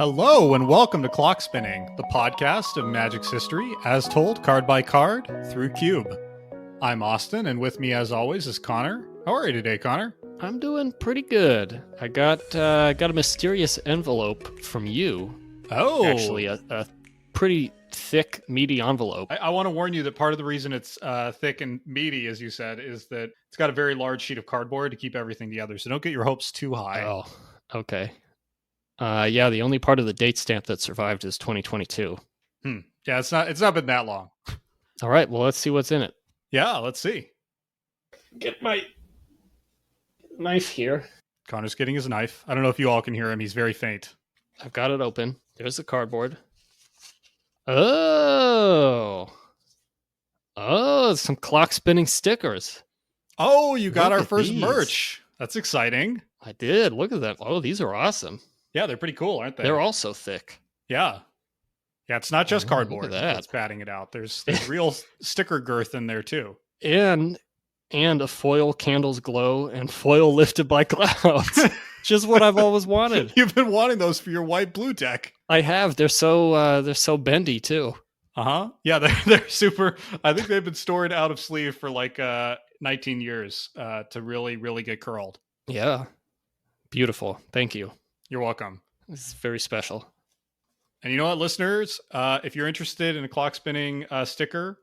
Hello and welcome to Clock Spinning, the podcast of Magic's history as told card by card through Cube. I'm Austin, and with me as always is Connor. How are you today, Connor? I'm doing pretty good. I got a mysterious envelope from you. Oh, actually, a pretty thick, meaty envelope. I want to warn you that part of the reason it's thick and meaty, as you said, is that it's got a very large sheet of cardboard to keep everything together. So don't get your hopes too high. Oh, okay. Yeah, the only part of the date stamp that survived is 2022. Yeah, it's not been that long. All right, well, let's see what's in it. Yeah, let's see. Get my knife here. Connor's getting his knife. I don't know if you all can hear him. He's very faint. I've got it open. There's the cardboard. Oh, some clock spinning stickers. Oh, you got Look our at first these. merch. That's exciting. I did. Look at that. Oh, these are awesome. Yeah, they're pretty cool, aren't they? They're also thick. Yeah. Yeah, it's not just cardboard look at that. that's padding it out. There's real sticker girth in there too. And a foil candles glow and foil lifted by clouds. Just what I've always wanted. You've been wanting those for your white blue deck. I have. They're so bendy too. Yeah, they're super. I think they've been stored out of sleeve for like 19 years to really get curled. Yeah. Beautiful. Thank you. You're welcome. This is very special. And you know what, listeners? If you're interested in a clock spinning sticker,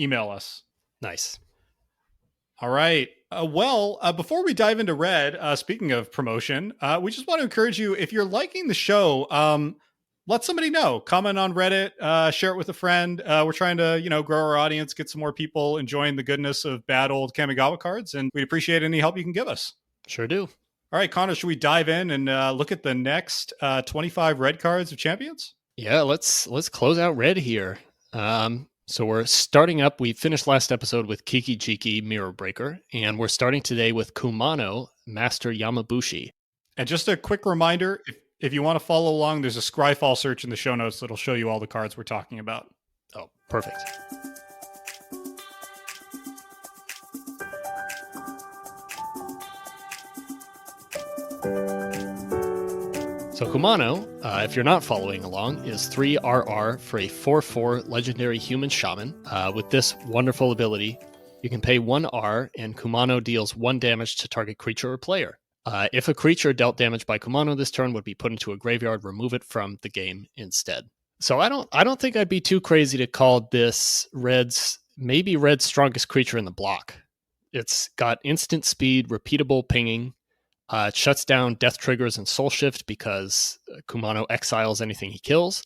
email us. Nice. All right. Before we dive into Red, speaking of promotion, we just want to encourage you, if you're liking the show, let somebody know. Comment on Reddit, share it with a friend. We're trying to, grow our audience, get some more people enjoying the goodness of bad old Kamigawa cards, and we'd appreciate any help you can give us. Sure do. All right, Connor, should we dive in and look at the next 25 Red cards of Champions? Yeah, let's close out Red here. So we're starting up. We finished last episode with Kiki Jiki Mirror Breaker, and we're starting today with Kumano Master Yamabushi. And just a quick reminder, if you want to follow along, there's a Scryfall search in the show notes that'll show you all the cards we're talking about. Oh, perfect. So Kumano, if you're not following along, is 3 RR for a 4/4 legendary human shaman. With this wonderful ability, you can pay 1 R and Kumano deals 1 damage to target creature or player. If a creature dealt damage by Kumano this turn would be put into a graveyard, remove it from the game instead. So I don't think I'd be too crazy to call this Red's strongest creature in the block. It's got instant speed, repeatable pinging. It shuts down death triggers and soul shift because Kumano exiles anything he kills.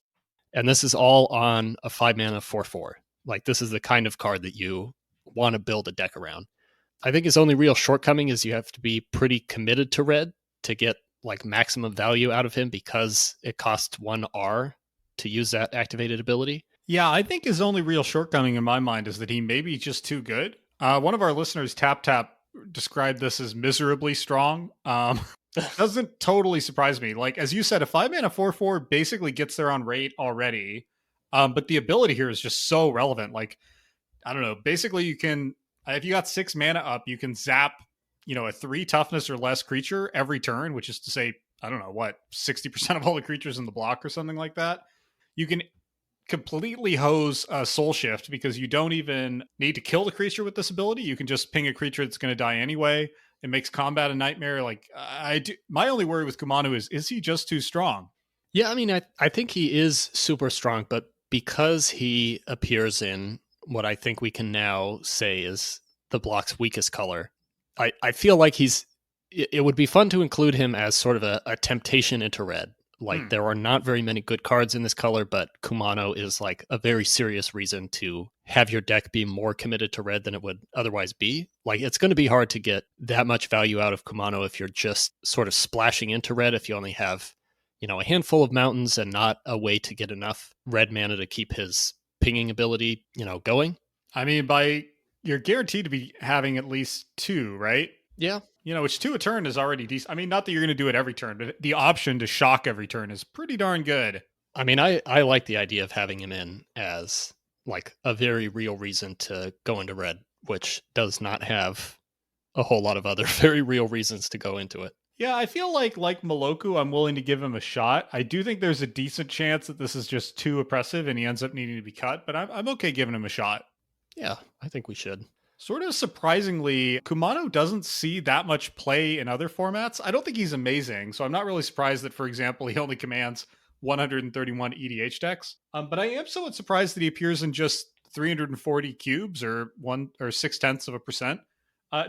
And this is all on a 5-mana 4/4. Like, this is the kind of card that you want to build a deck around. I think his only real shortcoming is you have to be pretty committed to Red to get like maximum value out of him because it costs 1 R to use that activated ability. Yeah, I think his only real shortcoming in my mind is that he may be just too good. One of our listeners, Tap, described this as miserably strong. Doesn't totally surprise me. Like, as you said, a 5-mana 4/4 basically gets there on rate already. But the ability here is just so relevant. Like, I don't know. Basically, you can, if you got 6 mana up, you can zap, a 3 toughness or less creature every turn, which is to say, I don't know, what, 60% of all the creatures in the block or something like that. You can completely hose soul shift because you don't even need to kill the creature with this ability. You can just ping a creature that's going to die anyway. It makes combat a nightmare. Like, my only worry with Kumano is he just too strong? Yeah, I mean, I think he is super strong, but because he appears in what I think we can now say is the block's weakest color, I feel like it would be fun to include him as sort of a temptation into Red. Like, there are not very many good cards in this color, but Kumano is like a very serious reason to have your deck be more committed to Red than it would otherwise be. Like, it's going to be hard to get that much value out of Kumano if you're just sort of splashing into Red, if you only have, a handful of mountains and not a way to get enough Red mana to keep his pinging ability, going. I mean, you're guaranteed to be having at least 2, right? Yeah. Which 2 a turn is already decent. I mean, not that you're going to do it every turn, but the option to shock every turn is pretty darn good. I mean, I like the idea of having him in as like a very real reason to go into Red, which does not have a whole lot of other very real reasons to go into it. Yeah, I feel like Moloku, I'm willing to give him a shot. I do think there's a decent chance that this is just too oppressive and he ends up needing to be cut, but I'm okay giving him a shot. Yeah, I think we should. Sort of surprisingly, Kumano doesn't see that much play in other formats. I don't think he's amazing, so I'm not really surprised that, for example, he only commands 131 EDH decks. But I am somewhat surprised that he appears in just 340 cubes or 0.6%.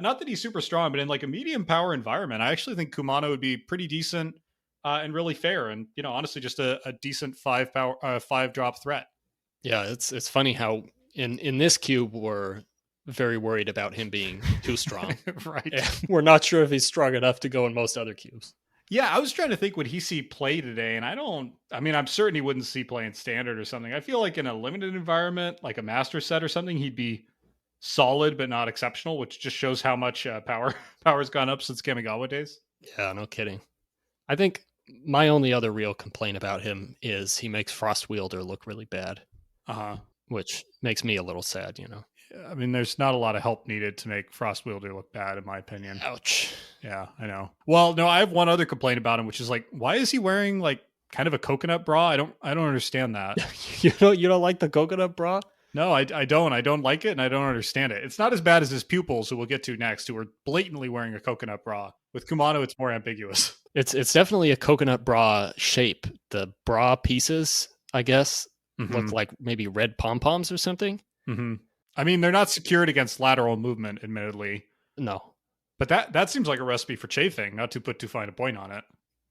Not that he's super strong, but in like a medium power environment, I actually think Kumano would be pretty decent and really fair, and honestly, just a decent 5 drop threat. Yeah, it's funny how in this cube we're very worried about him being too strong. Right. And we're not sure if he's strong enough to go in most other cubes. Yeah, I was trying to think, would he see play today? And I'm certain he wouldn't see play in standard or something. I feel like in a limited environment, like a master set or something, he'd be solid but not exceptional, which just shows how much power's gone up since Kamigawa days. Yeah, no kidding. I think my only other real complaint about him is he makes Frost Wielder look really bad. Which makes me a little sad, I mean, there's not a lot of help needed to make Frost Wielder look bad, in my opinion. Ouch. Yeah, I know. Well, no, I have one other complaint about him, which is like, why is he wearing like kind of a coconut bra? I don't understand that. You don't like the coconut bra? No, I don't. I don't like it, and I don't understand it. It's not as bad as his pupils, who we'll get to next, who are blatantly wearing a coconut bra. With Kumano, it's more ambiguous. It's definitely a coconut bra shape. The bra pieces, I guess, look like maybe red pom-poms or something. Mm-hmm. I mean, they're not secured against lateral movement, admittedly. No. But that seems like a recipe for chafing, not to put too fine a point on it.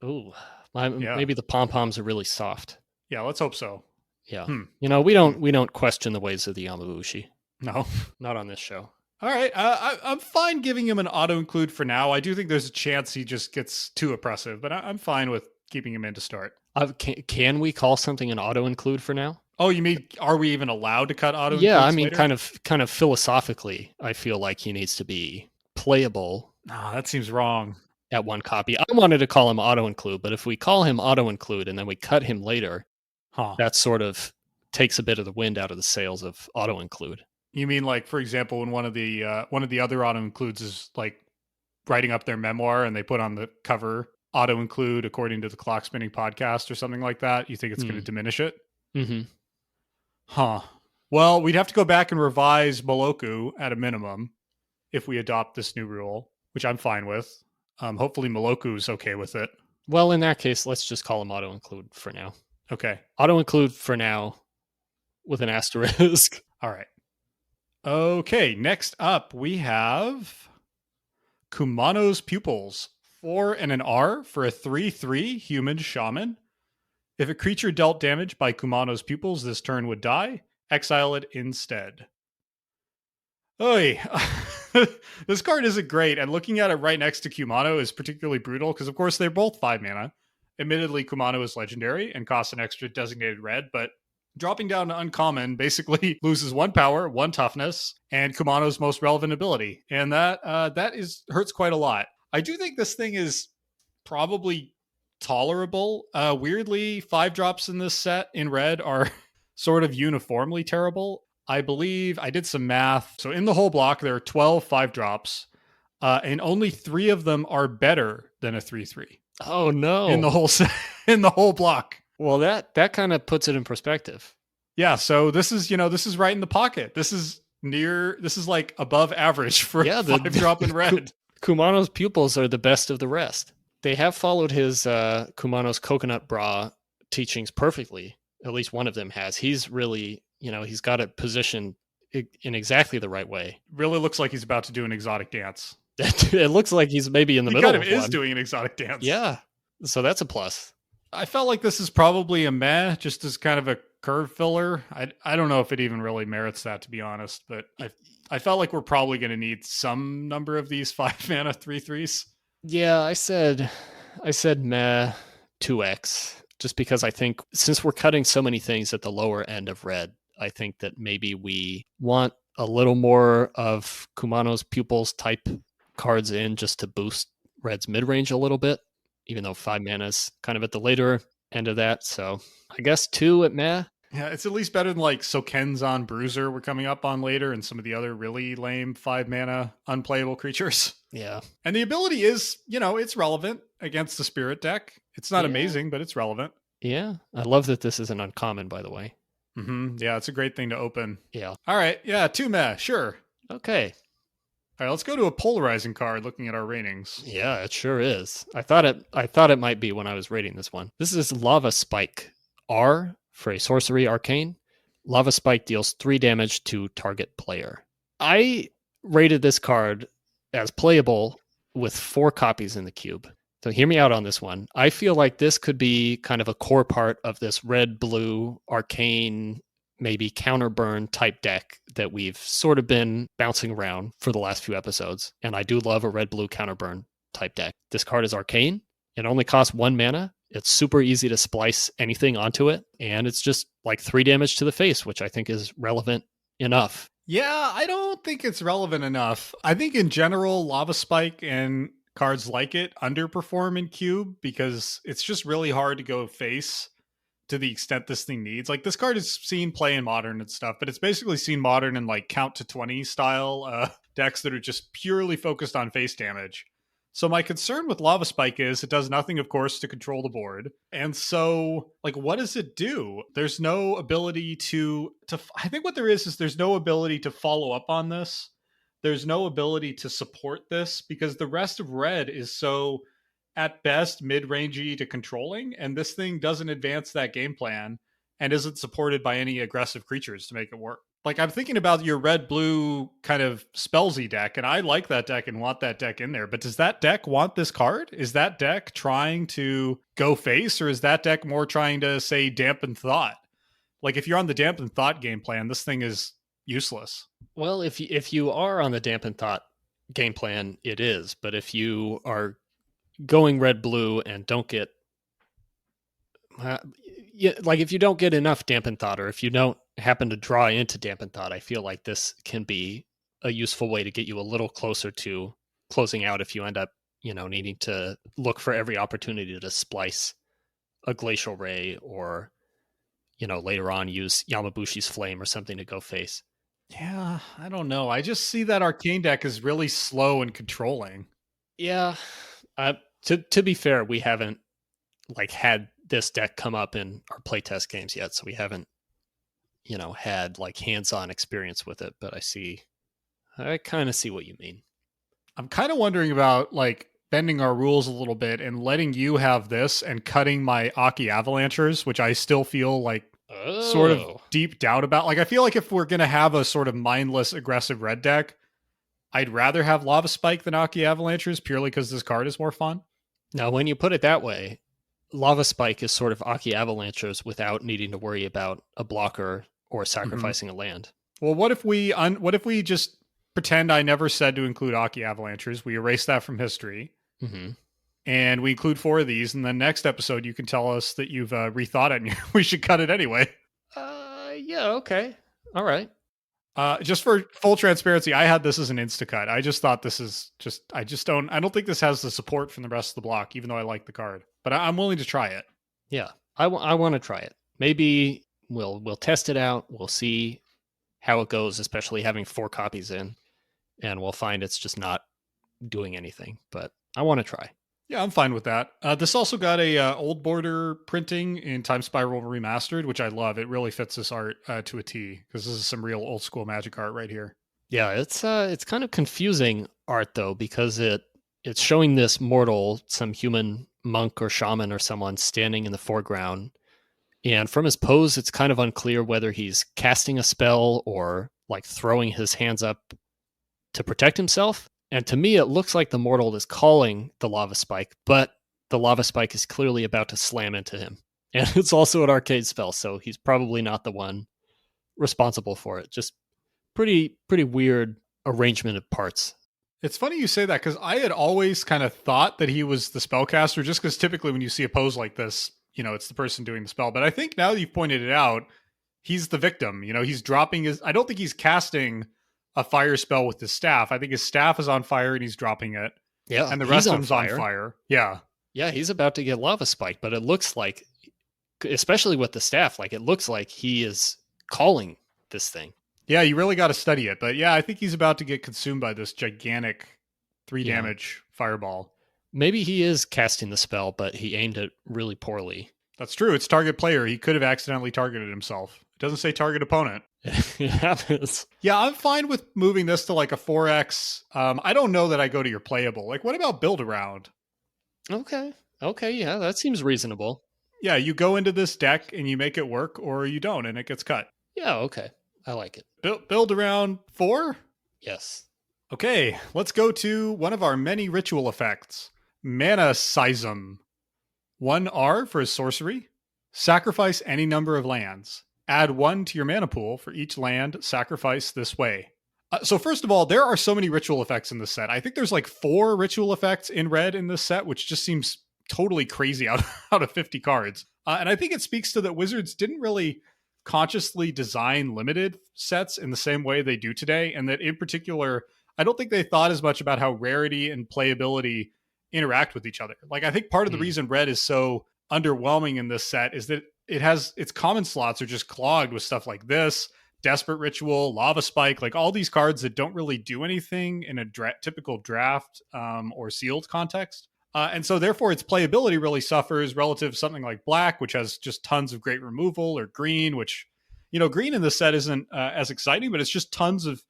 Ooh. Maybe the pom-poms are really soft. Yeah, let's hope so. Yeah. We don't question the ways of the Yamabushi. No. Not on this show. All right. I'm fine giving him an auto-include for now. I do think there's a chance he just gets too oppressive, but I'm fine with keeping him in to start. Can we call something an auto-include for now? Oh, you mean, are we even allowed to cut auto-includes? Yeah, I mean, later? kind of philosophically, I feel like he needs to be playable. No, that seems wrong. At one copy. I wanted to call him auto-include, but if we call him auto-include and then we cut him later, that sort of takes a bit of the wind out of the sails of auto-include. You mean like, for example, when one of the other auto-includes is like writing up their memoir and they put on the cover auto-include according to the Clock Spinning podcast or something like that? You think it's going to diminish it? Mm-hmm. Huh. Well, we'd have to go back and revise Moloku at a minimum if we adopt this new rule, which I'm fine with. Hopefully Moloku's okay with it. Well, in that case, let's just call him auto-include for now. Okay. Auto-include for now with an asterisk. All right. Okay, next up we have Kumano's Pupils. 4 and an R for a 3/3 human shaman. If a creature dealt damage by Kumano's Pupils this turn would die, exile it instead. Oy. This card isn't great, and looking at it right next to Kumano is particularly brutal because, of course, they're both 5 mana. Admittedly, Kumano is legendary and costs an extra designated red, but dropping down to uncommon basically loses 1 power, 1 toughness, and Kumano's most relevant ability, and that hurts quite a lot. I do think this thing is probably tolerable. Weirdly, 5 drops in this set in red are sort of uniformly terrible. I believe I did some math. So in the whole block, there are 12 5-drops, and only 3 of them are better than a 3/3. Oh no! In the whole set, in the whole block. Well, that kind of puts it in perspective. Yeah. So this is right in the pocket. This is like above average for a 5-drop in red. Kumano's Pupils are the best of the rest. They have followed his Kumano's Coconut Bra teachings perfectly. At least one of them has. He's really, he's got it positioned in exactly the right way. Really looks like he's about to do an exotic dance. It looks like he's maybe in the middle of one. He kind of is doing an exotic dance. Yeah. So that's a plus. I felt like this is probably a meh, just as kind of a curve filler. I don't know if it even really merits that, to be honest, but I felt like we're probably going to need some number of these 5 mana 3/3s. Yeah, I said meh 2x, just because I think since we're cutting so many things at the lower end of red, I think that maybe we want a little more of Kumano's Pupils type cards in just to boost red's mid-range a little bit, even though 5 mana is kind of at the later end of that. So I guess 2 at meh. Yeah, it's at least better than like Sokenzan Bruiser we're coming up on later and some of the other really lame 5-mana unplayable creatures. Yeah. And the ability is, it's relevant against the spirit deck. It's not amazing, but it's relevant. Yeah. I love that this is an uncommon, by the way. Yeah, it's a great thing to open. Yeah. All right. Yeah, 2 sure. Okay. All right, let's go to a polarizing card looking at our ratings. Yeah, it sure is. I thought it might be when I was rating this one. This is Lava Spike. R for a sorcery arcane. Lava Spike deals 3 damage to target player. I rated this card as playable with 4 copies in the cube. So hear me out on this one. I feel like this could be kind of a core part of this red-blue arcane, maybe counterburn type deck that we've sort of been bouncing around for the last few episodes. And I do love a red-blue counterburn type deck. This card is arcane. It only costs 1 mana. It's super easy to splice anything onto it. And it's just like 3 damage to the face, which I think is relevant enough. Yeah, I don't think it's relevant enough. I think in general, Lava Spike and cards like it underperform in cube because it's just really hard to go face to the extent this thing needs. Like, this card is seen play in modern and stuff, but it's basically seen modern in like count to 20 style decks that are just purely focused on face damage. So my concern with Lava Spike is it does nothing, of course, to control the board. And so, like, what does it do? There's no ability to I think what there is there's no ability to follow up on this. There's no ability to support this because the rest of red is so, at best, mid-rangey to controlling, and this thing doesn't advance that game plan and isn't supported by any aggressive creatures to make it work. Like, I'm thinking about your red-blue kind of spellsy deck, and I like that deck and want that deck in there, but does that deck want this card? Is that deck trying to go face, or is that deck more trying to, say, dampen thought? Like, if you're on the dampen thought game plan, this thing is useless. Well, if you are on the dampen thought game plan, it is. But if you are going red-blue and don't get... like, if you don't get enough dampen thought, or if you don't happen to draw into dampen thought, I feel like this can be a useful way to get you a little closer to closing out if you end up, needing to look for every opportunity to splice a Glacial Ray or, later on use Yamabushi's Flame or something to go face. Yeah, I don't know. I just see that arcane deck is really slow and controlling. Yeah. To be fair, we haven't had this deck come up in our playtest games yet, so we haven't had hands-on experience with it, but I kind of see what you mean. I'm kind of wondering about bending our rules a little bit and letting you have this and cutting my Aki Avalanchers, which I still feel sort of deep doubt about. I feel like if we're going to have a sort of mindless aggressive red deck, I'd rather have Lava Spike than Aki Avalanchers purely because this card is more fun. Now, when you put it that way, Lava Spike is sort of Aki Avalanchers without needing to worry about a blocker or sacrificing a land. Well, what if we just pretend I never said to include Aki Avalanchers? We erase that from history. Mm-hmm. And we include 4 of these, and then next episode you can tell us that you've rethought it and we should cut it anyway. Yeah, okay. All right. Just for full transparency, I had this as an insta-cut. I just thought this is I don't think this has the support from the rest of the block, even though I like the card. But I'm willing to try it. Yeah, I want to try it. Maybe we'll test it out. We'll see how it goes, especially having 4 copies in, and we'll find it's just not doing anything. But I want to try. Yeah, I'm fine with that. This also got a old border printing in Time Spiral Remastered, which I love. It really fits this art to a T, because this is some real old school Magic art right here. Yeah, it's kind of confusing art though, because it's showing this mortal, some human monk or shaman or someone standing in the foreground, and from his pose, it's kind of unclear whether he's casting a spell or throwing his hands up to protect himself. And to me, it looks like the mortal is calling the Lava Spike, but the Lava Spike is clearly about to slam into him. And it's also an arcade spell, so he's probably not the one responsible for it. Just pretty weird arrangement of parts. It's funny you say that, because I had always kind of thought that he was the spellcaster, just because typically when you see a pose like this, it's the person doing the spell. But I think now that you've pointed it out, he's the victim. He's dropping his... I don't think he's casting a fire spell with his staff. I think his staff is on fire and he's dropping it. Yeah. And the rest of him's on fire. Yeah. Yeah, he's about to get Lava Spike, but it looks like especially with the staff. Like, it looks like he is calling this thing. Yeah, you really got to study it. But yeah, I think he's about to get consumed by this gigantic 3 damage fireball. Maybe he is casting the spell, but he aimed it really poorly. That's true. It's target player. He could have accidentally targeted himself. It doesn't say target opponent. It happens. Yeah, I'm fine with moving this to like a 4X. I don't know that I go to your playable. Like, what about build around? Okay, yeah, that seems reasonable. Yeah, you go into this deck and you make it work, or you don't, and it gets cut. Yeah, okay. I like it. Build around 4? Yes. Okay, let's go to one of our many ritual effects. Mana Seism. 1R for a sorcery. Sacrifice any number of lands. Add 1 to your mana pool for each land sacrificed this way. So first of all, there are so many ritual effects in this set. I think there's like 4 ritual effects in red in this set, which just seems totally crazy out of 50 cards. And I think it speaks to that Wizards didn't really consciously design limited sets in the same way they do today. And that in particular, I don't think they thought as much about how rarity and playability interact with each other. Like, I think part of the reason red is so underwhelming in this set is that it has its common slots are just clogged with stuff like this, Desperate Ritual, Lava Spike, like all these cards that don't really do anything in a typical draft or sealed context. And so therefore its playability really suffers relative to something like black, which has just tons of great removal, or green, which, you know, green in this set isn't as exciting, but it's just tons of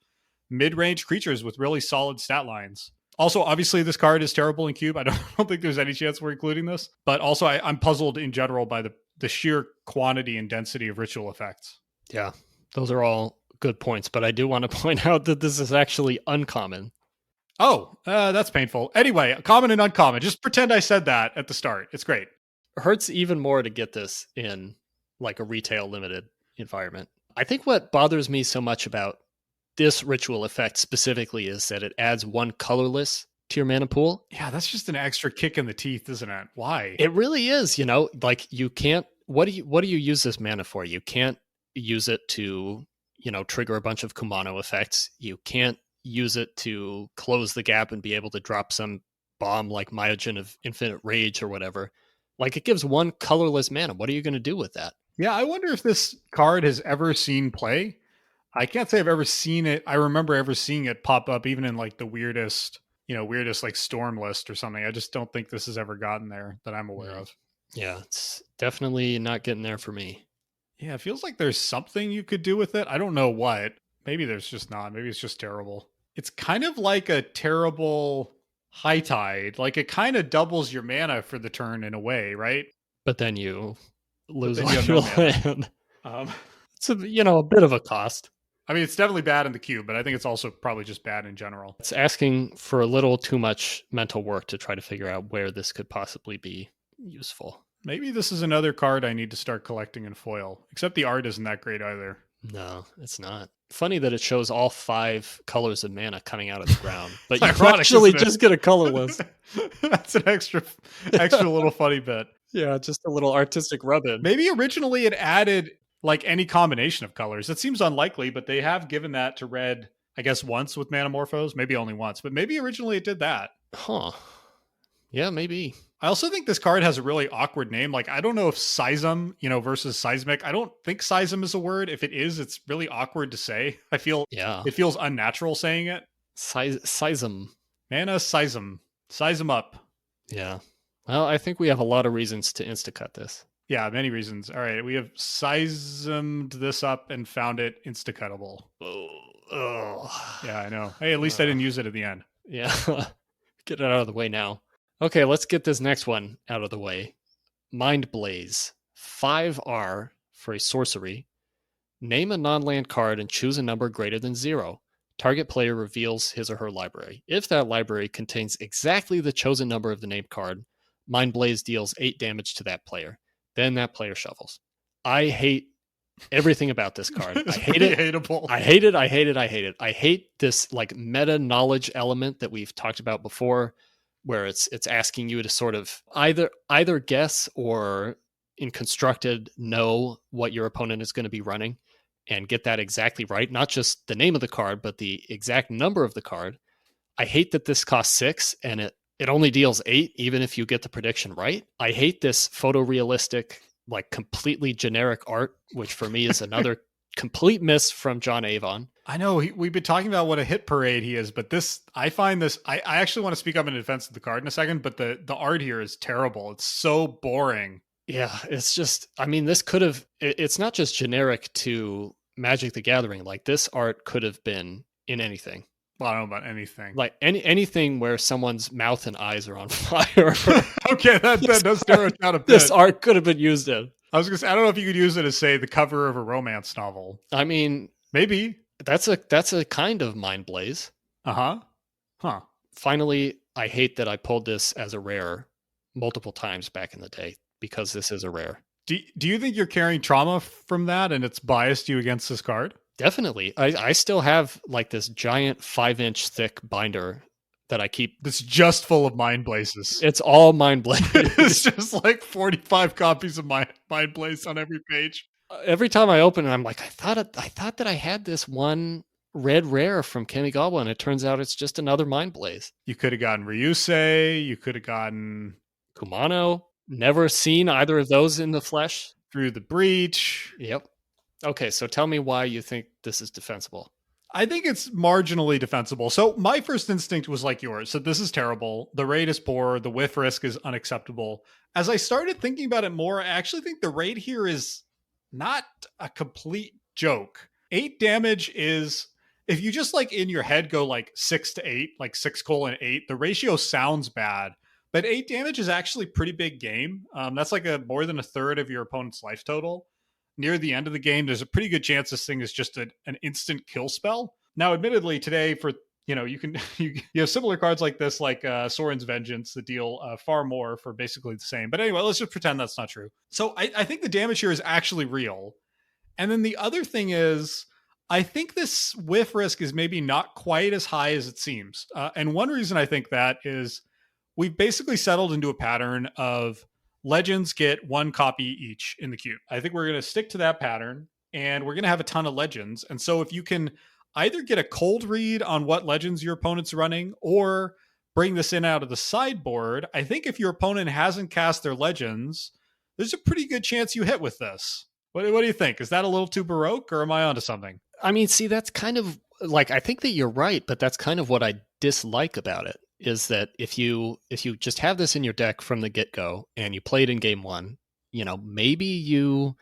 mid-range creatures with really solid stat lines. Also, obviously, this card is terrible in Cube. I don't think there's any chance we're including this. But also, I'm puzzled in general by the sheer quantity and density of ritual effects. Yeah, those are all good points. But I do want to point out that this is actually uncommon. Oh, that's painful. Anyway, common and uncommon. Just pretend I said that at the start. It's great. It hurts even more to get this in like a retail limited environment. I think what bothers me so much about this ritual effect specifically is that it adds 1 colorless to your mana pool. Yeah, that's just an extra kick in the teeth, isn't it? Why? It really is, you know, like you can't, what do you use this mana for? You can't use it to, you know, trigger a bunch of Kumano effects. You can't use it to close the gap and be able to drop some bomb like Myojin of Infinite Rage or whatever. Like, it gives 1 colorless mana. What are you going to do with that? Yeah, I wonder if this card has ever seen play. I can't say I've ever seen it. I remember ever seeing it pop up even in like the weirdest like storm list or something. I just don't think this has ever gotten there that I'm aware of. Yeah, it's definitely not getting there for me. Yeah, it feels like there's something you could do with it. I don't know what. Maybe there's just not. Maybe it's just terrible. It's kind of like a terrible High Tide. Like, it kind of doubles your mana for the turn in a way, right? But then you lose then all you have your no land. It's a bit of a cost. I mean, it's definitely bad in the cube, but I think it's also probably just bad in general. It's asking for a little too much mental work to try to figure out where this could possibly be useful. Maybe this is another card I need to start collecting in foil, except the art isn't that great either. No, it's not. Funny that it shows all 5 colors of mana coming out of the ground, but you Ironic, actually isn't it? just get a colorless. That's an extra little funny bit. Yeah, just a little artistic rub-in. Maybe originally it added like any combination of colors. It seems unlikely, but they have given that to red, I guess, once with Manamorphose. Maybe only once, but maybe originally it did that. Huh. Yeah, maybe. I also think this card has a really awkward name. Like, I don't know if Seism, versus Seismic. I don't think Seism is a word. If it is, it's really awkward to say. I feel it feels unnatural saying it. Seism. Mana Seism. Seism up. Yeah. Well, I think we have a lot of reasons to insta-cut this. Yeah, many reasons. All right, we have Seismed this up and found it insta-cuttable. Oh. Yeah, I know. Hey, at least I didn't use it at the end. Yeah. Get it out of the way now. Okay, let's get this next one out of the way. Mindblaze. 5R for a sorcery. Name a non-land card and choose a number greater than 0. Target player reveals his or her library. If that library contains exactly the chosen number of the named card, Mindblaze deals 8 damage to that player. Then that player shuffles. I hate everything about this card. I hate it. Hateable. I hate it. I hate it. I hate it. I hate this like meta knowledge element that we've talked about before, where it's asking you to sort of either guess or in constructed know what your opponent is going to be running and get that exactly right. Not just the name of the card, but the exact number of the card. I hate that this costs 6 and it only deals 8, even if you get the prediction right. I hate this photorealistic like completely generic art, which for me is another complete miss from John Avon. I know we've been talking about what a hit parade he is, but I find this, I actually want to speak up in defense of the card in a second, but the art here is terrible. It's so boring. Yeah, it's just, I mean, this could have, it's not just generic to Magic the Gathering. Like, this art could have been in anything. Well, I don't know about anything. Like anything where someone's mouth and eyes are on fire. Okay, that does narrow it down a bit. This art could have been used in. I was gonna say, I don't know if you could use it as, say, the cover of a romance novel. I mean, maybe that's a kind of Mindblaze. Huh. Finally, I hate that I pulled this as a rare multiple times back in the day, because this is a rare. Do you think you're carrying trauma from that and it's biased you against this card? Definitely. I still have like this giant 5-inch thick binder that I keep. That's just full of Mindblazes. It's all Mindblaze. It's just like 45 copies of Mindblaze on every page. Every time I open it, I'm like, I thought that I had this one red rare from Kamigawa, and it turns out it's just another Mindblaze. You could have gotten Ryusei. You could have gotten Kumano. Never seen either of those in the flesh. Through the Breach. Yep. Okay, so tell me why you think this is defensible. I think it's marginally defensible. So my first instinct was like yours. So this is terrible. The raid is poor. The whiff risk is unacceptable. As I started thinking about it more, I actually think the raid here is not a complete joke. 8 damage is, if you just like in your head go like 6 to 8, like 6:8, the ratio sounds bad. But 8 damage is actually pretty big game. That's like more than a third of your opponent's life total. Near the end of the game, there's a pretty good chance this thing is just an instant kill spell. Now, admittedly, today for you have similar cards like this, like Soren's Vengeance, that deal far more for basically the same. But anyway, let's just pretend that's not true. So I think the damage here is actually real. And then the other thing is, I think this whiff risk is maybe not quite as high as it seems. And one reason I think that is we've basically settled into a pattern of legends get 1 copy each in the cube. I think we're going to stick to that pattern, and we're going to have a ton of legends. And so if you can either get a cold read on what legends your opponent's running or bring this in out of the sideboard, I think if your opponent hasn't cast their legends, there's a pretty good chance you hit with this. What do you think? Is that a little too Baroque, or am I onto something? I mean, see, that's kind of like, I think that you're right, but that's kind of what I dislike about it. Is that if you just have this in your deck from the get-go and you play it in game 1, maybe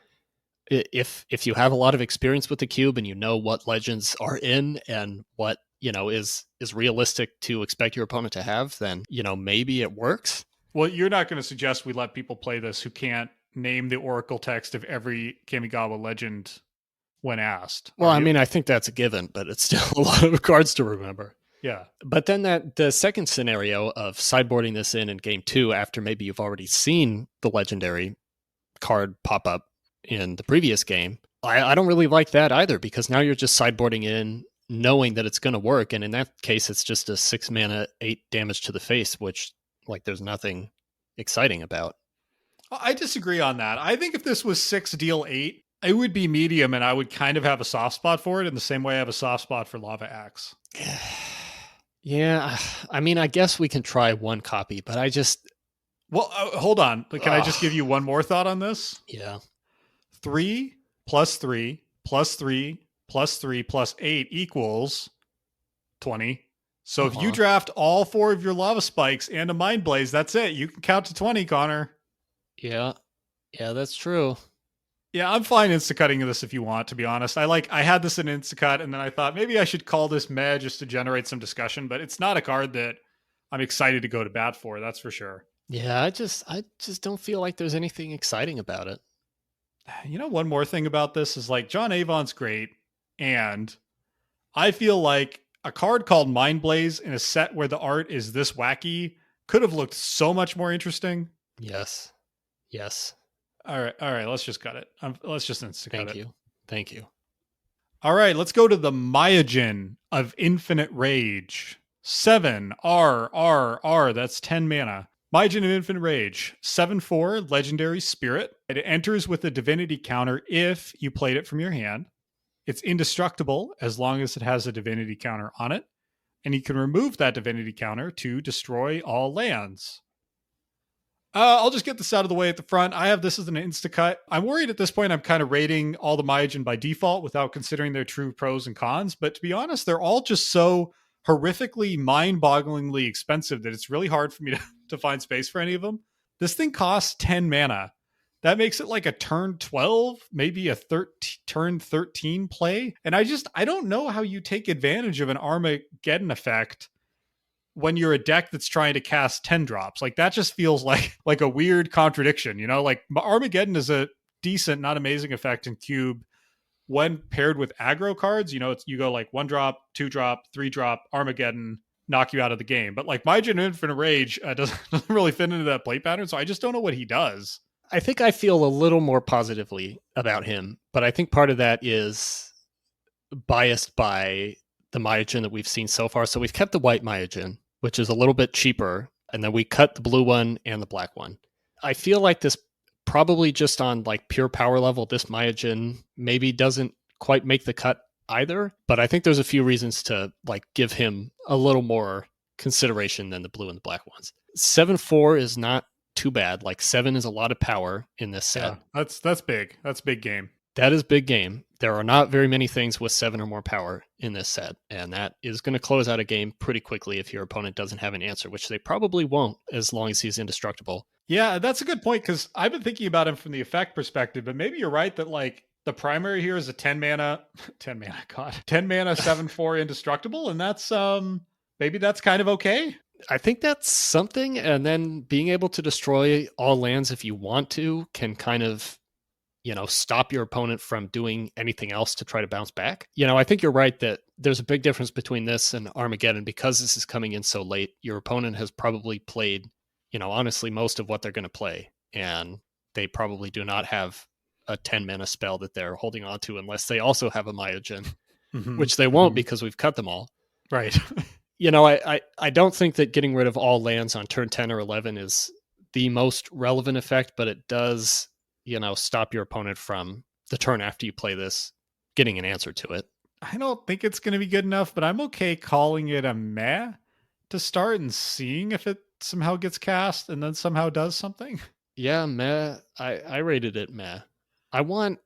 if you have a lot of experience with the cube and you know what legends are in and what is realistic to expect your opponent to have, then maybe it works. Well, you're not going to suggest we let people play this who can't name the oracle text of every Kamigawa legend when asked. Well, I mean, I think that's a given, but it's still a lot of cards to remember. Yeah. But then the second scenario of sideboarding this in game 2 after maybe you've already seen the legendary card pop up in the previous game, I don't really like that either, because now you're just sideboarding in knowing that it's going to work. And in that case, it's just a 6 mana, 8 damage to the face, which like there's nothing exciting about. I disagree on that. I think if this was 6 deal 8, it would be medium, and I would kind of have a soft spot for it in the same way I have a soft spot for Lava Axe. Yeah, I mean, I guess we can try 1 copy, but I just... Well, hold on. Can I just give you one more thought on this? Yeah. 3 plus 3 plus 3 plus 3 plus 8 equals 20. So if you draft all 4 of your Lava Spikes and a Mindblaze, that's it. You can count to 20, Connor. Yeah, that's true. Yeah, I'm fine Instacutting this if you want, to be honest. I had this in Instacut, and then I thought maybe I should call this meh just to generate some discussion, but it's not a card that I'm excited to go to bat for, that's for sure. Yeah, I just don't feel like there's anything exciting about it. One more thing about this is like John Avon's great, and I feel like a card called Mindblaze in a set where the art is this wacky could have looked so much more interesting. Yes. All right. Let's just cut it. Let's just Instacut it. Thank you. All right, let's go to the Myojin of Infinite Rage. 7 R. That's 10 mana. Myojin of Infinite Rage. 7/4 Legendary Spirit. It enters with a Divinity counter if you played it from your hand. It's indestructible as long as it has a Divinity counter on it, and you can remove that Divinity counter to destroy all lands. I'll just get this out of the way at the front. I have this as an insta-cut. I'm worried at this point I'm kind of rating all the Myojin by default without considering their true pros and cons. But to be honest, they're all just so horrifically, mind-bogglingly expensive that it's really hard for me to find space for any of them. This thing costs 10 mana. That makes it like a turn 12, maybe a turn 13 play. And I don't know how you take advantage of an Armageddon effect when you're a deck that's trying to cast 10 drops. Like that just feels like a weird contradiction, you know? Like Armageddon is a decent, not amazing effect in Cube when paired with aggro cards. You know, you go like 1 drop, 2 drop, 3 drop, Armageddon, knock you out of the game. But like Myojin Infinite Rage doesn't really fit into that play pattern, so I just don't know what he does. I think I feel a little more positively about him, but I think part of that is biased by the Myojin that we've seen so far. So we've kept the white Myojin, which is a little bit cheaper, and then we cut the blue one and the black one. I feel like this probably just on like pure power level, this Myojin maybe doesn't quite make the cut either, but I think there's a few reasons to like give him a little more consideration than the blue and the black ones. 7/4 is not too bad. Like 7 is a lot of power in this set. Yeah, that's big. That's big game. That is big game. There are not very many things with 7 or more power in this set, and that is going to close out a game pretty quickly if your opponent doesn't have an answer, which they probably won't as long as he's indestructible. Yeah, that's a good point, because I've been thinking about him from the effect perspective, but maybe you're right that like the primary here is a 10 mana 7/4 indestructible, and that's maybe that's kind of okay. I think that's something, and then being able to destroy all lands if you want to can kind of, stop your opponent from doing anything else to try to bounce back. I think you're right that there's a big difference between this and Armageddon because this is coming in so late. Your opponent has probably played, honestly, most of what they're going to play, and they probably do not have a 10 mana spell that they're holding on to unless they also have a Myojin, which they won't because we've cut them all. Right. I don't think that getting rid of all lands on turn 10 or 11 is the most relevant effect, but it does, stop your opponent from the turn after you play this getting an answer to it. I don't think it's going to be good enough, but I'm okay calling it a meh to start and seeing if it somehow gets cast and then somehow does something. Yeah, meh. I rated it meh. I want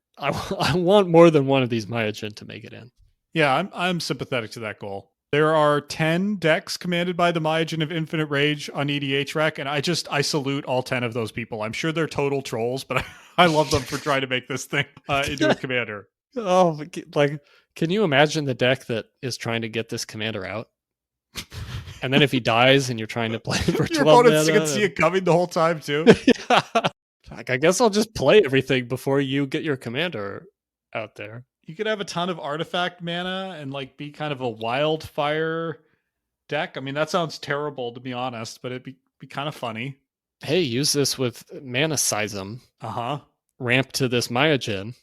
more than one of these Myojin to make it in. Yeah, I'm sympathetic to that goal. There are 10 decks commanded by the Myojin of Infinite Rage on EDH Rec, and I salute all 10 of those people. I'm sure they're total trolls, but I love them for trying to make this thing into a commander. Oh, like, can you imagine the deck that is trying to get this commander out? And then if he dies and you're trying to play for 12 your opponents can see it coming the whole time, too. Yeah. Like, I guess I'll just play everything before you get your commander out there. You could have a ton of artifact mana and like be kind of a wildfire deck. I mean, that sounds terrible to be honest, but it'd be kind of funny. Hey, use this with mana Seism. Ramp to this Myojin,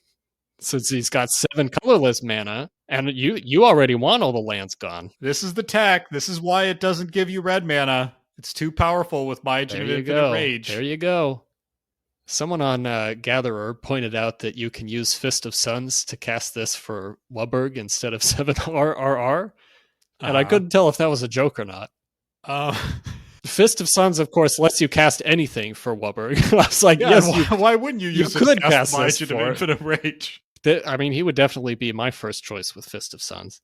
since he's got 7 colorless mana, and you already want all the lands gone. This is the tech. This is why it doesn't give you red mana. It's too powerful with Myojin of Infinite Rage. There you go. Someone on Gatherer pointed out that you can use Fist of Suns to cast this for Wubberg instead of 7 RRR. And I couldn't tell if that was a joke or not. Fist of Suns, of course, lets you cast anything for Wubberg. I was like, yes. Why wouldn't you use you could cast Myojin of Infinite Rage? I mean, he would definitely be my first choice with Fist of Suns.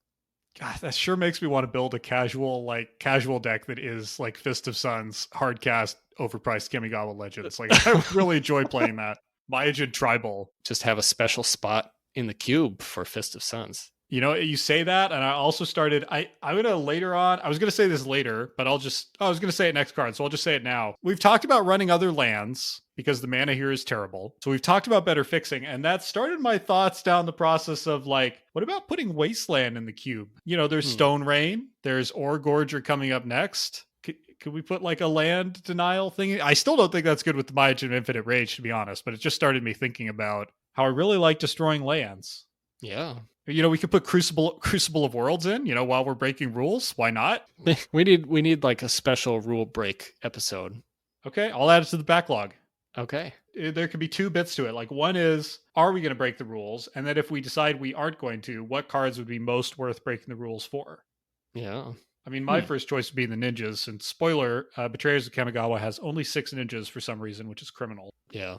God, that sure makes me want to build a casual deck that is like Fist of Suns, hardcast, overpriced Kamigawa Legends. Like, I really enjoy playing that. Myojin Tribal. Just have a special spot in the cube for Fist of Suns. You say that, and I also started, I'm going to later on, I was going to say this later, but I was going to say it next card, so I'll just say it now. We've talked about running other lands, because the mana here is terrible. So we've talked about better fixing, and that started my thoughts down the process of like, what about putting Wasteland in the cube? There's Stone Rain, there's Gorger coming up next. Could we put like a land denial thing? I still don't think that's good with the Myojin of Infinite Rage, to be honest, but it just started me thinking about how I really like destroying lands. Yeah. We could put Crucible of Worlds in, while we're breaking rules. Why not? We need like a special rule break episode. Okay, I'll add it to the backlog. Okay. There could be 2 bits to it. Like, one is, are we going to break the rules? And then if we decide we aren't going to, what cards would be most worth breaking the rules for? Yeah. I mean, my first choice would be the ninjas. And spoiler, Betrayers of Kamigawa has only 6 ninjas for some reason, which is criminal. Yeah,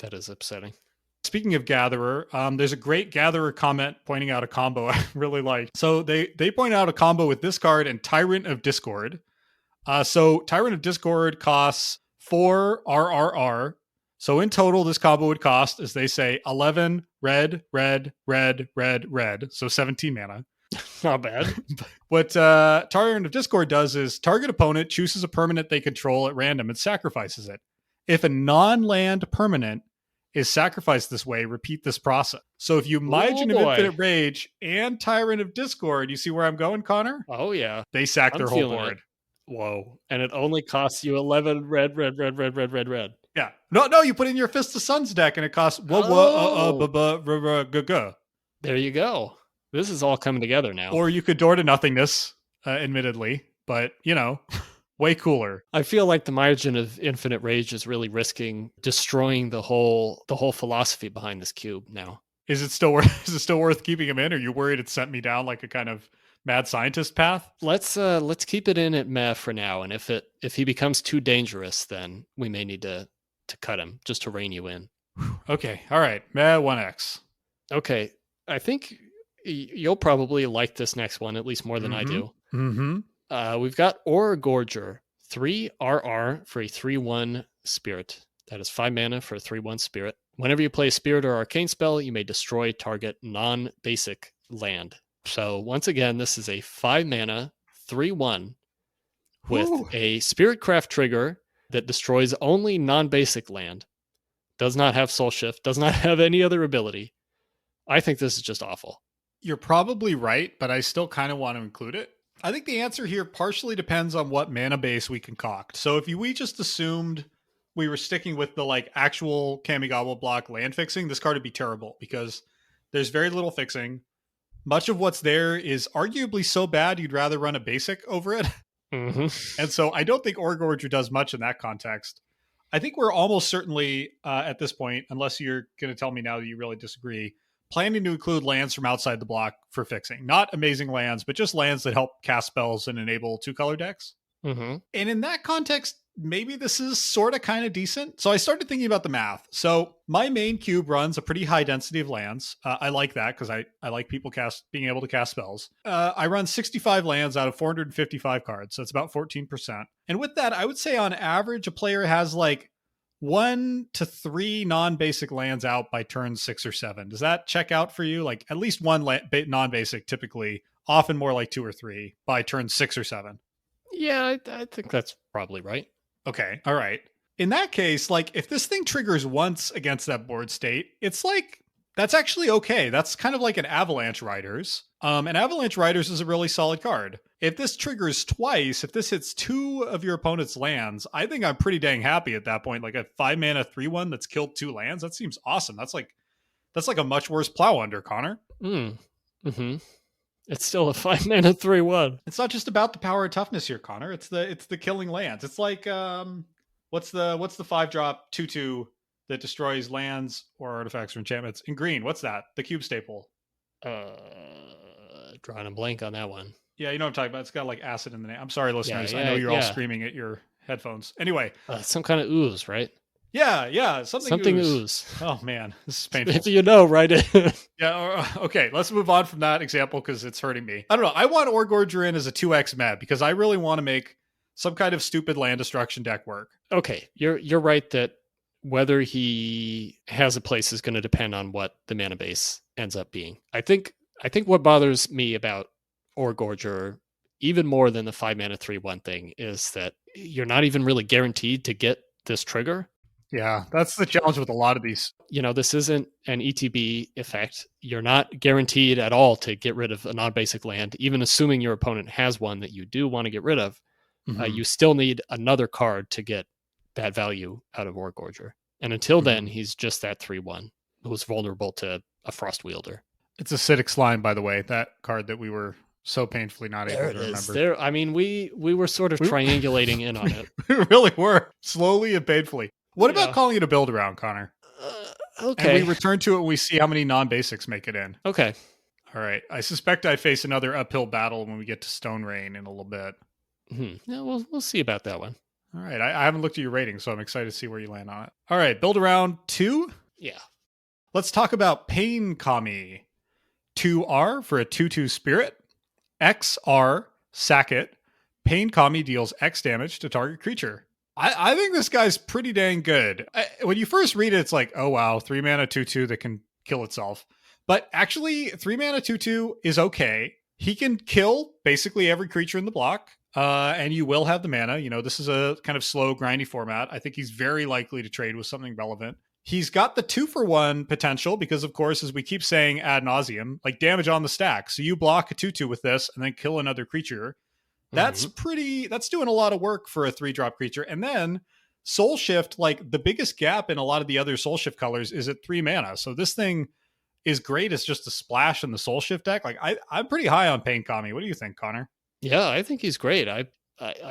that is upsetting. Speaking of Gatherer, there's a great Gatherer comment pointing out a combo I really like. So they point out a combo with this card and Tyrant of Discord. So Tyrant of Discord costs 4 RRR. So in total, this combo would cost, as they say, 11 red, red, red, red, red. So 17 mana. Not bad. What Tyrant of Discord does is target opponent chooses a permanent they control at random and sacrifices it. If a non-land permanent is sacrificed this way, repeat this process. So if you Myojin of Infinite Rage and Tyrant of Discord, you see where I'm going, Connor? Oh, yeah. They sack their whole board. Whoa. And it only costs you 11 red, red, red, red, red, red, red. Yeah. No, you put in your Fist of Suns deck and it costs There you go. This is all coming together now. Or you could Door to Nothingness, admittedly, but, way cooler. I feel like the Myojin of Infinite Rage is really risking destroying the whole philosophy behind this cube now. Is it still worth keeping him in? Or are you worried it sent me down like a kind of mad scientist path? Let's keep it in at meh for now, and if he becomes too dangerous, then we may need to cut him just to rein you in. Okay, all right, meh 1x. Okay, I think you'll probably like this next one at least more than I do. Mm-hmm. We've got Gorger, 3 RR for a 3/1 spirit. That is 5 mana for a 3/1 spirit. Whenever you play a spirit or arcane spell, you may destroy target non-basic land. So once again, this is a 5 mana 3/1 with a Spiritcraft trigger that destroys only non-basic land. Does not have Soul Shift, does not have any other ability. I think this is just awful. You're probably right, but I still kind of want to include it. I think the answer here partially depends on what mana base we concoct. So if we just assumed we were sticking with the actual Kamigawa block land fixing, this card would be terrible because there's very little fixing. Much of what's there is arguably so bad you'd rather run a basic over it. Mm-hmm. And so I don't think Gorger does much in that context. I think we're almost certainly at this point, unless you're going to tell me now that you really disagree, planning to include lands from outside the block for fixing. Not amazing lands, but just lands that help cast spells and enable 2-color decks. Mm-hmm. And in that context, maybe this is sort of kind of decent. So I started thinking about the math. So my main cube runs a pretty high density of lands. I like that because I like people being able to cast spells. I run 65 lands out of 455 cards. So it's about 14%. And with that, I would say on average, a player has 1 to 3 non-basic lands out by turn 6 or 7. Does that check out for you? At least one non-basic typically, often more like 2 or 3 by turn 6 or 7. Yeah, I think that's probably right. Okay, all right. In that case, if this thing triggers once against that board state, it's that's actually okay. That's kind of like an Avalanche Riders. And Avalanche Riders is a really solid card. If this triggers twice, if this hits 2 of your opponent's lands, I think I'm pretty dang happy at that point. A 5 mana 3/1 that's killed 2 lands, that seems awesome. That's like a much worse Plow Under, Connor. Mm-hmm. It's still a 5 mana 3/1. It's not just about the power and toughness here, Connor. It's the killing lands. It's like what's the 5-drop 2/2 that destroys lands or artifacts or enchantments in green? What's that? The cube staple. Drawing a blank on that one. Yeah, you know what I'm talking about. It's got acid in the name. I'm sorry, listeners. I know you're all screaming at your headphones. Anyway, some kind of ooze, right? Yeah, something ooze. Oh man, this is painful. If you know, right? Yeah. Okay, let's move on from that example because it's hurting me. I don't know. I want Gorger in as a 2x med because I really want to make some kind of stupid land destruction deck work. Okay, you're right that whether he has a place is going to depend on what the mana base ends up being. I think what bothers me about Gorger even more than the 5 mana 3/1 thing is that you're not even really guaranteed to get this trigger. Yeah, that's the challenge with a lot of these. This isn't an ETB effect. You're not guaranteed at all to get rid of a non-basic land, even assuming your opponent has one that you do want to get rid of. Mm-hmm. You still need another card to get that value out of Gorger. And until then, he's just that 3/1 who's vulnerable to a Frost Wielder. It's acidic slime, by the way, that card that we were so painfully not able to remember. We were sort of triangulating in on it. We really were, slowly and painfully. What about calling it a build around, Connor? Okay. And we return to it when we see how many non-basics make it in. Okay. All right. I suspect I face another uphill battle when we get to Stone Rain in a little bit. Yeah, we'll see about that one. All right. I haven't looked at your rating, so I'm excited to see where you land on it. All right. Build around 2. Yeah. Let's talk about Pain Kami. 2R for a 2/2 spirit. XR, sack it. Pain Kami deals X damage to target creature. I think this guy's pretty dang good. When you first read it, it's like, oh wow, 3 mana 2/2 that can kill itself. But actually, 3 mana 2/2 is okay. He can kill basically every creature in the block, and you will have the mana. You know, this is a kind of slow, grindy format. I think he's very likely to trade with something relevant. He's got the 2-for-1 potential because, of course, as we keep saying ad nauseum, like damage on the stack. So you block a 2/2 with this and then kill another creature. That's that's doing a lot of work for a 3-drop creature. And then Soul Shift, like the biggest gap in a lot of the other Soul Shift colors is at 3 mana. So this thing is great as just a splash in the Soul Shift deck. Like I'm pretty high on Pain Kami. What do you think, Connor? Yeah, I think he's great. I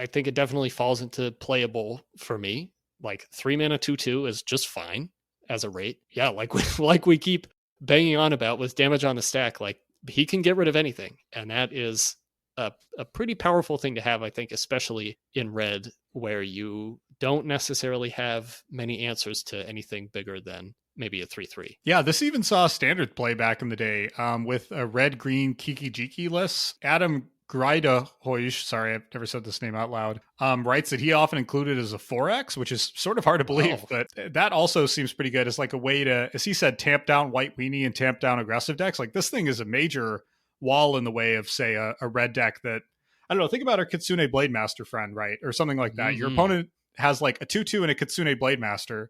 think it definitely falls into playable for me. Like 3 mana 2/2 is just fine as a rate. Yeah, like we keep banging on about with damage on the stack, like he can get rid of anything. And that is a pretty powerful thing to have, I think, especially in red, where you don't necessarily have many answers to anything bigger than maybe a 3/3. Yeah, this even saw standard play back in the day with a red-green Kiki Jiki list. Adam Grida Hoish, sorry, I've never said this name out loud, writes that he often included as a 4X, which is sort of hard to believe, but that also seems pretty good as like a way to, as he said, tamp down White Weenie and tamp down aggressive decks. Like this thing is a major wall in the way of, say, a red deck that, I don't know, think about our Kitsune Blademaster friend, right? Or something like that. Your opponent has like a 2/2 and a Kitsune Blademaster.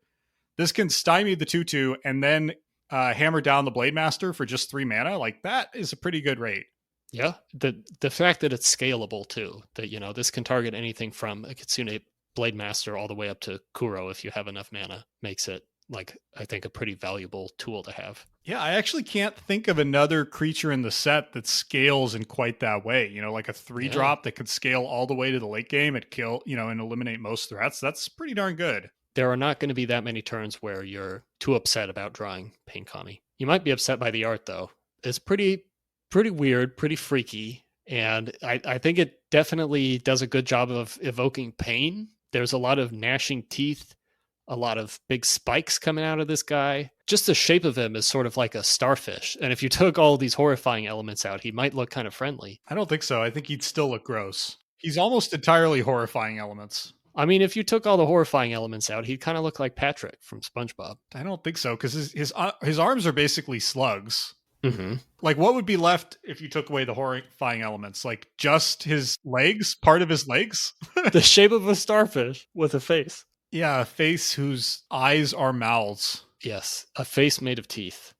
This can stymie the 2/2 and then hammer down the Blademaster for just 3 mana. Like that is a pretty good rate. Yeah, the fact that it's scalable too, that you know this can target anything from a Kitsune Blademaster all the way up to Kuro if you have enough mana, makes it, like, I think, a pretty valuable tool to have. Yeah, I actually can't think of another creature in the set that scales in quite that way. You know, like a 3-drop that could scale all the way to the late game and kill, you know, and eliminate most threats. That's pretty darn good. There are not going to be that many turns where you're too upset about drawing Pain Kami. You might be upset by the art, though. It's pretty weird, pretty freaky, and I think it definitely does a good job of evoking pain. There's a lot of gnashing teeth, a lot of big spikes coming out of this guy. Just the shape of him is sort of like a starfish, and if you took all these horrifying elements out, he might look kind of friendly. I don't think so. I think he'd still look gross. He's almost entirely horrifying elements. I mean, if you took all the horrifying elements out, he'd kind of look like Patrick from SpongeBob. I don't think so, because his arms are basically slugs. Mm-hmm. Like, what would be left if you took away the horrifying elements? Like, just his legs? Part of his legs? The shape of a starfish with a face. Yeah, a face whose eyes are mouths. Yes, a face made of teeth.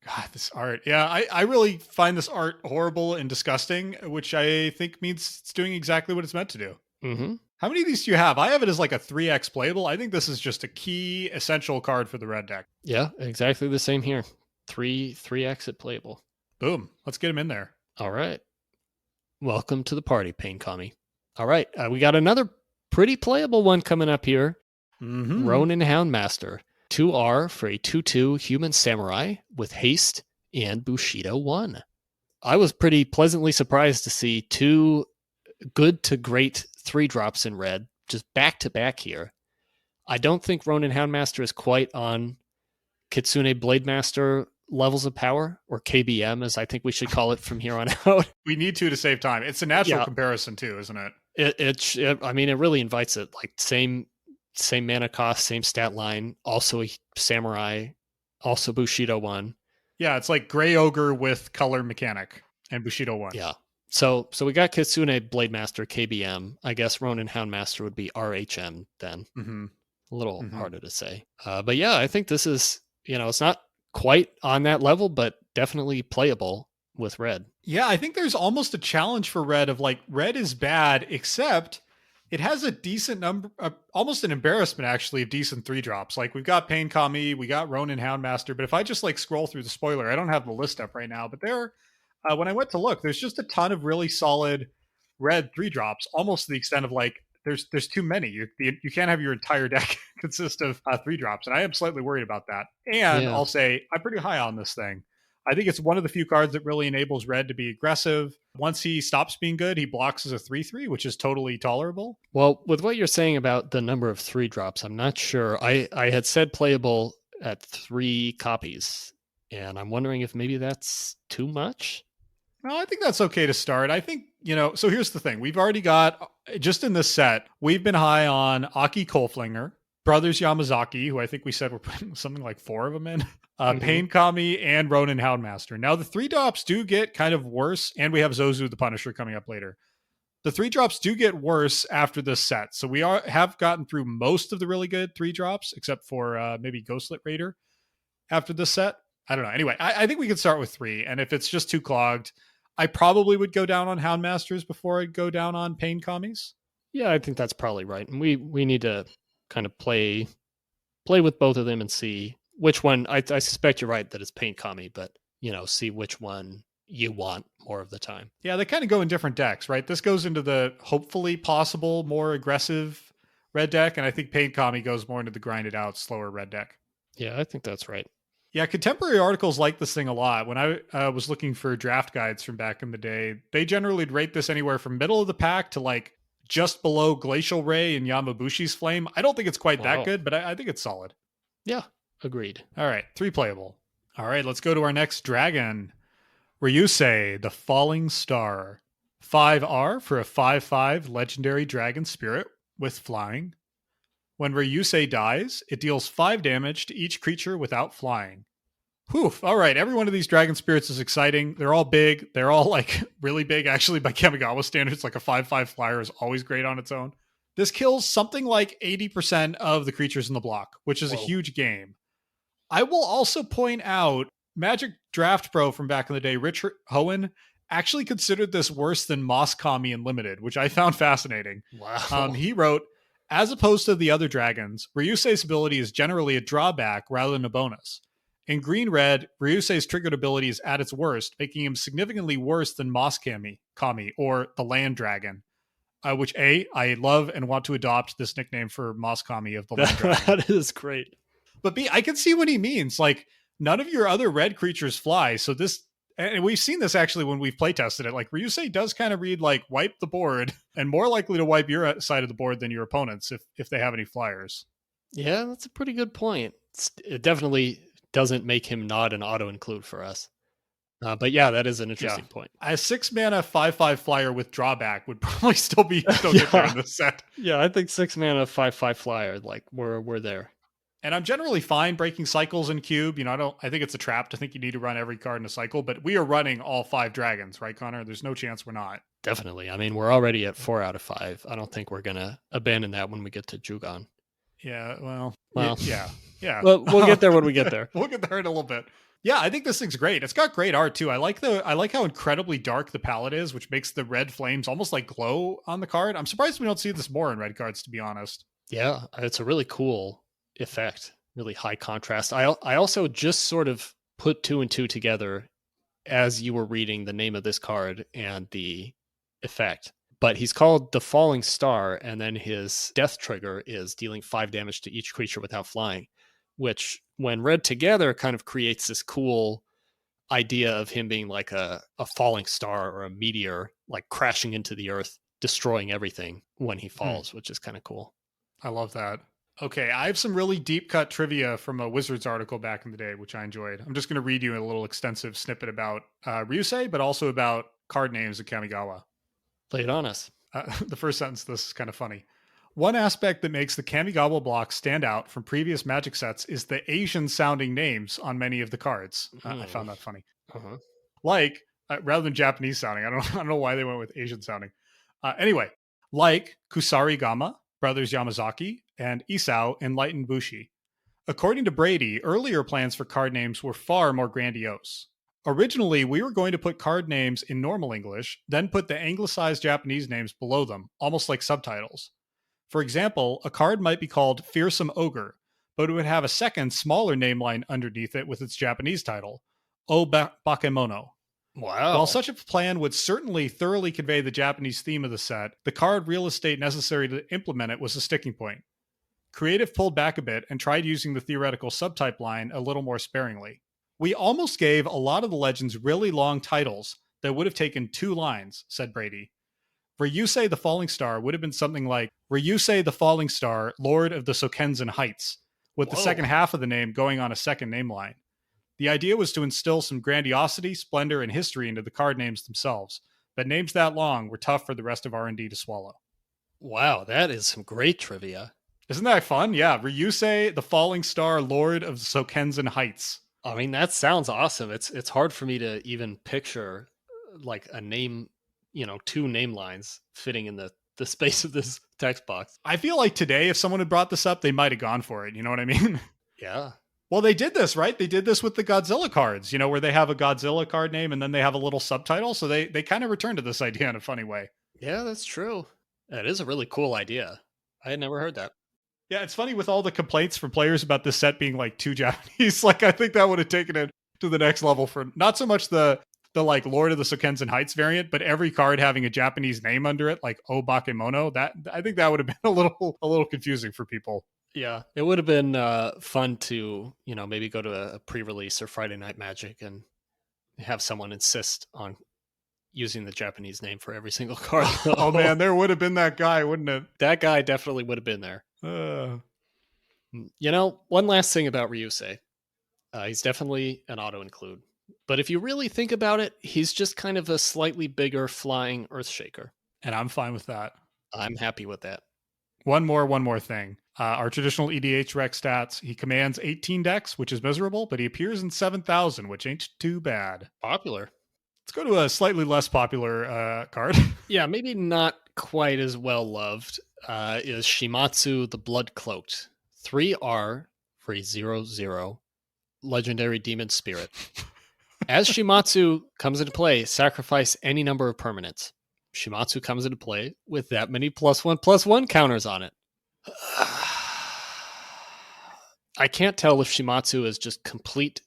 God, this art. Yeah, I really find this art horrible and disgusting, which I think means it's doing exactly what it's meant to do. Mm-hmm. How many of these do you have? I have it as like a 3X playable. I think this is just a key essential card for the red deck. Yeah, exactly the same here. 3X at playable. Boom. Let's get him in there. All right. Welcome to the party, Pain Kami. All right. We got another pretty playable one coming up here. Mm-hmm. Ronin Houndmaster. 2R for a 2/2 human samurai with haste and Bushido 1. I was pretty pleasantly surprised to see 2 good to great 3-drops in red, just back to back here. I don't think Ronin Houndmaster is quite on Kitsune Blademaster levels of power, or KBM, as I think we should call it from here on out. We need to save time. It's a natural comparison too, isn't it? I mean, it really invites it. Like same mana cost, same stat line, also a samurai, also Bushido 1. Yeah, it's like Gray Ogre with color mechanic and Bushido 1. Yeah. So we got Kitsune Blademaster KBM. I guess Ronin Houndmaster would be RHM then. Mm-hmm. A little harder to say. But yeah, I think this is, it's not quite on that level, but definitely playable with red. Yeah, I think there's almost a challenge for red of like, red is bad, except it has a decent number, almost an embarrassment actually, of decent 3-drops. Like we've got Pain Kami, we got Ronin Houndmaster, but if I just like scroll through the spoiler, I don't have the list up right now, but there, when I went to look, there's just a ton of really solid red 3-drops, almost to the extent of like, there's too many. You can't have your entire deck consist of 3-drops, and I am slightly worried about that. And I'll say I'm pretty high on this thing. I think it's one of the few cards that really enables red to be aggressive. Once he stops being good, he blocks as a 3/3, which is totally tolerable. Well, with what you're saying about the number of 3-drops, I'm not sure. I had said playable at 3 copies, and I'm wondering if maybe that's too much. No, I think that's okay to start. I think, so here's the thing. We've already got, just in this set, we've been high on Aki Coalflinger, Brothers Yamazaki, who I think we said we're putting something like 4 of them in, Pain Kami, and Ronin Houndmaster. Now, the 3-drops do get kind of worse, and we have Zozu the Punisher coming up later. The 3-drops do get worse after this set. So we have gotten through most of the really good 3-drops, except for maybe Ghostlit Raider after this set. I don't know. Anyway, I think we could start with 3. And if it's just too clogged, I probably would go down on Houndmasters before I'd go down on Pain Commies. Yeah, I think that's probably right. And we need to kind of play with both of them and see which one. I suspect you're right that it's Pain Kami, but see which one you want more of the time. Yeah, they kind of go in different decks, right? This goes into the hopefully possible more aggressive red deck, and I think Pain Kami goes more into the grinded out, slower red deck. Yeah, I think that's right. Yeah, contemporary articles like this thing a lot. When I was looking for draft guides from back in the day, they generally rate this anywhere from middle of the pack to like just below Glacial Ray and Yamabushi's Flame. I don't think it's quite that good, but I think it's solid. Yeah, agreed. All right, 3 playable. All right, let's go to our next dragon. Ryusei, the Falling Star. 5R for a 5/5 legendary dragon spirit with flying. When Ryusei dies, it deals 5 damage to each creature without flying. Whew. All right, every one of these dragon spirits is exciting. They're all big. They're all like really big, actually, by Kamigawa standards. Like a 5/5 flyer is always great on its own. This kills something like 80% of the creatures in the block, which is a huge game. I will also point out Magic Draft Pro from back in the day, Richard Hohen, actually considered this worse than Moss Kami and Limited, which I found fascinating. Wow. He wrote, as opposed to the other dragons, Ryusei's ability is generally a drawback rather than a bonus. In green-red, Ryusei's triggered ability is at its worst, making him significantly worse than Moss Kami, or the Land Dragon, which I love and want to adopt this nickname for Moss Kami of the Land Dragon. That is great. But B, I can see what he means. Like, none of your other red creatures fly, so this... And we've seen this actually when we've playtested it. Like, Ryusei does kind of read like wipe the board and more likely to wipe your side of the board than your opponents if they have any flyers. Yeah, that's a pretty good point. It definitely doesn't make him not an auto include for us. But yeah, that is an interesting point. A 6 mana 5/5 flyer with drawback would probably still get there in this set. Yeah, I think 6 mana 5/5 flyer, like we're there. And I'm generally fine breaking cycles in cube. I think it's a trap to think you need to run every card in a cycle, but we are running all 5 dragons, right, Connor? There's no chance we're not. Definitely. I mean, we're already at 4 out of 5. I don't think we're going to abandon that when we get to Jugon. Yeah, well. Yeah. Well, we'll get there when we get there. We'll get there in a little bit. Yeah, I think this thing's great. It's got great art too. I like how incredibly dark the palette is, which makes the red flames almost like glow on the card. I'm surprised we don't see this more in red cards, to be honest. Yeah, it's a really cool effect. Really high contrast. I also just sort of put 2 and 2 together as you were reading the name of this card and the effect. But he's called the Falling Star, and then his death trigger is dealing 5 damage to each creature without flying, which when read together kind of creates this cool idea of him being like a falling star or a meteor, like crashing into the earth, destroying everything when he falls, which is kind of cool. I love that. Okay, I have some really deep cut trivia from a Wizards article back in the day, which I enjoyed. I'm just going to read you a little extensive snippet about Ryusei, but also about card names at Kamigawa. Lay it on us. The first sentence, this is kind of funny. One aspect that makes the Kamigawa block stand out from previous Magic sets is the Asian-sounding names on many of the cards. I found that funny. Uh-huh. Like, rather than Japanese-sounding. I don't know why they went with Asian-sounding. Anyway, like Kusarigama, Brothers Yamazaki, and Isao Enlightened Bushi. According to Brady, earlier plans for card names were far more grandiose. Originally, we were going to put card names in normal English, then put the anglicized Japanese names below them, almost like subtitles. For example, a card might be called Fearsome Ogre, but it would have a second, smaller name line underneath it with its Japanese title, O Bakemono. Wow. While such a plan would certainly thoroughly convey the Japanese theme of the set, the card real estate necessary to implement it was a sticking point. Creative pulled back a bit and tried using the theoretical subtype line a little more sparingly. We almost gave a lot of the legends really long titles that would have taken 2 lines, said Brady. Ryusei the Falling Star would have been something like Ryusei the Falling Star, Lord of the Sokenzan Heights, with the second half of the name going on a second name line. The idea was to instill some grandiosity, splendor, and history into the card names themselves, but names that long were tough for the rest of R&D to swallow. Wow, that is some great trivia. Isn't that fun? Yeah, Ryusei the Falling Star, Lord of the Sokenzan Heights. I mean, that sounds awesome. It's hard for me to even picture like a name, 2 name lines fitting in the space of this text box. I feel like today, if someone had brought this up, they might have gone for it. You know what I mean? Yeah. Well, they did this, right? They did this with the Godzilla cards, where they have a Godzilla card name and then they have a little subtitle. So they kind of returned to this idea in a funny way. Yeah, that's true. That is a really cool idea. I had never heard that. Yeah, it's funny with all the complaints from players about this set being like too Japanese. Like, I think that would have taken it to the next level for not so much the like Lord of the Sokenzan Heights variant, but every card having a Japanese name under it, like Obakemono. That I think that would have been a little confusing for people. Yeah, it would have been fun to, maybe go to a pre-release or Friday Night Magic and have someone insist on using the Japanese name for every single card. Oh man, there would have been that guy, wouldn't it? That guy definitely would have been there. One last thing about Ryusei. He's definitely an auto-include. But if you really think about it, he's just kind of a slightly bigger flying Earthshaker. And I'm fine with that. I'm happy with that. One more thing. Our traditional EDH rec stats, he commands 18 decks, which is miserable, but he appears in 7,000, which ain't too bad. Popular. Let's go to a slightly less popular card. Yeah, maybe not quite as well loved, is Shimatsu the Bloodcloaked. 3R for a 0/0 legendary demon spirit. As Shimatsu comes into play, sacrifice any number of permanents. Shimatsu comes into play with that many +1/+1 counters on it. I can't tell if Shimatsu is just complete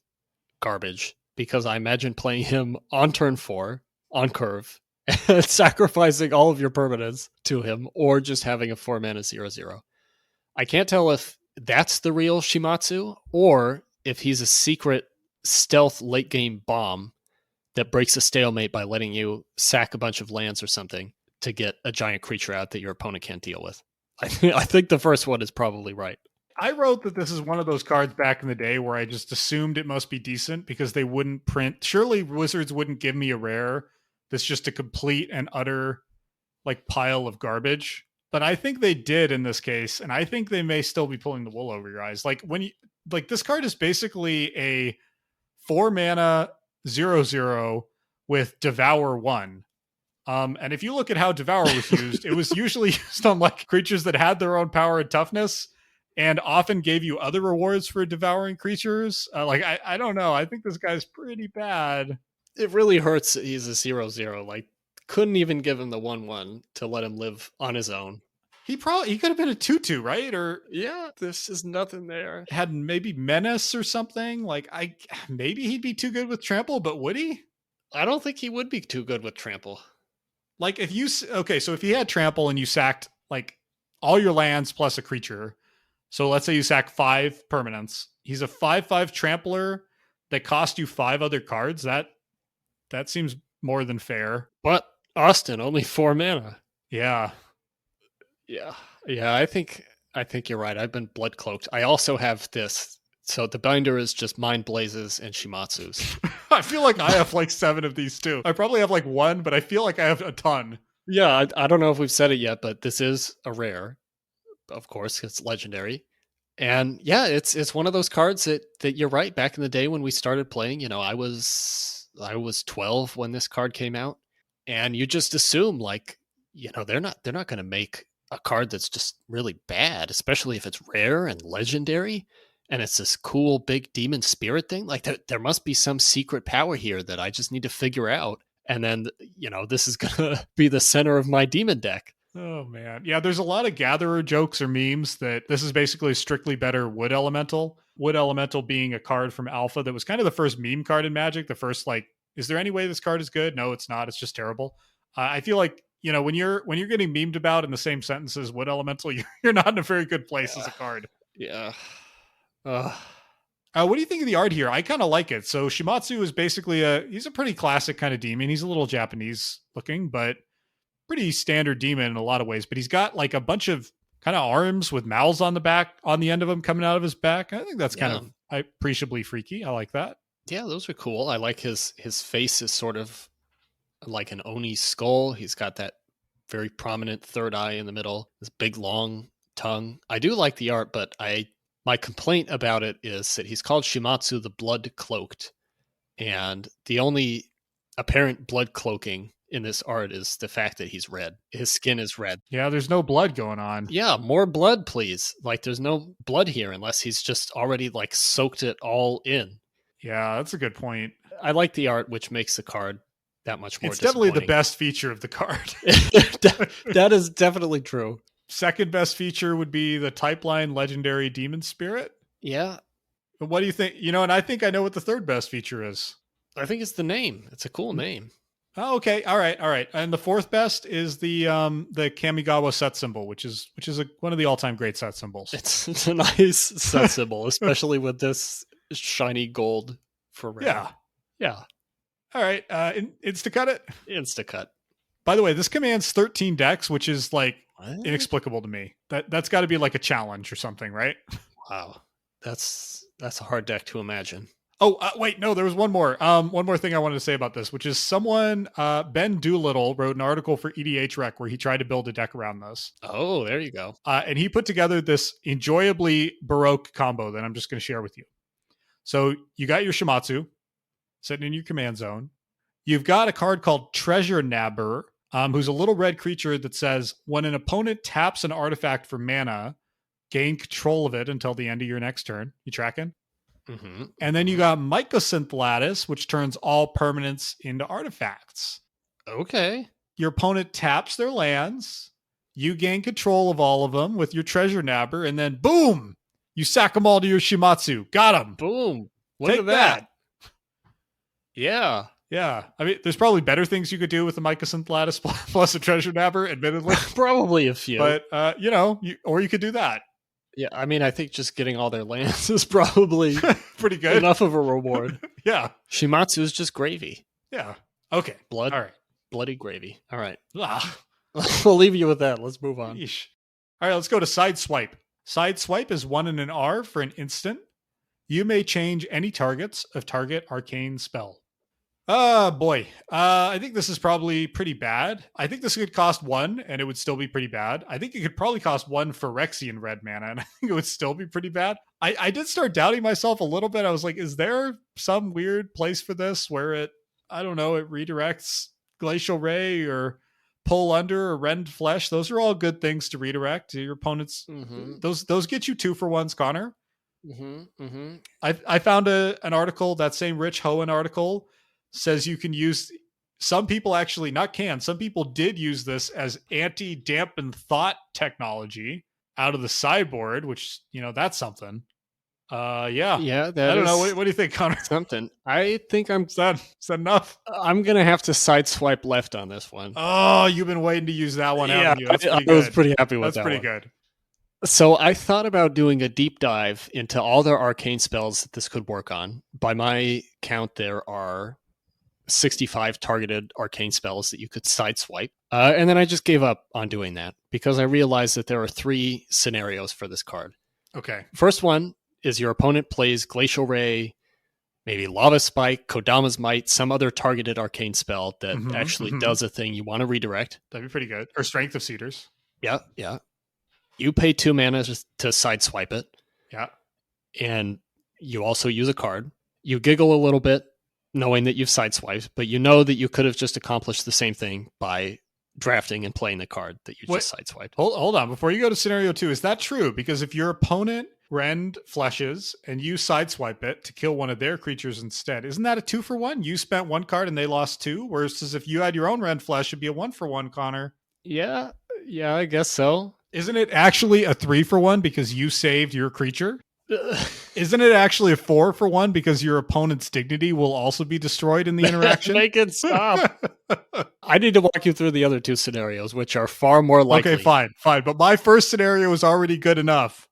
garbage, because I imagine playing him on turn 4, on curve, and sacrificing all of your permanents to him, or just having a 4-mana 0/0. I can't tell if that's the real Shimatsu, or if he's a secret stealth late game bomb that breaks a stalemate by letting you sack a bunch of lands or something to get a giant creature out that your opponent can't deal with. I think the first one is probably right. I wrote that this is one of those cards back in the day where I just assumed it must be decent because they wouldn't print. Surely Wizards wouldn't give me a rare that's just a complete and utter like pile of garbage. But I think they did in this case, and I think they may still be pulling the wool over your eyes. Like this card is basically a 4-mana 0/0 with Devour 1. And if you look at how Devour was used, it was usually used on like creatures that had their own power and toughness, and often gave you other rewards for devouring creatures. I don't know. I think this guy's pretty bad. It really hurts that he's a 0/0. Like, couldn't even give him the 1/1 to let him live on his own. He could have been a 2/2, right? Or yeah, there's just nothing there. Had maybe Menace or something. Like maybe he'd be too good with Trample, but would he? I don't think he would be too good with Trample. Like so if he had Trample and you sacked like all your lands plus a creature, so let's say you sack 5 permanents, he's a 5/5 Trampler that cost you 5 other cards. That seems more than fair. But Austin, only 4 mana. Yeah. I think you're right. I've been Bloodcloaked. I also have this. So the binder is just Mindblazes and Shimatsus. I feel like I have like 7 of these too. I probably have like 1, but I feel like I have a ton. Yeah, I don't know if we've said it yet, but this is a rare. Of course, it's legendary. And yeah, it's one of those cards that you're right. Back in the day when we started playing, I was 12 when this card came out, and you just assume like, they're not going to make a card that's just really bad, especially if it's rare and legendary. And it's this cool big demon spirit thing. Like there must be some secret power here that I just need to figure out. And then, this is going to be the center of my demon deck. Oh, man. Yeah, there's a lot of gatherer jokes or memes that this is basically a strictly better Wood Elemental. Wood Elemental being a card from Alpha that was kind of the first meme card in Magic. The first, like, is there any way this card is good? No, it's not. It's just terrible. I feel like, when you're getting memed about in the same sentence as Wood Elemental, you're not in a very good place as a card. Yeah. What do you think of the art here? I kind of like it. So Shimatsu is basically he's a pretty classic kind of demon. He's a little Japanese looking, but pretty standard demon in a lot of ways. But he's got like a bunch of kind of arms with mouths on the end of them coming out of his back. I think that's kind of appreciably freaky. I like that. Yeah, those are cool. I like his face is sort of like an Oni skull. He's got that very prominent third eye in the middle, this big long tongue. I do like the art, but my complaint about it is that he's called Shimatsu the Bloodcloaked, and the only apparent blood cloaking in this art is the fact that he's red. His skin is red. Yeah, there's no blood going on. Yeah, more blood, please. Like, there's no blood here unless he's just already like soaked it all in. Yeah, that's a good point. I like the art, which makes the card that much more. It's definitely the best feature of the card. That is definitely true. Second best feature would be the type line legendary demon spirit. Yeah. But what do you think? And I think I know what the third best feature is. I think it's the name. It's a cool name. Oh, okay. All right. And the fourth best is the Kamigawa set symbol, which is one of the all-time great set symbols. It's a nice set symbol, especially with this shiny gold for red. Yeah. All right. Instacut it. Instacut. By the way, this commands 13 decks, which is like inexplicable to me. That's got to be like a challenge or something, right? Wow, that's a hard deck to imagine. Oh, wait, no, there was one more. One more thing I wanted to say about this, which is someone, Ben Doolittle, wrote an article for EDH Rec where he tried to build a deck around this. Oh, there you go. And he put together this enjoyably Baroque combo that I'm just going to share with you. So you got your Shimatsu sitting in your command zone. You've got a card called Treasure Nabber, who's a little red creature that says, when an opponent taps an artifact for mana, gain control of it until the end of your next turn. You tracking? Mm-hmm. And then you got Mycosynth Lattice, which turns all permanents into artifacts. Okay. Your opponent taps their lands. You gain control of all of them with your Treasure Nabber, and then boom! You sack them all to your Shimatsu. Got them. Boom. Look at that. Yeah. Yeah. I mean, there's probably better things you could do with the Mycosynth Lattice plus a Treasure Nabber, admittedly. Probably a few. But, or you could do that. Yeah, I mean, I think just getting all their lands is probably pretty good. Enough of a reward. Yeah. Shimatsu is just gravy. Yeah. Okay. Blood. All right. Bloody gravy. All right. Ah. We'll leave you with that. Let's move on. Yeesh. All right, let's go to Sideswipe. Sideswipe is 1 and an R for an instant. You may change any targets of target arcane spell. Boy. I think this is probably pretty bad. I think this could cost 1 and it would still be pretty bad. I think it could probably cost 1 Phyrexian red mana and I think it would still be pretty bad. I did start doubting myself a little bit. I was like, is there some weird place for this where it redirects Glacial Ray or Pull Under or Rend Flesh? Those are all good things to redirect to your opponents. Mm-hmm. Those get you 2-for-1s, Connor. Mm-hmm. Mm-hmm. I found an article, that same Rich Hohen article, says you can use, some people actually, not can, some people did use this as anti-dampen thought technology out of the sideboard, which, that's something. Yeah. Yeah. I don't know. What do you think, Connor? Something. I think Is that enough? I'm going to have to sideswipe left on this one. Oh, you've been waiting to use that one, haven't you? I was pretty happy with that. That's pretty good. So I thought about doing a deep dive into all their arcane spells that this could work on. By my count, there are 65 targeted arcane spells that you could sideswipe. And then I just gave up on doing that because I realized that there are 3 scenarios for this card. Okay. First one is your opponent plays Glacial Ray, maybe Lava Spike, Kodama's Might, some other targeted arcane spell that actually does a thing you want to redirect. That'd be pretty good. Or Strength of Cedars. Yeah. You pay 2 mana to sideswipe it. Yeah. And you also use a card. You giggle a little bit, knowing that you've sideswiped, but you know that you could have just accomplished the same thing by drafting and playing the card that you just sideswiped. Hold on. Before you go to scenario 2, is that true? Because if your opponent Rend Fleshes and you sideswipe it to kill one of their creatures instead, isn't that a 2-for-1? You spent 1 card and they lost 2, whereas if you had your own Rend Flesh, it'd be a 1-for-1, Connor. Yeah, I guess so. Isn't it actually a 3-for-1 because you saved your creature? Isn't it actually a 4-for-1 because your opponent's dignity will also be destroyed in the interaction? Make it stop. I need to walk you through the other 2 scenarios, which are far more likely. Okay, fine. But my first scenario is already good enough.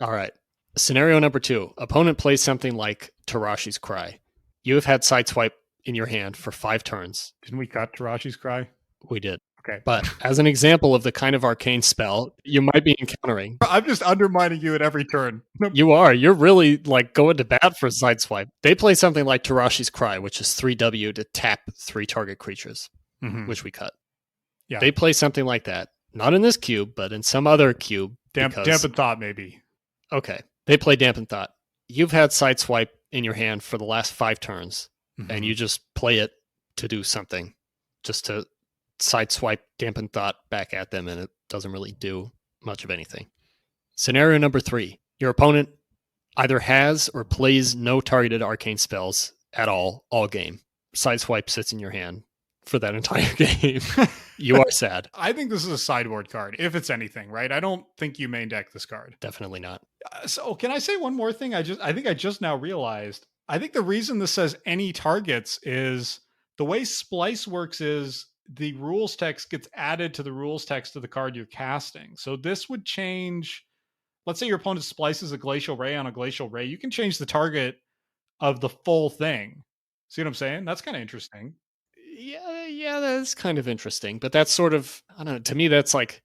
All right. Scenario number 2. Opponent plays something like Tarashi's Cry. You have had Sideswipe in your hand for 5 turns. Didn't we cut Tarashi's Cry? We did. Okay. But as an example of the kind of arcane spell you might be encountering. I'm just undermining you at every turn. You are. You're really like going to bat for Sideswipe. They play something like Tarashi's Cry, which is 3W to tap 3 target creatures, which we cut. Yeah. They play something like that. Not in this cube, but in some other cube. Dampened Thought, maybe. Okay. They play Dampened Thought. You've had Sideswipe in your hand for the last 5 turns, and you just play it to do something, just to Sideswipe Dampened Thought back at them, and it doesn't really do much of anything. Scenario number 3. Your opponent either has or plays no targeted arcane spells at all game. Sideswipe sits in your hand for that entire game. You are sad. I think this is a sideboard card, if it's anything, right? I don't think you main deck this card. Definitely not. So can I say one more thing? I think I just now realized. I think the reason this says any targets is the way Splice works is the rules text gets added to the rules text of the card you're casting. So this would change. Let's say your opponent splices a Glacial Ray on a Glacial Ray. You can change the target of the full thing. See what I'm saying? That's kind of interesting. Yeah, that's kind of interesting. But that's sort of, I don't know, to me, that's like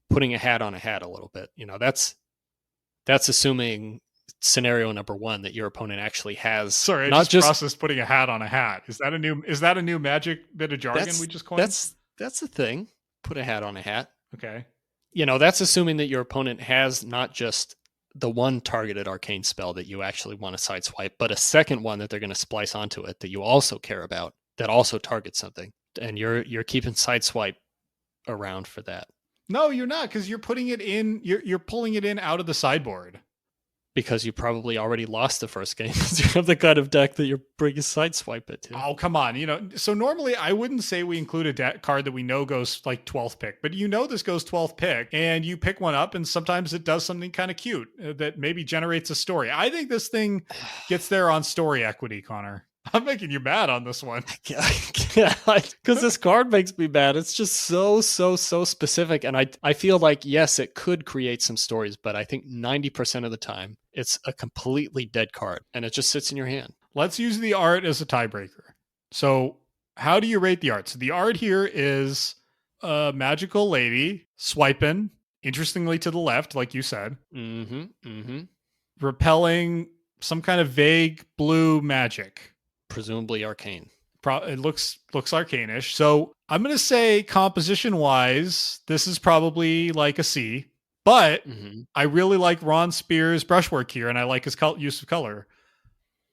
putting a hat on a hat a little bit. You know, that's assuming scenario number 1 that your opponent actually has. Sorry, I just processed putting a hat on a hat. Is that a new magic bit of jargon we just coined? That's the thing. Put a hat on a hat. Okay. You know, that's assuming that your opponent has not just the one targeted arcane spell that you actually want to sideswipe, but a second one that they're going to splice onto it that you also care about, that also targets something. And you're keeping sideswipe around for that. No, you're not, because you're putting it in, you're pulling it in out of the sideboard. Because you probably already lost the first game. You have the kind of deck that you're bringing sideswipe it to. Oh, come on. You know, so normally I wouldn't say we include a card that we know goes like 12th pick, but you know this goes 12th pick, and you pick one up, and sometimes it does something kind of cute that maybe generates a story. I think this thing gets there on story equity, Connor. I'm making you mad on this one. Because this card makes me mad. It's just so specific. And I feel like, yes, it could create some stories, but I think 90% of the time, it's a completely dead card, and it just sits in your hand. Let's use the art as a tiebreaker. So how do you rate the art? So the art here is a magical lady swiping, interestingly to the left, like you said. Repelling some kind of vague blue magic. Presumably arcane. It looks arcanish. So I'm going to say composition-wise, this is probably like a C. But I really like Ron Spear's brushwork here, and I like his use of color.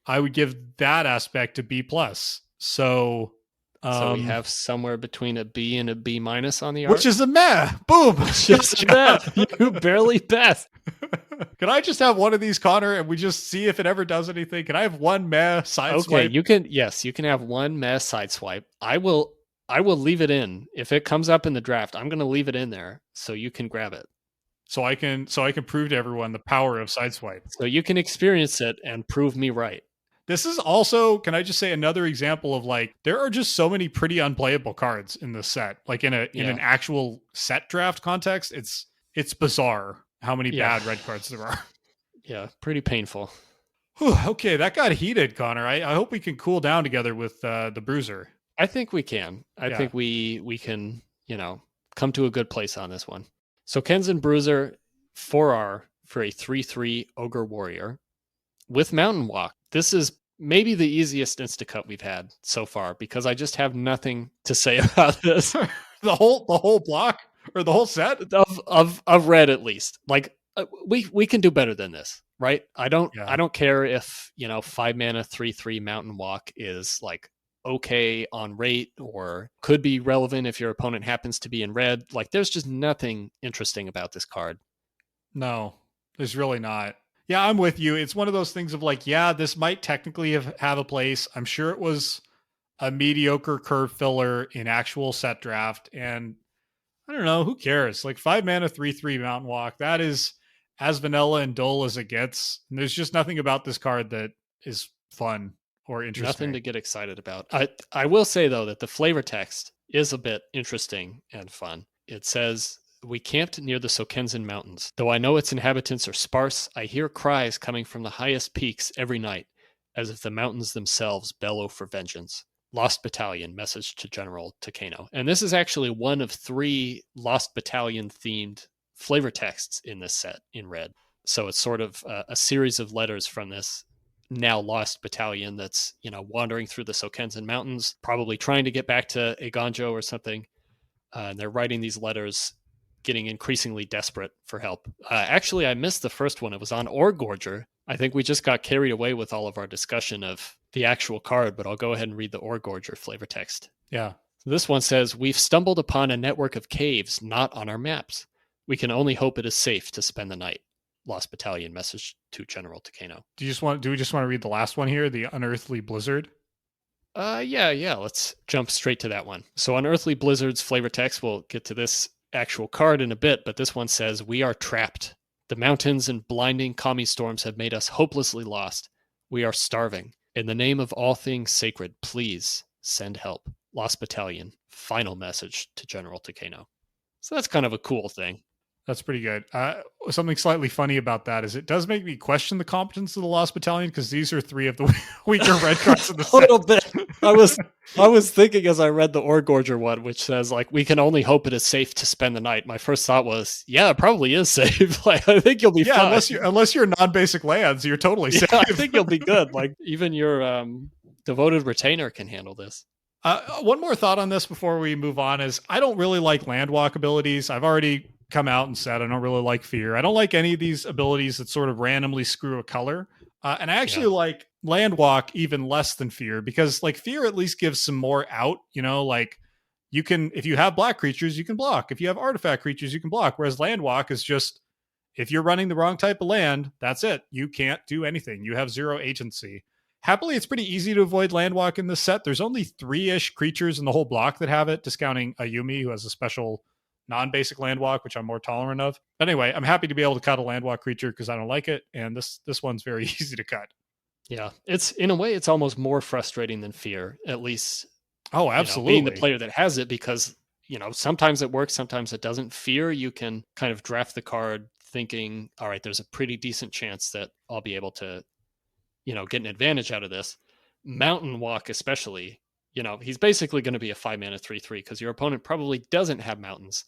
I would give that aspect a B+. So we have somewhere between a B and a B- on the art. Which is a meh. Boom. Just meh. You barely passed. Can I just have one of these, Connor, and we just see if it ever does anything? Can I have one meh sideswipe? Okay, you can have one meh sideswipe. I will leave it in. If it comes up in the draft, I'm going to leave it in there so you can grab it. So I can prove to everyone the power of Sideswipe. So you can experience it and prove me right. This is also, can I just say, another example of like, there are just so many pretty unplayable cards in this set. Like in an actual set draft context, it's bizarre how many bad red cards there are. Yeah, pretty painful. Whew, okay, that got heated, Connor. I hope we can cool down together with the Bruiser. I think we can. I think we can, come to a good place on this one. So Sokenzan Bruiser, 4R for a 3/3 Ogre Warrior with Mountain Walk. This is maybe the easiest insta-cut we've had so far because I just have nothing to say about this. the whole block or the whole set of red at least. Like we can do better than this, right? I don't care if 5 mana 3/3 Mountain Walk is like okay on rate or could be relevant if your opponent happens to be in red. Like there's just nothing interesting about this card. No, there's really not. Yeah, I'm with you. It's one of those things of like, yeah, this might technically have a place. I'm sure it was a mediocre curve filler in actual set draft. And I don't know, who cares? Like 5 mana 3/3 Mountain Walk, that is as vanilla and dull as it gets. And there's just nothing about this card that is fun or interesting. Nothing to get excited about. I will say though that the flavor text is a bit interesting and fun. It says we camped near the Sokenzan Mountains. Though I know its inhabitants are sparse, I hear cries coming from the highest peaks every night, as if the mountains themselves bellow for vengeance. Lost Battalion, message to General Takano. And this is actually one of 3 Lost Battalion themed flavor texts in this set in red. So it's sort of a series of letters from this now lost battalion that's, wandering through the Sokenzan Mountains, probably trying to get back to Eiganjo or something. And they're writing these letters, getting increasingly desperate for help. Actually, I missed the first one. It was on Gorger. I think we just got carried away with all of our discussion of the actual card, but I'll go ahead and read the Gorger flavor text. Yeah. This one says, we've stumbled upon a network of caves not on our maps. We can only hope it is safe to spend the night. Lost Battalion, message to General Takano. Do we just want to read the last one here, the Unearthly Blizzard? Yeah. Let's jump straight to that one. So Unearthly Blizzard's flavor text, we'll get to this actual card in a bit, but this one says, we are trapped. The mountains and blinding kami storms have made us hopelessly lost. We are starving. In the name of all things sacred, please send help. Lost Battalion, final message to General Takano. So that's kind of a cool thing. That's pretty good. Something slightly funny about that is it does make me question the competence of the Lost Battalion, because these are 3 of the weaker red cards in the set. A little bit. I was thinking as I read the Gorger one, which says, we can only hope it is safe to spend the night. My first thought was, yeah, it probably is safe. I think you'll be fine. Unless you're non-basic lands, you're totally safe. I think you'll be good. Even your devoted retainer can handle this. One more thought on this before we move on is I don't really like landwalk abilities. I've already come out and said I don't really like Fear. I don't like any of these abilities that sort of randomly screw a color. And I actually like Landwalk even less than Fear, because Fear at least gives some more out, you can, if you have black creatures, you can block. If you have artifact creatures, you can block. Whereas Landwalk is just, if you're running the wrong type of land, that's it. You can't do anything. You have 0 agency. Happily, it's pretty easy to avoid Landwalk in this set. There's only 3-ish creatures in the whole block that have it, discounting Ayumi, who has a special non-basic Landwalk, which I'm more tolerant of. But anyway, I'm happy to be able to cut a Landwalk creature because I don't like it, and this one's very easy to cut. Yeah, it's in a way it's almost more frustrating than Fear, at least. Oh, absolutely. Being the player that has it, because sometimes it works, sometimes it doesn't. Fear, you can kind of draft the card thinking, all right, there's a pretty decent chance that I'll be able to, get an advantage out of this. Mountain Walk, especially, he's basically going to be a 5-mana 3/3 because your opponent probably doesn't have mountains.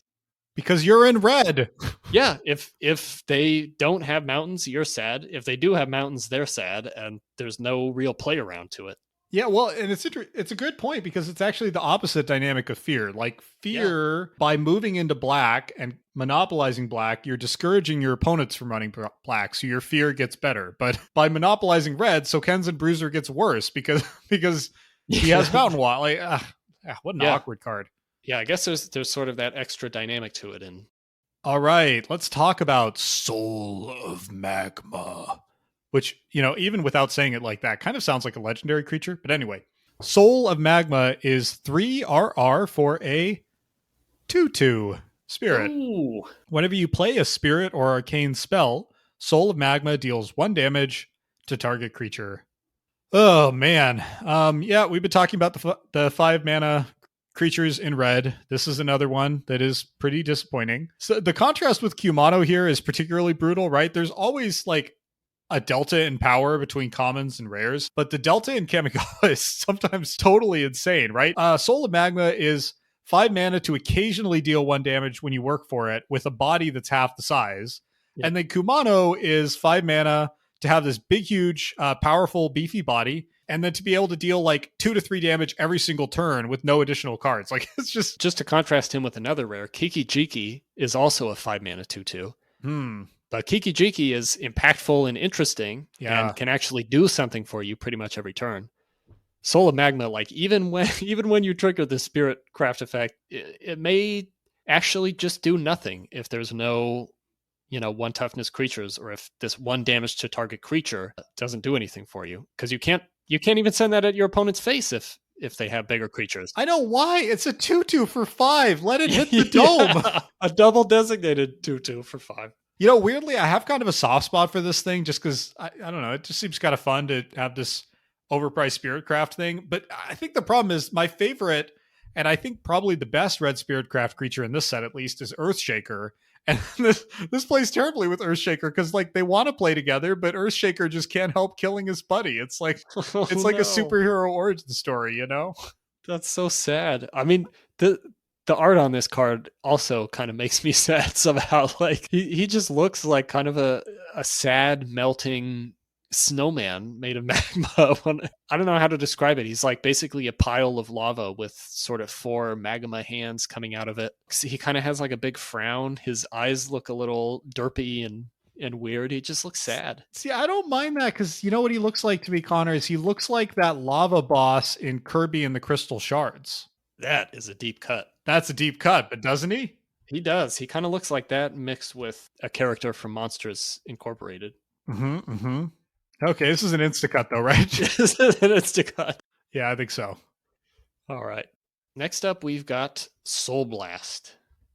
Because you're in red. Yeah, if they don't have mountains, you're sad. If they do have mountains, they're sad, and there's no real play around to it. Yeah, well, and it's a good point, because it's actually the opposite dynamic of Fear. Fear, by moving into black and monopolizing black, you're discouraging your opponents from running black, so your Fear gets better. But by monopolizing red, Sokenzan Bruiser gets worse because he has Mountain Walk. What an awkward card. Yeah, I guess there's sort of that extra dynamic to it. And all right, let's talk about Soul of Magma, which, even without saying it like that, kind of sounds like a legendary creature. But anyway, Soul of Magma is 3 RR for a 2/2 spirit. Ooh. Whenever you play a spirit or arcane spell, Soul of Magma deals 1 damage to target creature. Oh, man. We've been talking about the 5-mana creatures in red. This is another one that is pretty disappointing. So the contrast with Kumano here is particularly brutal, right? There's always a delta in power between commons and rares, but the delta in Kamigawa is sometimes totally insane, right? Soul of Magma is 5 mana to occasionally deal 1 damage when you work for it with a body that's half the size. Yep. And then Kumano is 5 mana to have this big, huge, powerful, beefy body, and then to be able to deal 2 to 3 damage every single turn with no additional cards. It's just to contrast him with another rare, Kiki-Jiki is also a 5 mana 2/2. But Kiki-Jiki is impactful and interesting, and can actually do something for you pretty much every turn. Soul of Magma, even when you trigger the Spirit Craft effect, it may actually just do nothing if there's no 1 toughness creatures, or if this 1 damage to target creature doesn't do anything for you, because you can't even send that at your opponent's face if they have bigger creatures. I know why. It's a 2/2 for 5. Let it hit the dome. A double designated 2/2 for 5. Weirdly, I have kind of a soft spot for this thing just because, I don't know, it just seems kind of fun to have this overpriced Spirit Craft thing. But I think the problem is my favorite, And I think probably the best red Spiritcraft creature in this set, at least, is Earthshaker. And this plays terribly with Earthshaker because like they want to play together, but Earthshaker just can't help killing his buddy. It's like Oh, a no. superhero origin story, you know? That's so sad. I mean, the art on this card also kind of makes me sad somehow. Like he just looks like kind of a sad melting snowman made of magma. I don't know how to describe it. He's like basically a pile of lava with sort of 4 magma hands coming out of it. He kind of has like a big frown. His eyes look a little derpy and weird. He just looks sad. See, I don't mind that because you know what he looks like to me, Connor, is he looks like that lava boss in Kirby and the Crystal Shards. That is a deep cut. That's a deep cut, but doesn't he? He does. He kind of looks like that mixed with a character from Monsters Incorporated. Okay, this is an Instacut though, right? This is an Instacut. Yeah, I think so. All right. Next up, we've got Soulblast.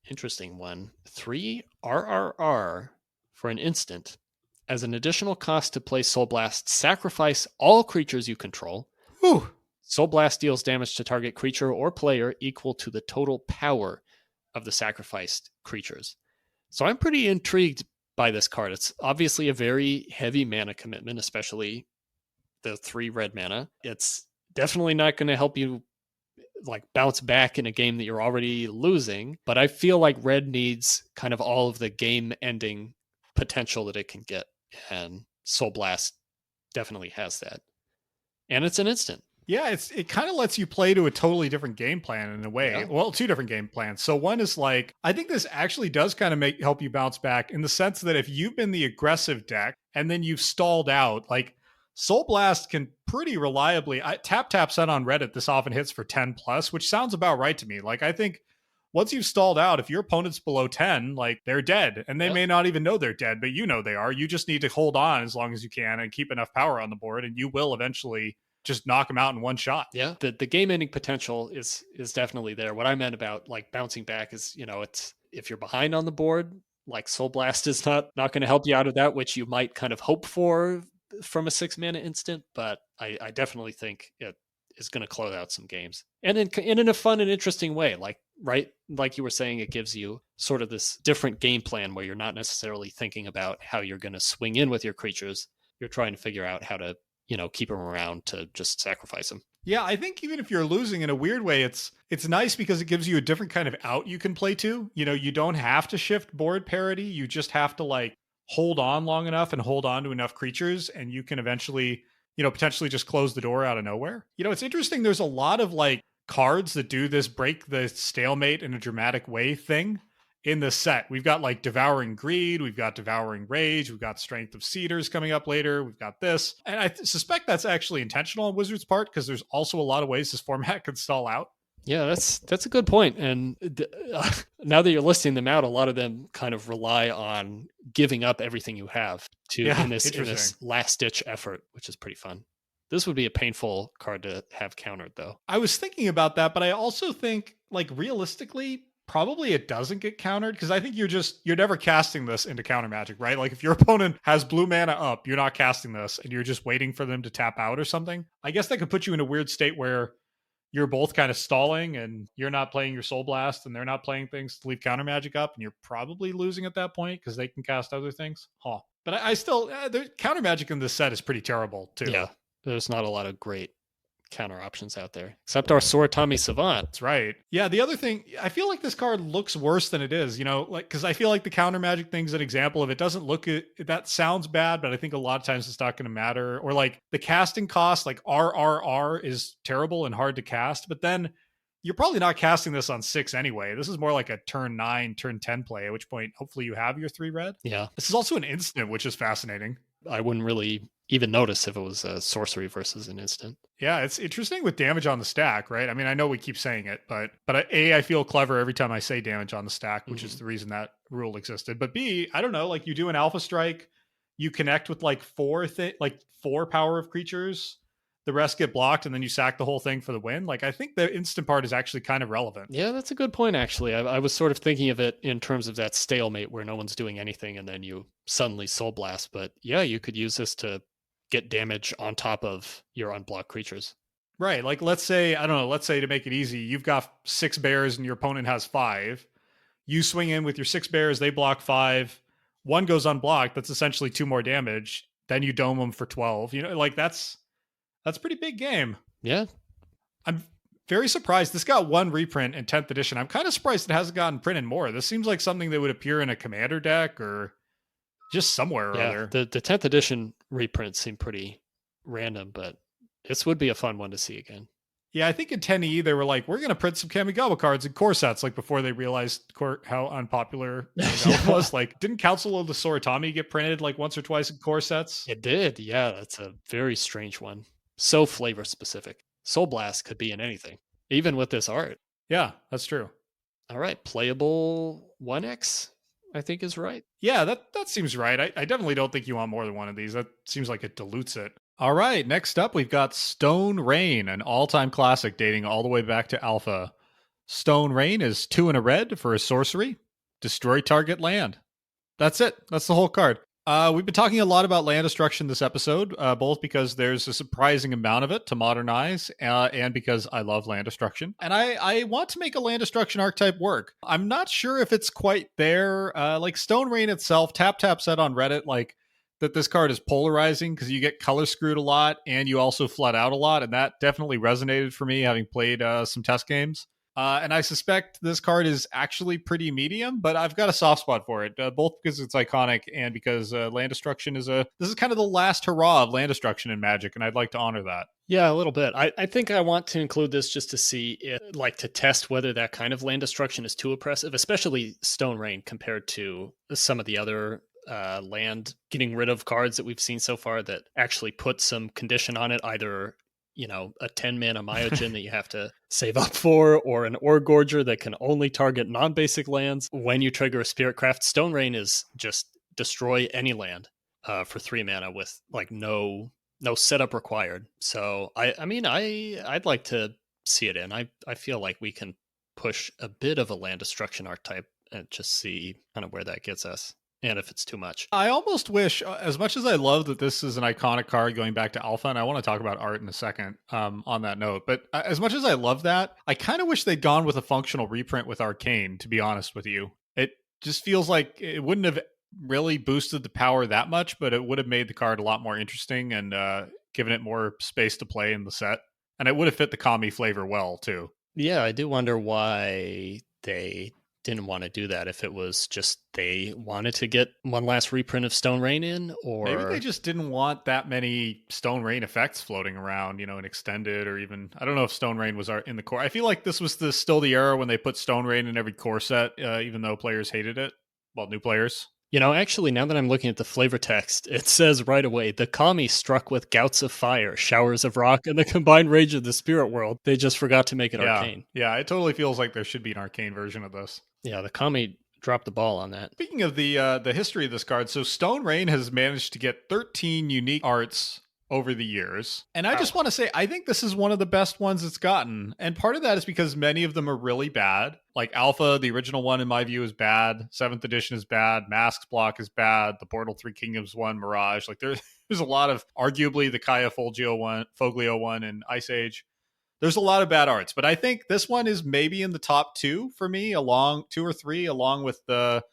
Interesting one. 3 RRR for an instant. As an additional cost to play Soulblast, sacrifice all creatures you control. Whew. Soulblast deals damage to target creature or player equal to the total power of the sacrificed creatures. So I'm pretty intrigued by this card. It's obviously a very heavy mana commitment, especially the 3 red mana. It's definitely not going to help you like bounce back in a game that you're already losing, but I feel like red needs kind of all of the game ending potential that it can get, and Soulblast definitely has that. And it's an instant. Yeah, it kind of lets you play to a totally different game plan in a way. Yeah. Well, 2 different game plans. So one is like, I think this actually does kind of help you bounce back in the sense that if you've been the aggressive deck and then you've stalled out, like Soulblast can pretty reliably, tap said on Reddit, this often hits for 10 plus, which sounds about right to me. Like I think once you've stalled out, if your opponent's below 10, like they're dead and they may not even know they're dead, but you know they are. You just need to hold on as long as you can and keep enough power on the board and you will eventually just knock them out in one shot. Yeah, the game ending potential is definitely there. What I meant about like bouncing back is, you know, it's if you're behind on the board, like Soulblast is not going to help you out of that, which you might kind of hope for from a 6 mana instant, but I definitely think it is going to close out some games, and in a fun and interesting way. Like like you were saying, it gives you sort of this different game plan where you're not necessarily thinking about how you're going to swing in with your creatures. You're trying to figure out how to, you know, keep them around to just sacrifice them. Yeah, I think even if you're losing in a weird way, it's nice because it gives you a different kind of out you can play to. You know, you don't have to shift board parity. You just have to like hold on long enough and hold on to enough creatures, and you can eventually, you know, potentially just close the door out of nowhere. You know, it's interesting. There's a lot of like cards that do this break the stalemate in a dramatic way thing in this set. We've got like Devouring Greed, we've got Devouring Rage, we've got Strength of Cedars coming up later, we've got this. And I suspect that's actually intentional on Wizards' part because there's also a lot of ways this format could stall out. Yeah, that's a good point. And now that you're listing them out, a lot of them kind of rely on giving up everything you have in this last-ditch effort, which is pretty fun. This would be a painful card to have countered, though. I was thinking about that, but I also think, like, realistically, probably it doesn't get countered because I think you're never casting this into counter magic, right? Like if your opponent has blue mana up, you're not casting this and you're just waiting for them to tap out or something. I guess that could put you in a weird state where you're both kind of stalling and you're not playing your Soulblast and they're not playing things to leave counter magic up, and you're probably losing at that point because they can cast other things. But I still, counter magic in this set is pretty terrible too. Yeah, there's not a lot of great counter options out there except our Soratami Savant. That's right. Yeah, the other thing, I feel like this card looks worse than it is, you know, like because I feel like the counter magic thing's an example of it doesn't look that sounds bad, but I think a lot of times it's not going to matter. Or like the casting cost, like RRR is terrible and hard to cast, but then you're probably not casting this on 6 anyway. This is more like a turn 9, turn 10 play, at which point hopefully you have your 3 red. Yeah. This is also an instant, which is fascinating. I wouldn't really even notice if it was a sorcery versus an instant. Yeah, it's interesting with damage on the stack, right? I mean, I know we keep saying it, but I feel clever every time I say damage on the stack, which is the reason that rule existed. But B, I don't know, like you do an alpha strike, you connect with like 4 power of creatures, the rest get blocked, and then you sack the whole thing for the win. Like I think the instant part is actually kind of relevant. Yeah, that's a good point, actually. I was sort of thinking of it in terms of that stalemate where no one's doing anything and then you suddenly Soulblast. But yeah, you could use this to get damage on top of your unblocked creatures. Right. Like, let's say, I don't know, let's say to make it easy, you've got 6 bears and your opponent has 5. You swing in with your 6 bears, they block 5. One goes unblocked. That's essentially 2 more damage. Then you dome them for 12. Like that's a pretty big game. Yeah. I'm very surprised. This got 1 reprint in 10th edition. I'm kind of surprised it hasn't gotten printed more. This seems like something that would appear in a commander deck or just somewhere or Yeah. other. The 10th edition reprints seem pretty random, but this would be a fun one to see again. Yeah, I think in 10E they were like, we're going to print some Kamigawa cards in core sets, like before they realized how unpopular Kamigawa was. Like, didn't Council of the Soratami get printed like once or twice in core sets? It did. Yeah, that's a very strange one. So flavor specific. Soulblast could be in anything, even with this art. Yeah, that's true. All right, playable 1X, I think is right. Yeah, that seems right. I definitely don't think you want more than one of these. That seems like it dilutes it. All right, next up we've got Stone Rain, an all-time classic dating all the way back to Alpha. Stone Rain is 2 and a red for a sorcery. Destroy target land. That's it. That's the whole card. We've been talking a lot about land destruction this episode, both because there's a surprising amount of it to modernize, and because I love land destruction. And I want to make a land destruction archetype work. I'm not sure if it's quite there. Like Stone Rain itself, Tap said on Reddit, like, that this card is polarizing because you get color screwed a lot and you also flood out a lot. And that definitely resonated for me, having played some test games. And I suspect this card is actually pretty medium, but I've got a soft spot for it, both because it's iconic and because land destruction this is kind of the last hurrah of land destruction in Magic, and I'd like to honor that. Yeah, a little bit. I think I want to include this just to see if, like, to test whether that kind of land destruction is too oppressive, especially Stone Rain compared to some of the other land getting rid of cards that we've seen so far that actually put some condition on it, either a 10 mana Myojin that you have to save up for, or an Ore Gorger that can only target non-basic lands when you trigger a Spirit Craft. Stone Rain is just destroy any land for 3 mana with like no setup required. So I'd like to see it in. I feel like we can push a bit of a land destruction archetype and just see kind of where that gets us, and if it's too much. I almost wish, as much as I love that this is an iconic card going back to Alpha, and I want to talk about art in a second on that note, but as much as I love that, I kind of wish they'd gone with a functional reprint with Arcane, to be honest with you. It just feels like it wouldn't have really boosted the power that much, but it would have made the card a lot more interesting and given it more space to play in the set. And it would have fit the Kami flavor well, too. Yeah, I do wonder why they didn't want to do that, if it was just they wanted to get one last reprint of Stone Rain in, or maybe they just didn't want that many Stone Rain effects floating around, and extended, or even, I don't know if Stone Rain was in the core. I feel like this was still the era when they put Stone Rain in every core set, even though players hated it. Well, new players. Actually, now that I'm looking at the flavor text, it says right away, the Kami struck with gouts of fire, showers of rock, and the combined rage of the spirit world. They just forgot to make it arcane. Yeah, it totally feels like there should be an arcane version of this. Yeah, the Kami dropped the ball on that. Speaking of the history of this card, so Stone Rain has managed to get 13 unique arts over the years. And I just want to say, I think this is one of the best ones it's gotten. And part of that is because many of them are really bad. Like Alpha, the original one, in my view, is bad. 7th edition is bad. Masks Block is bad. The Portal 3 Kingdoms one, Mirage. Like there's a lot of, arguably the Kaya Foglio one, and Ice Age. There's a lot of bad arts, but I think this one is maybe in the top 2 for me, 2 or 3, along with the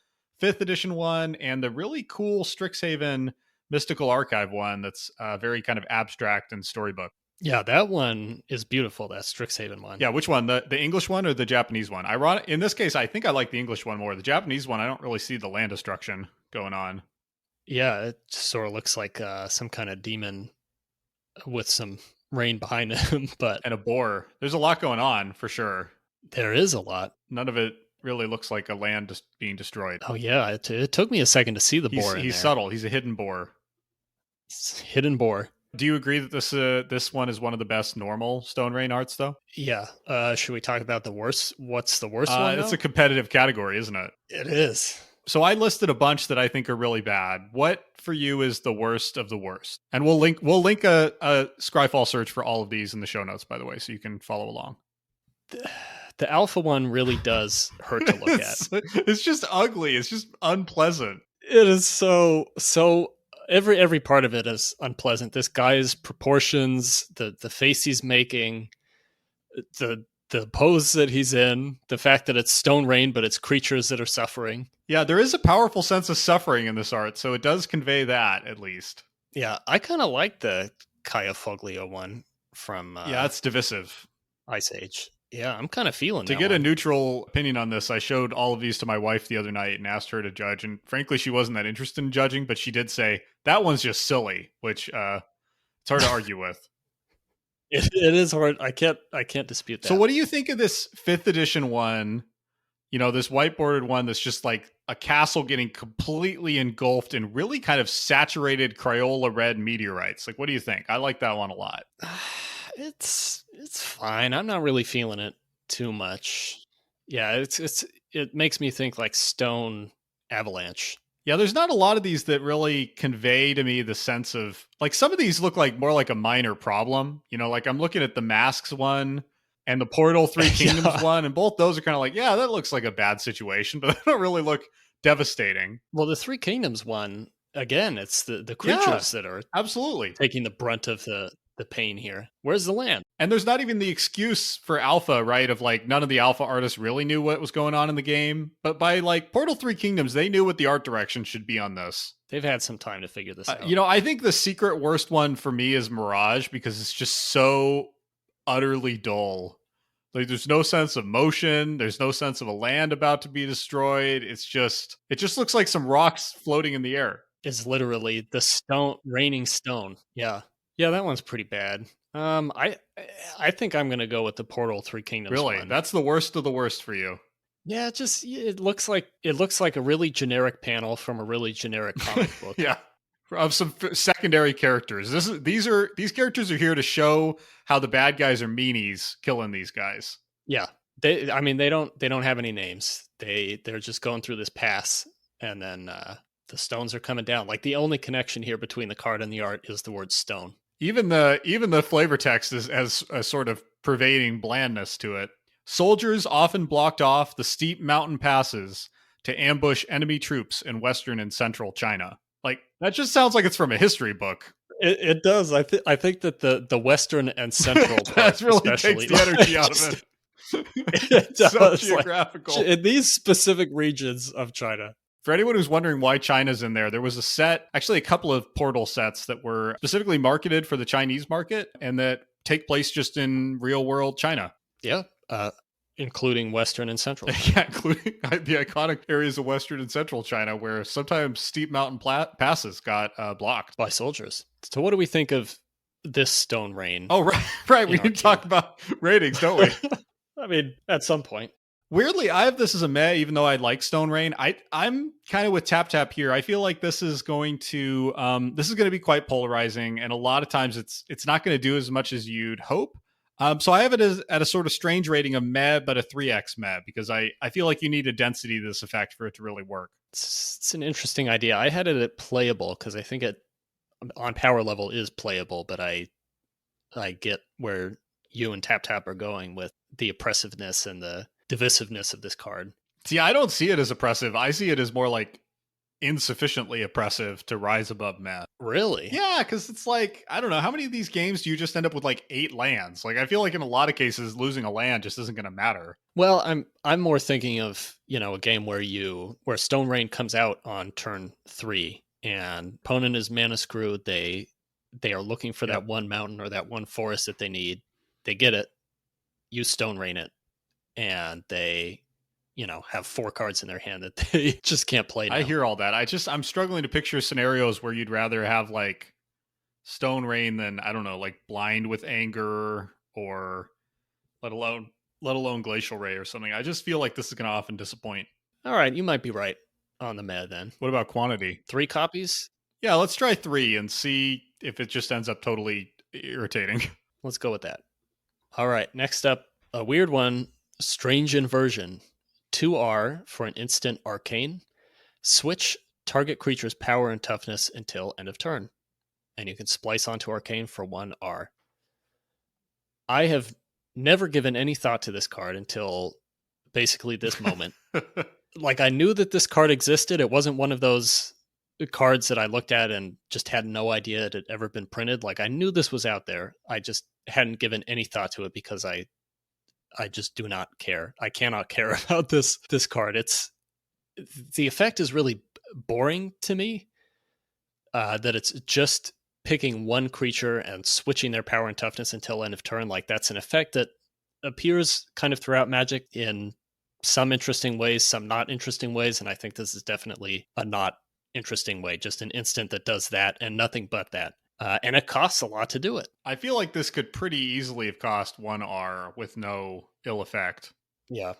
5th edition one and the really cool Strixhaven Mystical Archive one that's very kind of abstract and storybook. Yeah, that one is beautiful, that Strixhaven one. Yeah, which one? The English one or the Japanese one? In this case, I think I like the English one more. The Japanese one, I don't really see the land destruction going on. Yeah, it sort of looks like some kind of demon with some rain behind him, and a boar. There's a lot going on for sure. There is a lot. None of it really looks like a land just being destroyed. Oh yeah, it took me a second to see the boar. He's subtle. He's a hidden boar. Hidden boar. Do you agree that this one is one of the best normal Stone Rain arts, though? Yeah. Should we talk about the worst? What's the worst one? It's a competitive category, isn't it? It is. So I listed a bunch that I think are really bad. What for you is the worst of the worst? And we'll link a Scryfall search for all of these in the show notes, by the way, so you can follow along. The Alpha one really does hurt to look at. It's just ugly. It's just unpleasant. It is so every part of it is unpleasant. This guy's proportions, the face he's making, the pose that he's in, the fact that it's Stone Rain, but it's creatures that are suffering. Yeah, there is a powerful sense of suffering in this art, so it does convey that, at least. Yeah, I kind of like the Kaya Foglio one from yeah, it's divisive. Ice Age. Yeah, I'm kind of feeling To that get one. a neutral opinion on this, I showed all of these to my wife the other night and asked her to judge. And frankly, she wasn't that interested in judging, but she did say, that one's just silly, which it's hard to argue with. It is hard. I can't dispute that. So what do you think of this 5th edition one? You know, this whiteboarded one that's just like a castle getting completely engulfed in really kind of saturated Crayola red meteorites. Like, what do you think? I like that one a lot. It's fine. I'm not really feeling it too much. Yeah, it makes me think like Stone Avalanche. Yeah, there's not a lot of these that really convey to me the sense of, like, some of these look like more like a minor problem. You know, like I'm looking at the Masks one and the Portal 3 Kingdoms one, and both those are kind of like, yeah, that looks like a bad situation, but they don't really look devastating. Well, the 3 Kingdoms one, again, it's the creatures that are absolutely taking the brunt of the pain here. Where's the land? And there's not even the excuse for alpha, right? Of like, none of the alpha artists really knew what was going on in the game. But by like Portal 3 Kingdoms, they knew what the art direction should be on this. They've had some time to figure this out. You know, I think the secret worst one for me is Mirage, because it's just so utterly dull. Like, there's no sense of motion. There's no sense of a land about to be destroyed. It just looks like some rocks floating in the air. It's literally the stone, raining stone. Yeah. Yeah, that one's pretty bad. I think I'm gonna go with the Portal 3 Kingdoms. Really, one. That's the worst of the worst for you. Yeah, it looks like a really generic panel from a really generic comic book. Yeah, of some secondary characters. These characters are here to show how the bad guys are meanies killing these guys. Yeah, they don't have any names. They're just going through this pass, and then the stones are coming down. Like, the only connection here between the card and the art is the word stone. Even the flavor text has a sort of pervading blandness to it. Soldiers often blocked off the steep mountain passes to ambush enemy troops in western and central China. Like, that just sounds like it's from a history book. It does. I think that the western and central that really takes the energy out of it. It does. So geographical. Like, in these specific regions of China. For anyone who's wondering why China's in there was a set, actually a couple of Portal sets that were specifically marketed for the Chinese market and that take place just in real world China. Yeah, including Western and Central. Yeah, including the iconic areas of Western and Central China where sometimes steep mountain passes got blocked by soldiers. So what do we think of this Stone Rain? Oh, right. We need to talk about ratings, don't we? I mean, at some point. Weirdly, I have this as a meh, even though I like Stone Rain. I'm kind of with Tap here. I feel like this is going to be quite polarizing, and a lot of times it's not going to do as much as you'd hope. So I have it at a sort of strange rating of meh, but a 3x meh, because I feel like you need a density to this effect for it to really work. It's an interesting idea. I had it at playable because I think it on power level is playable, but I get where you and Tap are going with the oppressiveness and the divisiveness of this card. See, I don't see it as oppressive. I see it as more like insufficiently oppressive to rise above meh. Really? Yeah, because it's like, I don't know, how many of these games do you just end up with like 8 lands? Like, I feel like in a lot of cases losing a land just isn't going to matter. Well, I'm more thinking of, a game where Stone Rain comes out on turn 3 and opponent is mana screwed. They are looking for that one mountain or that one forest that they need. They get it, you Stone Rain it, and they have 4 cards in their hand that they just can't play now. I hear all that. I'm struggling to picture scenarios where you'd rather have like Stone Rain than, I don't know, like Blind with Anger, or let alone Glacial Ray or something. I just feel like this is going to often disappoint. All right, you might be right on the meh then. What about quantity? 3 copies? Yeah, let's try 3 and see if it just ends up totally irritating. Let's go with that. All right, next up, a weird one, Strange Inversion. 2R for an instant arcane. Switch target creature's power and toughness until end of turn. And you can splice onto arcane for 1R. I have never given any thought to this card until basically this moment. Like, I knew that this card existed. It wasn't one of those cards that I looked at and just had no idea it had ever been printed. Like, I knew this was out there. I just hadn't given any thought to it because I just do not care. I cannot care about this card. The effect is really boring to me. That it's just picking one creature and switching their power and toughness until end of turn. Like, that's an effect that appears kind of throughout Magic in some interesting ways, some not interesting ways, and I think this is definitely a not interesting way. Just an instant that does that and nothing but that. And it costs a lot to do it. I feel like this could pretty easily have cost 1R with no ill effect. Yeah.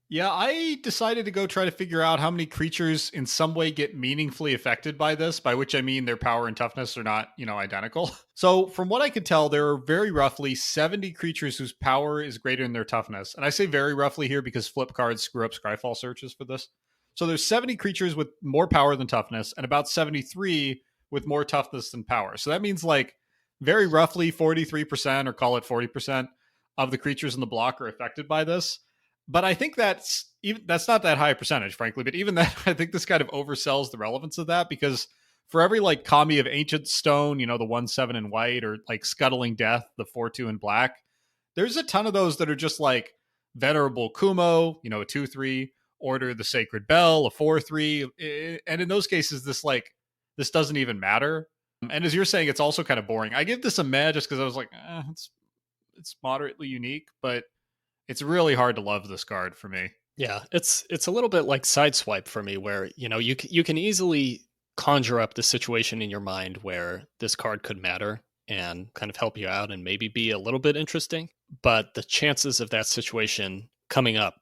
Yeah, I decided to go try to figure out how many creatures in some way get meaningfully affected by this, by which I mean their power and toughness are not, identical. So from what I could tell, there are very roughly 70 creatures whose power is greater than their toughness. And I say very roughly here because flip cards screw up Scryfall searches for this. So there's 70 creatures with more power than toughness and about 73 with more toughness than power. So that means like very roughly 43% or call it 40% of the creatures in the block are affected by this. But I think that's not that high a percentage, frankly. But even that, I think this kind of oversells the relevance of that, because for every like Kami of Ancient Stone, the 1/7 in white, or like Scuttling Death, the 4/2 in black, there's a ton of those that are just like Venerable Kumo, a 2/3, Order the Sacred Bell, a 4/3, and in those cases, this doesn't even matter. And as you're saying, it's also kind of boring. I give this a meh just because I was like, it's moderately unique, but it's really hard to love this card for me. Yeah, it's a little bit like Sideswipe for me, where you can easily conjure up the situation in your mind where this card could matter and kind of help you out and maybe be a little bit interesting. But the chances of that situation coming up,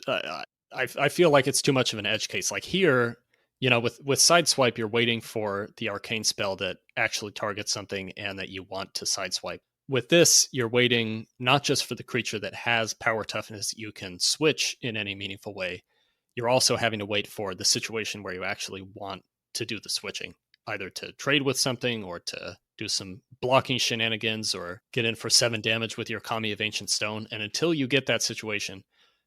I feel like it's too much of an edge case. Like here, with Sideswipe, you're waiting for the arcane spell that actually targets something and that you want to Sideswipe. With this, you're waiting not just for the creature that has power toughness you can switch in any meaningful way. You're also having to wait for the situation where you actually want to do the switching, either to trade with something or to do some blocking shenanigans or get in for 7 damage with your Kami of Ancient Stone. And until you get that situation,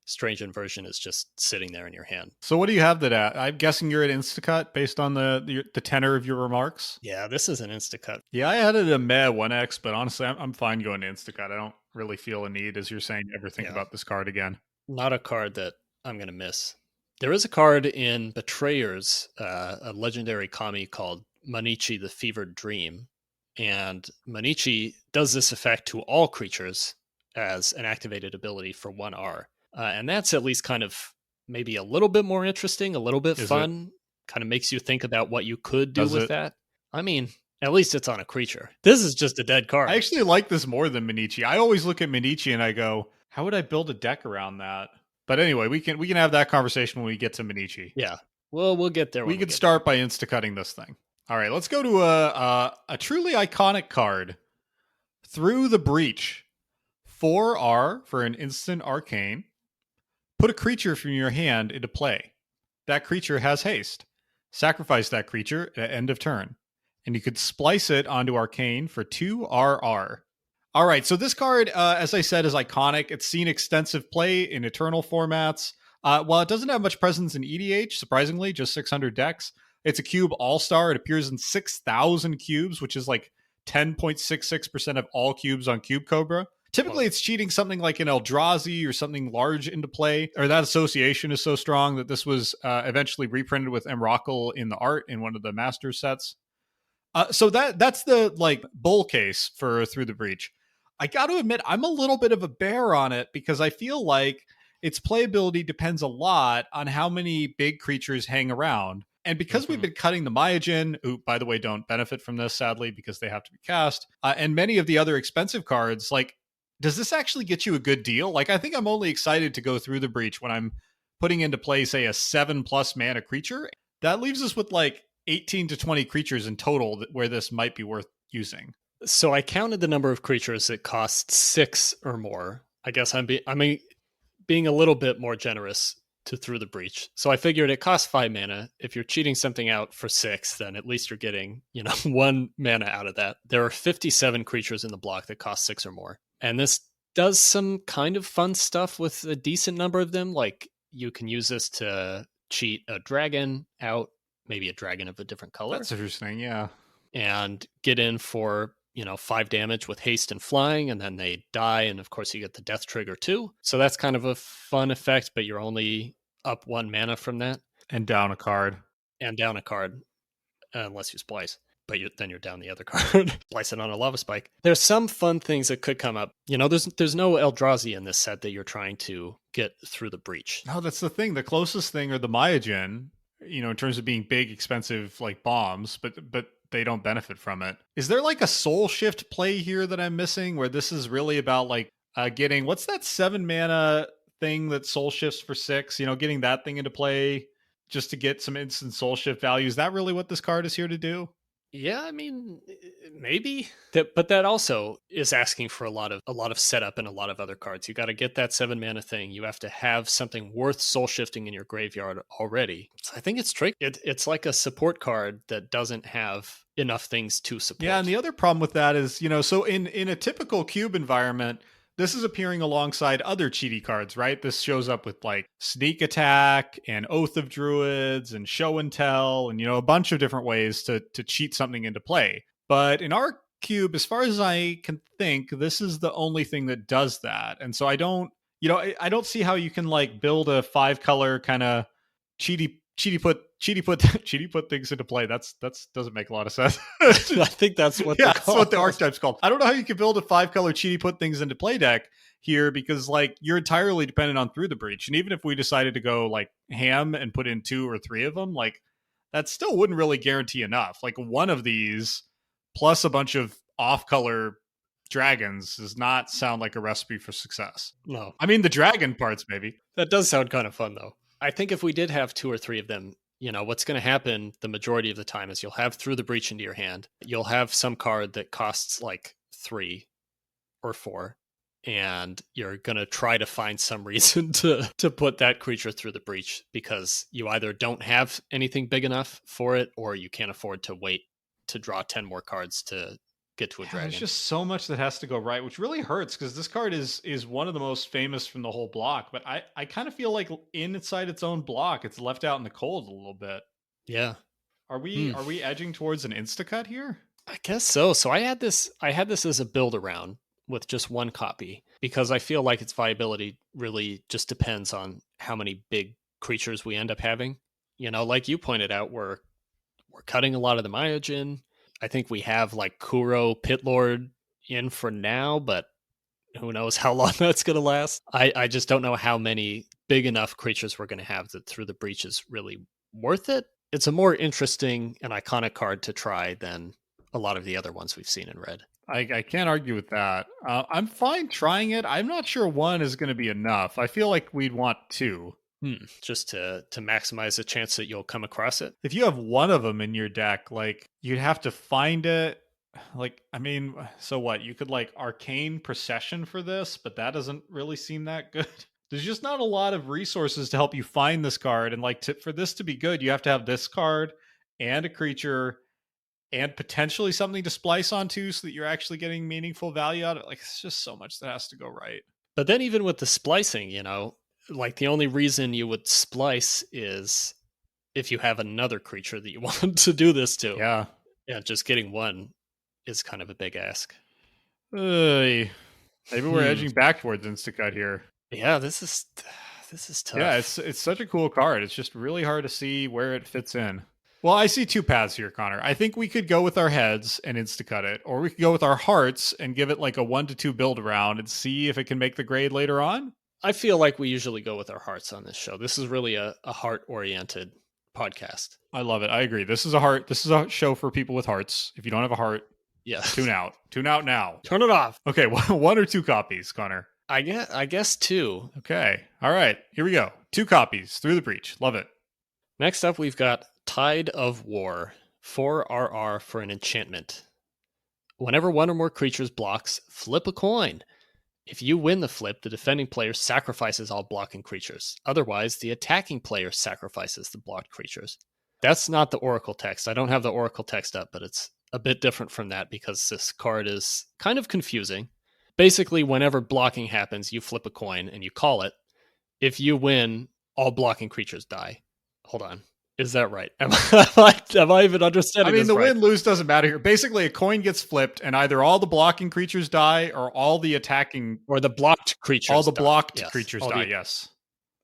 Strange Inversion is just sitting there in your hand. So what do you have that at? I'm guessing you're at Instacut based on the tenor of your remarks. Yeah, this is an Instacut. Yeah, I had it a meh 1x, but honestly, I'm fine going to Instacut. I don't really feel a need, as you're saying, to ever think about this card again. Not a card that I'm going to miss. There is a card in Betrayers, a legendary Kami called Manichi the Fevered Dream. And Manichi does this effect to all creatures as an activated ability for 1R. And that's at least kind of maybe a little bit more interesting, a little bit fun, kind of makes you think about what you could do with that. I mean, at least it's on a creature. This is just a dead card. I actually like this more than Manichi. I always look at Manichi and I go, how would I build a deck around that? But anyway, we can have that conversation when we get to Manichi. Yeah, well, we'll get there. We could start by insta-cutting this thing. All right, let's go to a truly iconic card, Through the Breach. 4R for an instant arcane. Put a creature from your hand into play. That creature has haste. Sacrifice that creature at end of turn. And you could splice it onto arcane for 2RR. All right, so this card, as I said, is iconic. It's seen extensive play in Eternal formats. While it doesn't have much presence in EDH, surprisingly, just 600 decks, it's a cube all-star. It appears in 6,000 cubes, which is like 10.66% of all cubes on Cube Cobra. Typically, it's cheating something like an Eldrazi or something large into play, or that association is so strong that this was eventually reprinted with Emrakul in the art in one of the master sets. So that's the bull case for Through the Breach. I got to admit, I'm a little bit of a bear on it because I feel like its playability depends a lot on how many big creatures hang around. And because we've been cutting the Myojin, who, by the way, don't benefit from this, sadly, because they have to be cast, and many of the other expensive cards, does this actually get you a good deal? I think I'm only excited to go Through the Breach when I'm putting into play, say, a 7+ mana creature. That leaves us with 18 to 20 creatures in total where this might be worth using. So I counted the number of creatures that cost 6 or more. I guess I'm being a little bit more generous to Through the Breach. So I figured it costs 5 mana. If you're cheating something out for 6, then at least you're getting, 1 mana out of that. There are 57 creatures in the block that cost 6 or more. And this does some kind of fun stuff with a decent number of them. You can use this to cheat a dragon out, maybe a dragon of a different color. That's interesting, yeah. And get in for, 5 damage with haste and flying, and then they die, and of course you get the death trigger too. So that's kind of a fun effect, but you're only up 1 mana from that. And down a card. And down a card, unless you splice. But then you're down the other card. Splice it on a lava spike. There's some fun things that could come up. There's no Eldrazi in this set that you're trying to get through the breach. No, that's the thing. The closest thing are the Myojin, in terms of being big, expensive, like bombs, but they don't benefit from it. Is there like a soul shift play here that I'm missing where this is really about like getting, what's that 7 mana thing that soul shifts for 6, getting that thing into play just to get some instant soul shift value? Is that really what this card is here to do? Yeah, I mean, maybe. But that also is asking for a lot of setup and a lot of other cards. You got to get that 7 mana thing. You have to have something worth soul shifting in your graveyard already. So I think it's tricky. It's like a support card that doesn't have enough things to support. Yeah, and the other problem with that is, so in a typical cube environment, this is appearing alongside other cheaty cards, right? This shows up with like Sneak Attack and Oath of Druids and Show and Tell and, a bunch of different ways to cheat something into play. But in our cube, as far as I can think, this is the only thing that does that. And so I don't see how you can like build a 5-color kind of cheaty put things into play. That's doesn't make a lot of sense. I think that's what that's what the archetype's called. I don't know how you can build a 5-color cheaty put things into play deck here, because like you're entirely dependent on Through the Breach. And even if we decided to go like ham and put in 2 or 3 of them, like that still wouldn't really guarantee enough. Like one of these plus a bunch of off-color dragons does not sound like a recipe for success. No. I mean, the dragon parts maybe. That does sound kind of fun though. I think if we did have 2 or 3 of them, what's going to happen the majority of the time is you'll have Through the Breach into your hand. You'll have some card that costs like 3 or 4, and you're going to try to find some reason to put that creature through the breach because you either don't have anything big enough for it or you can't afford to wait to draw 10 more cards to get to a dragon. There's just so much that has to go right, which really hurts because this card is one of the most famous from the whole block. But I kind of feel like inside its own block, it's left out in the cold a little bit. Yeah. Are we edging towards an insta-cut here? I guess so. So I had this as a build around with just 1 copy because I feel like its viability really just depends on how many big creatures we end up having. Like you pointed out, we're cutting a lot of the Myojin. I think we have like Kuro Pitlord in for now, but who knows how long that's going to last. I just don't know how many big enough creatures we're going to have that Through the Breach is really worth it. It's a more interesting and iconic card to try than a lot of the other ones we've seen in red. I can't argue with that. I'm fine trying it. I'm not sure 1 is going to be enough. I feel like we'd want 2. Just to maximize the chance that you'll come across it. If you have 1 of them in your deck, like you'd have to find it. Like, I mean, so what? You could like Arcane Procession for this, but that doesn't really seem that good. There's just not a lot of resources to help you find this card. And like for this to be good, you have to have this card and a creature and potentially something to splice onto so that you're actually getting meaningful value out of it. Like, it's just so much that has to go right. But then even with the splicing, like the only reason you would splice is if you have another creature that you want to do this to. Yeah. Yeah, just getting 1 is kind of a big ask. Maybe we're edging back towards insta-cut here. Yeah, this is tough. Yeah, it's such a cool card. It's just really hard to see where it fits in. Well, I see 2 paths here, Connor. I think we could go with our heads and insta-cut it, or we could go with our hearts and give it like a 1 to 2 build around and see if it can make the grade later on. I feel like we usually go with our hearts on this show. This is really a heart-oriented podcast. I love it. I agree. This is a show for people with hearts. If you don't have a heart, tune out. Tune out now. Turn it off. Okay, 1 or 2 copies, Connor. I guess 2. Okay. All right. Here we go. 2 copies. Through the Breach. Love it. Next up, we've got Tide of War. 4 RR for an enchantment. Whenever 1 or more creatures blocks, flip a coin. If you win the flip, the defending player sacrifices all blocking creatures. Otherwise, the attacking player sacrifices the blocked creatures. That's not the Oracle text. I don't have the Oracle text up, but it's a bit different from that because this card is kind of confusing. Basically, whenever blocking happens, you flip a coin and you call it. If you win, all blocking creatures die. Hold on. Is that right? Am I even understanding I mean, this the right? win-lose doesn't matter here. Basically, a coin gets flipped, and either all the blocking creatures die, or all the attacking, Or the blocked all creatures the die. blocked Yes. creatures All die. the, Yes.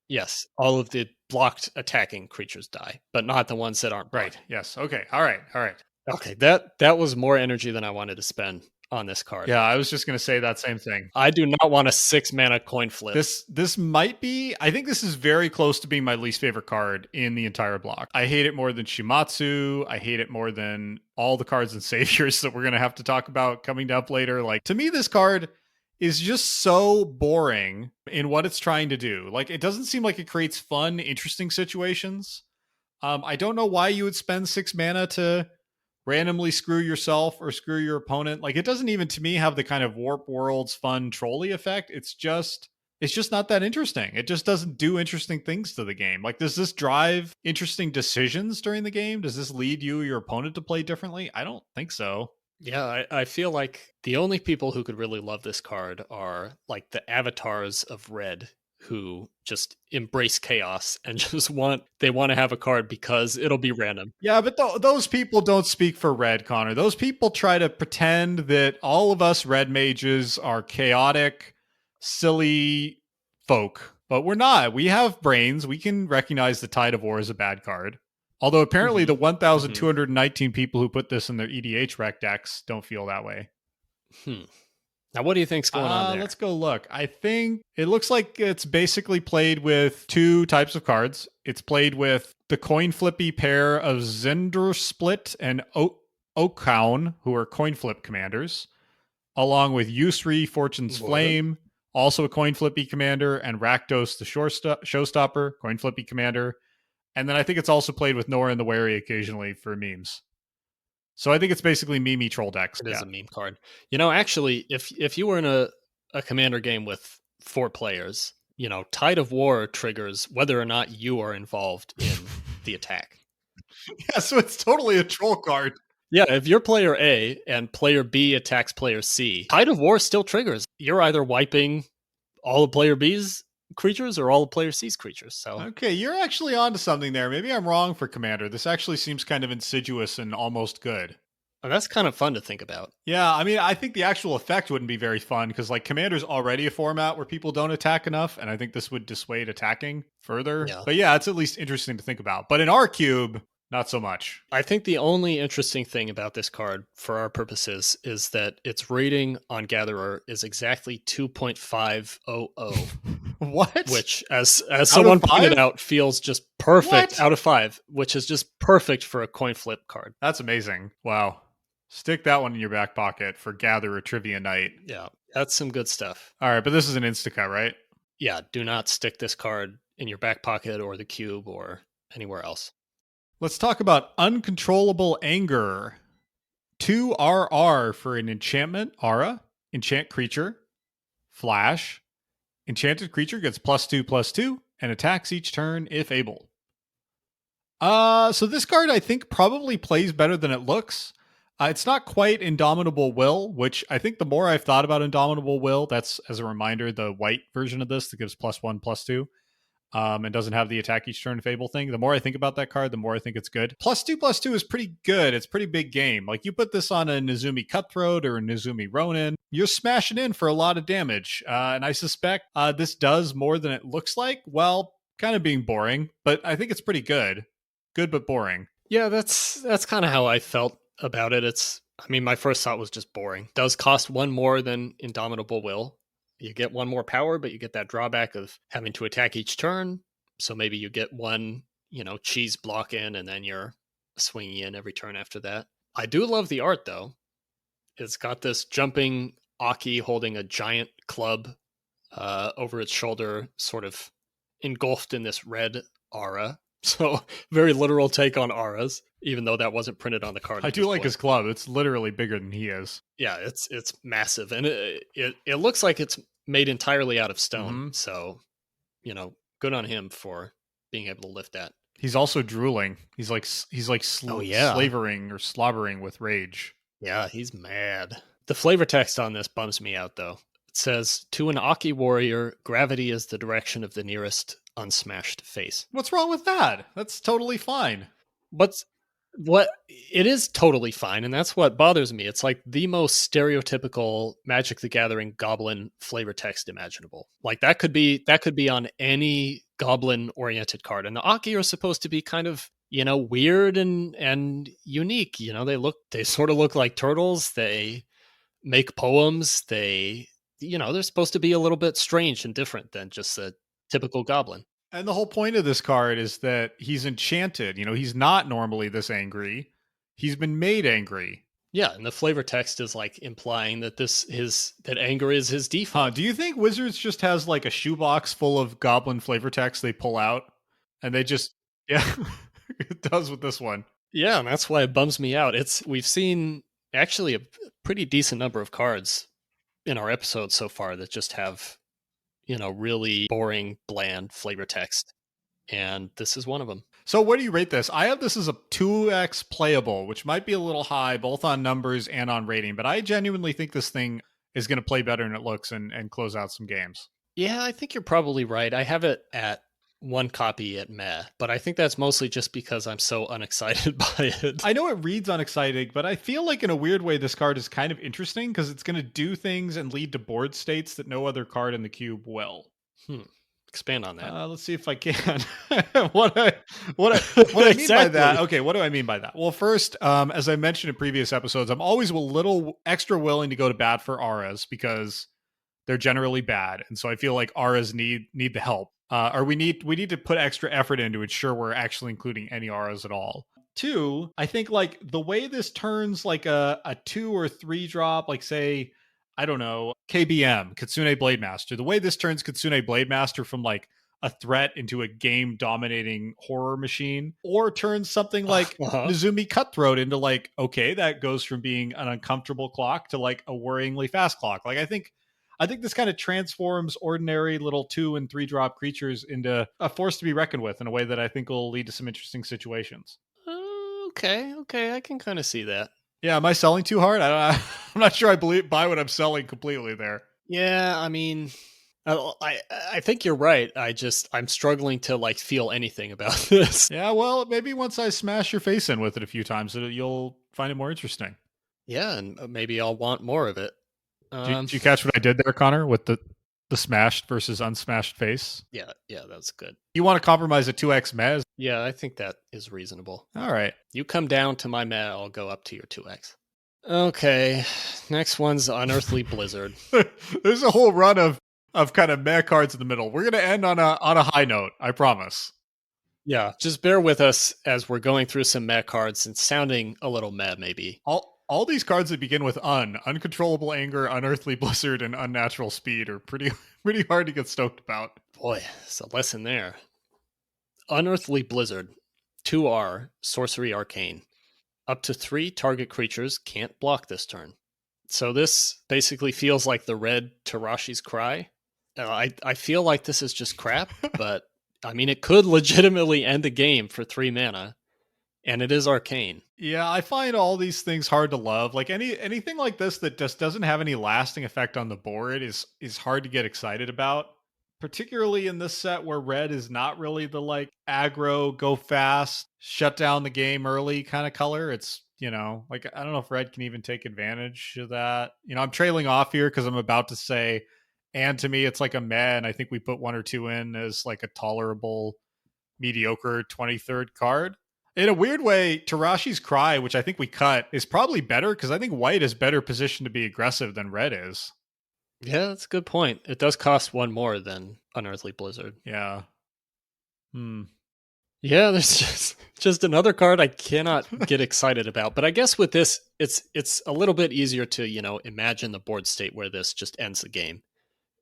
yes. All of the blocked attacking creatures die, but not the ones that aren't blocked. Right. Yes. Okay. All right. All right. Okay, that was more energy than I wanted to spend on this card. Yeah, I was just going to say that same thing. I do not want a 6 mana coin flip. This might be, I think this is very close to being my least favorite card in the entire block. I hate it more than Shimatsu. I hate it more than all the cards and saviors that we're going to have to talk about coming up later. Like, to me, this card is just so boring in what it's trying to do. Like, it doesn't seem like it creates fun, interesting situations. I don't know why you would spend 6 mana to randomly screw yourself or screw your opponent. Like, it doesn't even, to me, have the kind of Warp Worlds fun trolley effect. It's just not that interesting. It just doesn't do interesting things to the game. Like, does this drive interesting decisions during the game? Does this lead you or your opponent to play differently? I don't think so. Yeah, I feel like the only people who could really love this card are like the avatars of Red, who just embrace chaos and just want to have a card because it'll be random. Yeah, but those people don't speak for Red, Connor. Those people try to pretend that all of us Red mages are chaotic, silly folk, but we're not. We have brains. We can recognize the Tide of War as a bad card. Although apparently the 1,219 people who put this in their EDH rec decks don't feel that way. Now, what do you think's going on there? Let's go look. I think it looks like it's basically played with two types of cards. It's played with the coin flippy pair of Zendersplit and Okaun, who are coin flip commanders, along with Yusri, Fortune's Flame, also a coin flippy commander, and Rakdos, the showstopper, coin flippy commander. And then I think it's also played with Nora and the Wary occasionally for memes. So I think it's basically meme troll decks. It is a meme card. You know, actually, if you were in a commander game with 4 players, you know, Tide of War triggers whether or not you are involved in the attack. Yeah, so it's totally a troll card. Yeah, if you're player A and player B attacks player C, Tide of War still triggers. You're either wiping all of player B's creatures or all of player C's creatures. So okay, you're actually onto something there. Maybe I'm wrong for Commander. This actually seems kind of insidious and almost good. And that's kind of fun to think about. Yeah, I mean, I think the actual effect wouldn't be very fun because, like, Commander's already a format where people don't attack enough, and I think this would dissuade attacking further. Yeah. But yeah, it's at least interesting to think about. But in our cube, not so much. I think the only interesting thing about this card, for our purposes, is that its rating on Gatherer is exactly 2.500. What? Which, as someone pointed out, feels just perfect out of 5, which is just perfect for a coin flip card. That's amazing. Wow. Stick that one in your back pocket for Gatherer Trivia Night. Yeah, that's some good stuff. All right, but this is an Instacut, right? Yeah, do not stick this card in your back pocket or the cube or anywhere else. Let's talk about Uncontrollable Anger. 2 RR for an enchantment, aura, enchant creature, flash. Enchanted creature gets +2/+2 and attacks each turn if able. So this card I think probably plays better than it looks. It's not quite Indomitable Will, which I think the more I've thought about Indomitable Will, that's, as a reminder, the white version of this that gives +1/+2. And doesn't have the attack each turn fable thing. The more I think about that card, the more I think it's good. +2/+2 is pretty good. It's pretty big game. Like, you put this on a Nezumi Cutthroat or a Nezumi Ronin, you're smashing in for a lot of damage. And I suspect this does more than it looks like. Well, kind of being boring, but I think it's pretty good. Good but boring. Yeah, that's kind of how I felt about it. My first thought was just boring. Does cost 1 more than Indomitable Will. You get 1 more power, but you get that drawback of having to attack each turn. So maybe you get 1, cheese block in, and then you're swinging in every turn after that. I do love the art, though. It's got this jumping Aki holding a giant club over its shoulder, sort of engulfed in this red aura. So very literal take on auras, even though that wasn't printed on the card. I do like his club. It's literally bigger than he is. Yeah, it's massive, and it looks like it's made entirely out of stone. Mm-hmm. So, good on him for being able to lift that. He's also drooling. He's like slavering or slobbering with rage. Yeah, he's mad. The flavor text on this bums me out, though. It says, to an Aki warrior, gravity is the direction of the nearest unsmashed face. What's wrong with that? That's totally fine. What it is totally fine, and that's what bothers me. It's like the most stereotypical Magic the Gathering goblin flavor text imaginable. Like that could be on any goblin oriented card. And the Aki are supposed to be kind of, weird and unique. They sort of look like turtles. They make poems. They're supposed to be a little bit strange and different than just a typical goblin. And the whole point of this card is that he's enchanted. He's not normally this angry. He's been made angry. Yeah, and the flavor text is like implying that that anger is his default. Do you think Wizards just has like a shoebox full of goblin flavor text they pull out and they just it does with this one. Yeah, and that's why it bums me out. We've seen actually a pretty decent number of cards in our episodes so far that just have really boring, bland flavor text. And this is one of them. So what do you rate this? I have this as a 2x playable, which might be a little high, both on numbers and on rating. But I genuinely think this thing is going to play better than it looks and close out some games. Yeah, I think you're probably right. I have it at 1 copy at meh, but I think that's mostly just because I'm so unexcited by it. I know it reads unexciting, but I feel like in a weird way this card is kind of interesting because it's going to do things and lead to board states that no other card in the cube will. Expand on that. Let's see if I can. what I mean by that. Okay, what do I mean by that? Well, first, as I mentioned in previous episodes, I'm always a little extra willing to go to bat for auras because they're generally bad, and so I feel like auras need the help. Or we need to put extra effort in to ensure we're actually including any auras at all. 2, I think like the way this turns like a 2 or 3 drop, like say, I don't know, KBM, Kitsune Blademaster. The way this turns Kitsune Blademaster from like a threat into a game dominating horror machine, or turns something like Nizumi Cutthroat into like, okay, that goes from being an uncomfortable clock to like a worryingly fast clock. Like I think this kind of transforms ordinary little 2 and 3 drop creatures into a force to be reckoned with in a way that I think will lead to some interesting situations. Okay, I can kind of see that. Yeah, am I selling too hard? I'm not sure I buy what I'm selling completely there. Yeah, I mean, I think you're right. I'm struggling to like feel anything about this. Yeah, well, maybe once I smash your face in with it a few times, you'll find it more interesting. Yeah, and maybe I'll want more of it. Did you catch what I did there, Connor, with the smashed versus unsmashed face? Yeah, that's good. You want to compromise a 2x mez? Yeah, I think that is reasonable. All right. You come down to my meh, I'll go up to your 2x. Okay, next one's Unearthly Blizzard. There's a whole run of kind of meh cards in the middle. We're going to end on a high note, I promise. Yeah, just bear with us as we're going through some meh cards and sounding a little meh, maybe. All these cards that begin with Uncontrollable Anger, Unearthly Blizzard, and Unnatural Speed are pretty hard to get stoked about. Boy, it's a lesson there. Unearthly Blizzard, 2R, Sorcery Arcane. Up to 3 target creatures can't block this turn. So this basically feels like the red Tarashi's Cry. I feel like this is just crap, but I mean, it could legitimately end the game for 3 mana. And it is arcane. Yeah, I find all these things hard to love. Like anything like this that just doesn't have any lasting effect on the board is hard to get excited about. Particularly in this set where red is not really the like aggro, go fast, shut down the game early kind of color. It's, like I don't know if red can even take advantage of that. I'm trailing off here because I'm about to say, and to me it's like a meh, and I think we put 1 or 2 in as like a tolerable, mediocre 23rd card. In a weird way, Tarashi's Cry, which I think we cut, is probably better because I think white is better positioned to be aggressive than red is. Yeah, that's a good point. It does cost 1 more than Unearthly Blizzard. Yeah. Yeah, there's just another card I cannot get excited about. But I guess with this, it's a little bit easier to, imagine the board state where this just ends the game.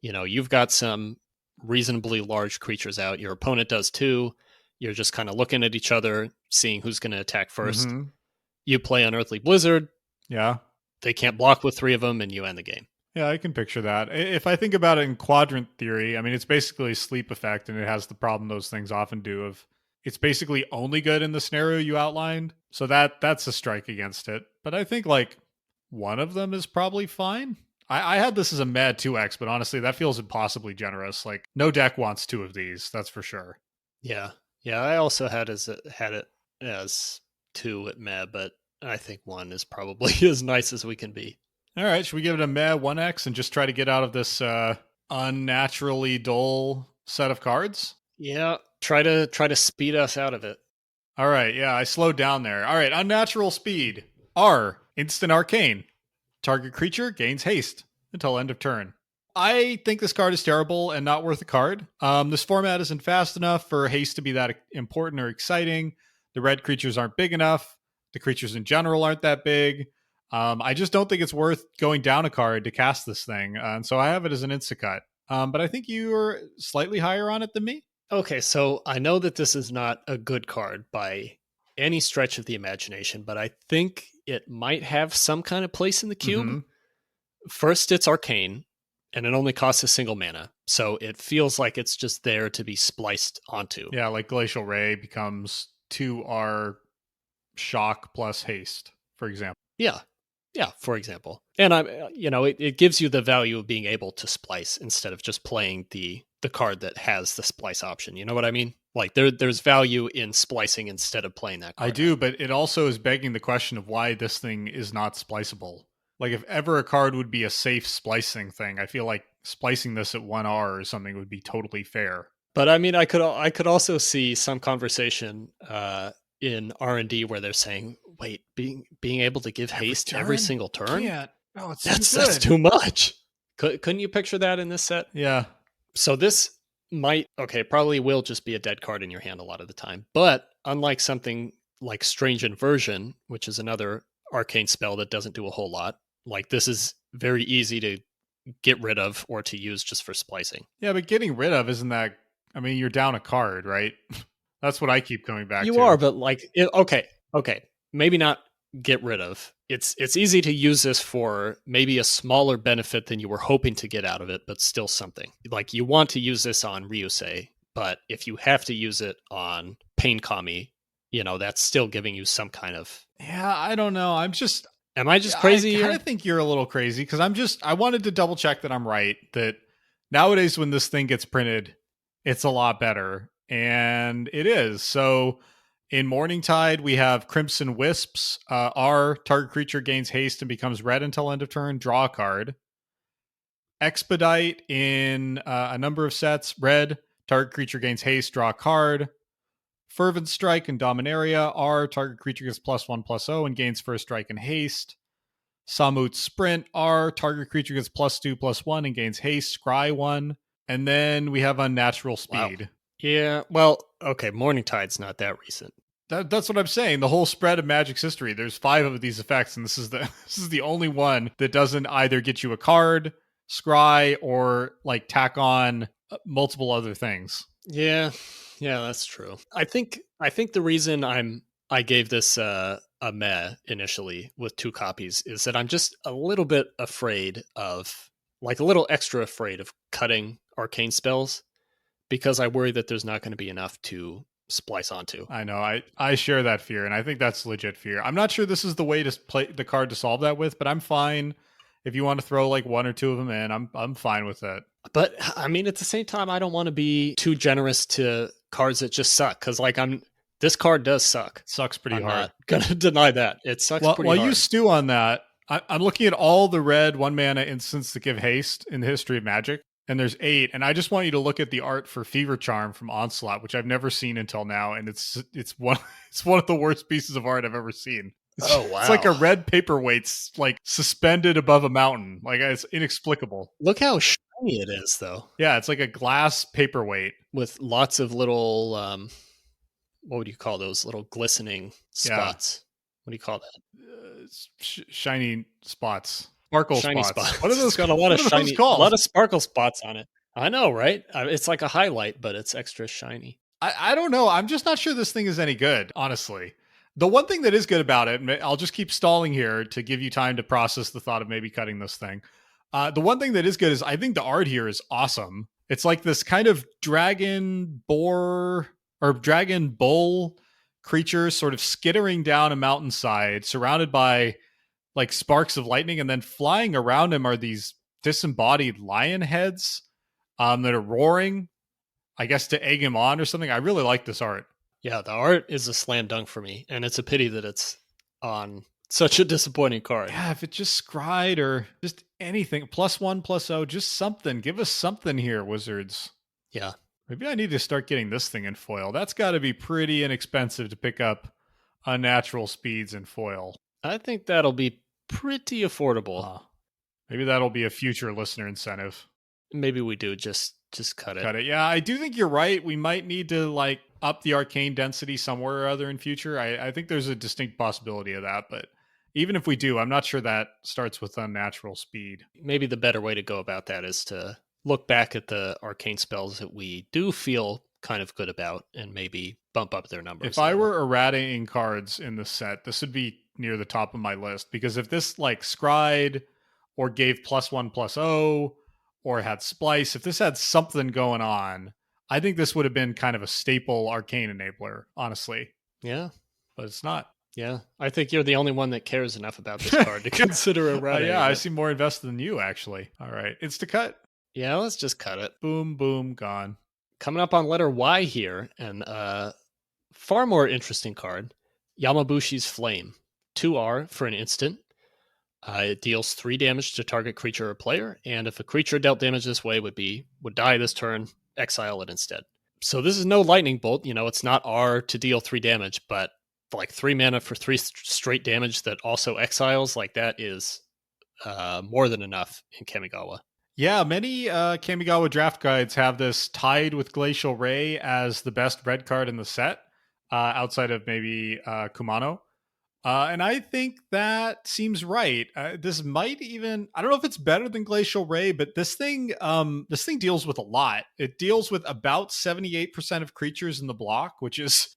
You've got some reasonably large creatures out. Your opponent does too. You're just kind of looking at each other, seeing who's going to attack first. Mm-hmm. You play Unearthly Blizzard. Yeah. They can't block with 3 of them, and you end the game. Yeah, I can picture that. If I think about it in quadrant theory, I mean, it's basically a sleep effect, and it has the problem those things often do of it's basically only good in the scenario you outlined. So that's a strike against it. But I think like one of them is probably fine. I had this as a mad 2x, but honestly, that feels impossibly generous. Like, no deck wants 2 of these, that's for sure. Yeah. Yeah, I also had it as 2 at meh, but I think 1 is probably as nice as we can be. All right, should we give it a meh 1x and just try to get out of this unnaturally dull set of cards? Yeah, try to speed us out of it. All right, yeah, I slowed down there. All right, Unnatural Speed. R, Instant Arcane. Target creature gains haste until end of turn. I think this card is terrible and not worth a card. This format isn't fast enough for haste to be that important or exciting. The red creatures aren't big enough. The creatures in general aren't that big. I just don't think it's worth going down a card to cast this thing. And so I have it as an insta-cut. But I think you're slightly higher on it than me. Okay, so I know that this is not a good card by any stretch of the imagination, but I think it might have some kind of place in the cube. Mm-hmm. First, it's arcane, and it only costs a single mana, so it feels like it's just there to be spliced onto. Yeah, like Glacial Ray becomes 2R shock plus haste, for example. Yeah, for example. And it gives you the value of being able to splice instead of just playing the card that has the splice option. You know what I mean? Like there's value in splicing instead of playing that card. I do, but it also is begging the question of why this thing is not spliceable. Like if ever a card would be a safe splicing thing, I feel like splicing this at 1R or something would be totally fair. But I mean, I could also see some conversation in R&D where they're saying, wait, being able to give haste every single turn? Yeah. Oh, it's that's too much. Couldn't you picture that in this set? Yeah. So this probably will just be a dead card in your hand a lot of the time. But unlike something like Strange Inversion, which is another arcane spell that doesn't do a whole lot, like this is very easy to get rid of or to use just for splicing. Yeah, but getting rid of isn't that... I mean, you're down a card, right? That's what I keep coming back to. You are, but like, okay. Maybe not get rid of. It's easy to use this for maybe a smaller benefit than you were hoping to get out of it, but still something. Like you want to use this on Ryusei, but if you have to use it on Pain Kami, that's still giving you some kind of... Yeah, I don't know. Am I just crazy? I kind of think you're a little crazy because I wanted to double check that I'm right, that nowadays when this thing gets printed, it's a lot better. And it is. So in Morningtide, we have Crimson Wisps. Our target creature gains haste and becomes red until end of turn. Draw a card. Expedite in a number of sets. Red, target creature gains haste, draw a card. Fervent Strike and Dominaria. Our target creature gets +1/+0 and gains first strike and haste. Samut Sprint. Our target creature gets +2/+1 and gains haste. Scry 1. And then we have Unnatural Speed. Wow. Yeah, well, okay, Morningtide's not that recent. That's what I'm saying. The whole spread of Magic's history, there's 5 of these effects, and this is the only one that doesn't either get you a card, scry, or like tack on multiple other things. Yeah, that's true. I think the reason I gave this a meh initially with 2 copies is that I'm just a little bit afraid of, like a little extra afraid of cutting arcane spells, because I worry that there's not going to be enough to splice onto. I know. I share that fear, and I think that's legit fear. I'm not sure this is the way to play the card to solve that with, but I'm fine if you want to throw like 1 or 2 of them in. I'm fine with that. But I mean, at the same time, I don't want to be too generous to cards that just suck, because like this card does suck. It sucks pretty hard. I'm not gonna deny that. It sucks pretty hard. While you stew on that, I'm looking at all the red 1 mana instants that give haste in the history of Magic. And there's 8, and I just want you to look at the art for Fever Charm from Onslaught, which I've never seen until now, and it's one of the worst pieces of art I've ever seen. Oh wow! It's like a red paperweight's like suspended above a mountain. Like it's inexplicable. Look how shiny it is, though. Yeah, it's like a glass paperweight with lots of little what would you call those little glistening spots? Yeah. What do you call that? Shiny spots. Sparkle shiny spots. What are those? It's got a lot of shiny, a lot of sparkle spots on it. I know, right? It's like a highlight, but it's extra shiny. I don't know. I'm just not sure this thing is any good, honestly. The one thing that is good about it, and I'll just keep stalling here to give you time to process the thought of maybe cutting this thing. The one thing that is good is I think the art here is awesome. It's like this kind of dragon bull creature sort of skittering down a mountainside surrounded by like sparks of lightning, and then flying around him are these disembodied lion heads that are roaring, I guess to egg him on or something. I really like this art. Yeah, the art is a slam dunk for me, and it's a pity that it's on such a disappointing card. Yeah, if it just scryed or just anything, +1/+0, just something. Give us something here, Wizards. Yeah. Maybe I need to start getting this thing in foil. That's got to be pretty inexpensive to pick up Unnatural Speeds in foil. I think that'll be pretty affordable. Maybe that'll be a future listener incentive. Maybe we do just cut it. Cut it. Yeah, I do think you're right. We might need to like up the arcane density somewhere or other in future. I think there's a distinct possibility of that, but even if we do, I'm not sure that starts with Unnatural Speed. Maybe the better way to go about that is to look back at the arcane spells that we do feel kind of good about and maybe bump up their numbers. If I were erratating cards in the set, this would be near the top of my list, because if this like scryed or gave +1/+0 or had splice, if this had something going on, I think this would have been kind of a staple arcane enabler, honestly. Yeah. But it's not. Yeah. I think you're the only one that cares enough about this card to consider erratating. Yeah, I seem more invested than you, actually. All right. It's to cut. Yeah, let's just cut it. Boom, boom, gone. Coming up on letter Y here, and far more interesting card, Yamabushi's Flame. 2R for an instant. It deals 3 damage to target creature or player, and if a creature dealt damage this way would die this turn, exile it instead. So this is no lightning bolt, it's not R to deal 3 damage, but like 3 mana for 3 straight damage that also exiles, like that is more than enough in Kamigawa. Yeah, many Kamigawa draft guides have this tied with Glacial Ray as the best red card in the set, outside of maybe Kumano. And I think that seems right. This might even, I don't know if it's better than Glacial Ray, but this thing deals with a lot. It deals with about 78% of creatures in the block, which is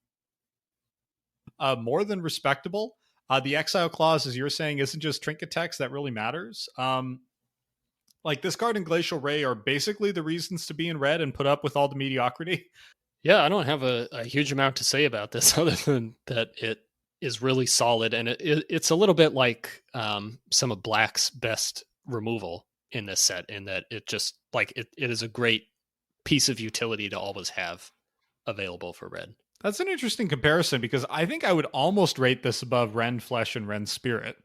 more than respectable. The exile clause, as you're saying, isn't just trinket text that really matters. Like this card and Glacial Ray are basically the reasons to be in red and put up with all the mediocrity. Yeah, I don't have a huge amount to say about this other than that it is really solid, and it's a little bit like some of Black's best removal in this set, in that it just like it is a great piece of utility to always have available for red. That's an interesting comparison, because I think I would almost rate this above Ren Flesh and Ren Spirit.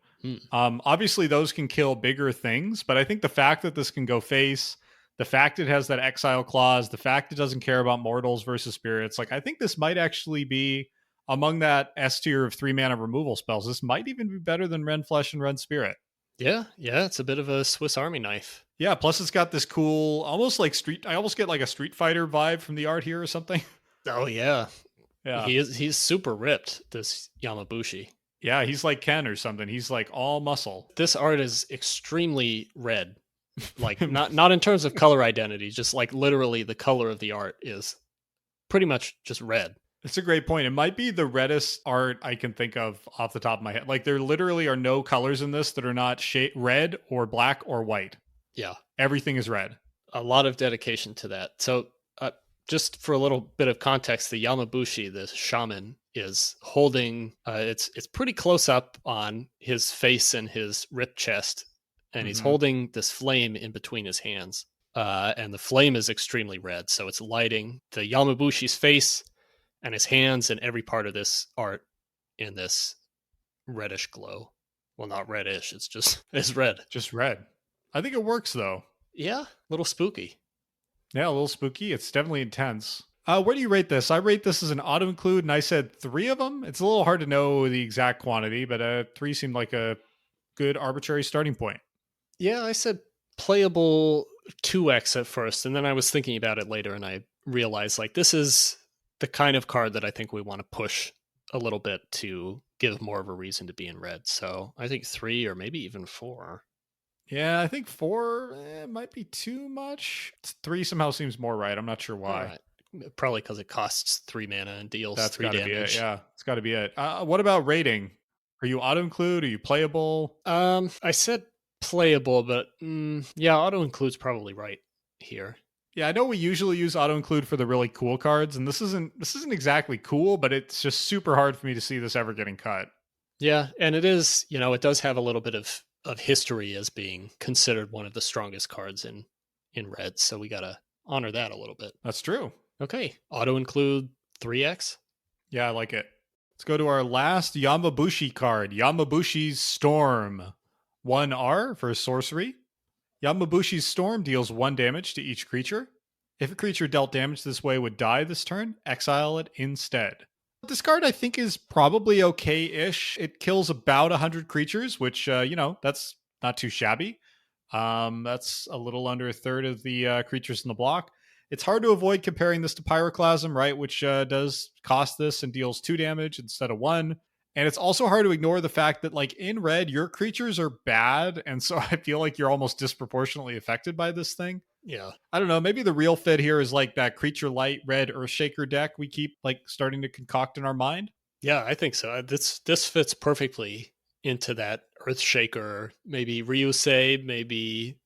Obviously those can kill bigger things, but I think the fact that this can go face, the fact it has that exile clause, the fact it doesn't care about mortals versus spirits, like I think this might actually be among that S tier of 3 mana removal spells. This might even be better than Ren Flesh and Ren Spirit. Yeah, it's a bit of a Swiss Army knife. Yeah, plus it's got this cool, almost like I almost get like a Street Fighter vibe from the art here or something. Oh yeah. Yeah. He's super ripped, this Yamabushi. Yeah, he's like Ken or something. He's like all muscle. This art is extremely red. Like not in terms of color identity, just like literally the color of the art is pretty much just red. It's a great point. It might be the reddest art I can think of off the top of my head. Like there literally are no colors in this that are not red or black or white. Yeah. Everything is red. A lot of dedication to that. So just for a little bit of context, the Yamabushi, the shaman, is holding, it's pretty close up on his face and his ripped chest, and he's holding this flame in between his hands. And the flame is extremely red, so it's lighting the Yamabushi's face and his hands and every part of this art in this reddish glow. Well, not reddish, it's red. Just red. I think it works though. Yeah, a little spooky. Yeah, a little spooky. It's definitely intense. Where do you rate this? I rate this as an auto include, and I said 3 of them. It's a little hard to know the exact quantity, but 3 seemed like a good arbitrary starting point. Yeah, I said playable 2x at first, and then I was thinking about it later, and I realized like this is the kind of card that I think we want to push a little bit to give more of a reason to be in red. So I think 3 or maybe even 4. Yeah, I think 4 might be too much. 3 somehow seems more right. I'm not sure why. Right. Probably because it costs 3 mana and deals 3 damage. Be it. Yeah, it's got to be it. What about rating? Are you auto include? Are you playable? I said playable, but yeah, auto include's probably right here. Yeah, I know we usually use auto include for the really cool cards, and this isn't exactly cool, but it's just super hard for me to see this ever getting cut. Yeah, and it is, it does have a little bit of history as being considered one of the strongest cards in red, so we gotta honor that a little bit. That's true. Okay, auto include 3x. Yeah, I like it. Let's go to our last Yamabushi card, Yamabushi's Storm. 1R for sorcery. Yamabushi's Storm deals 1 damage to each creature. If a creature dealt damage this way would die this turn, exile it instead. This card I think is probably okay-ish. It kills about 100 creatures, which, that's not too shabby. That's a little under a third of the creatures in the block. It's hard to avoid comparing this to Pyroclasm, right? Which does cost this and deals 2 damage instead of 1. And it's also hard to ignore the fact that, like, in red, your creatures are bad. And so I feel like you're almost disproportionately affected by this thing. Yeah. I don't know. Maybe the real fit here is like that creature light red Earthshaker deck we keep like starting to concoct in our mind. Yeah, I think so. This fits perfectly into that Earthshaker, maybe Ryusei, maybe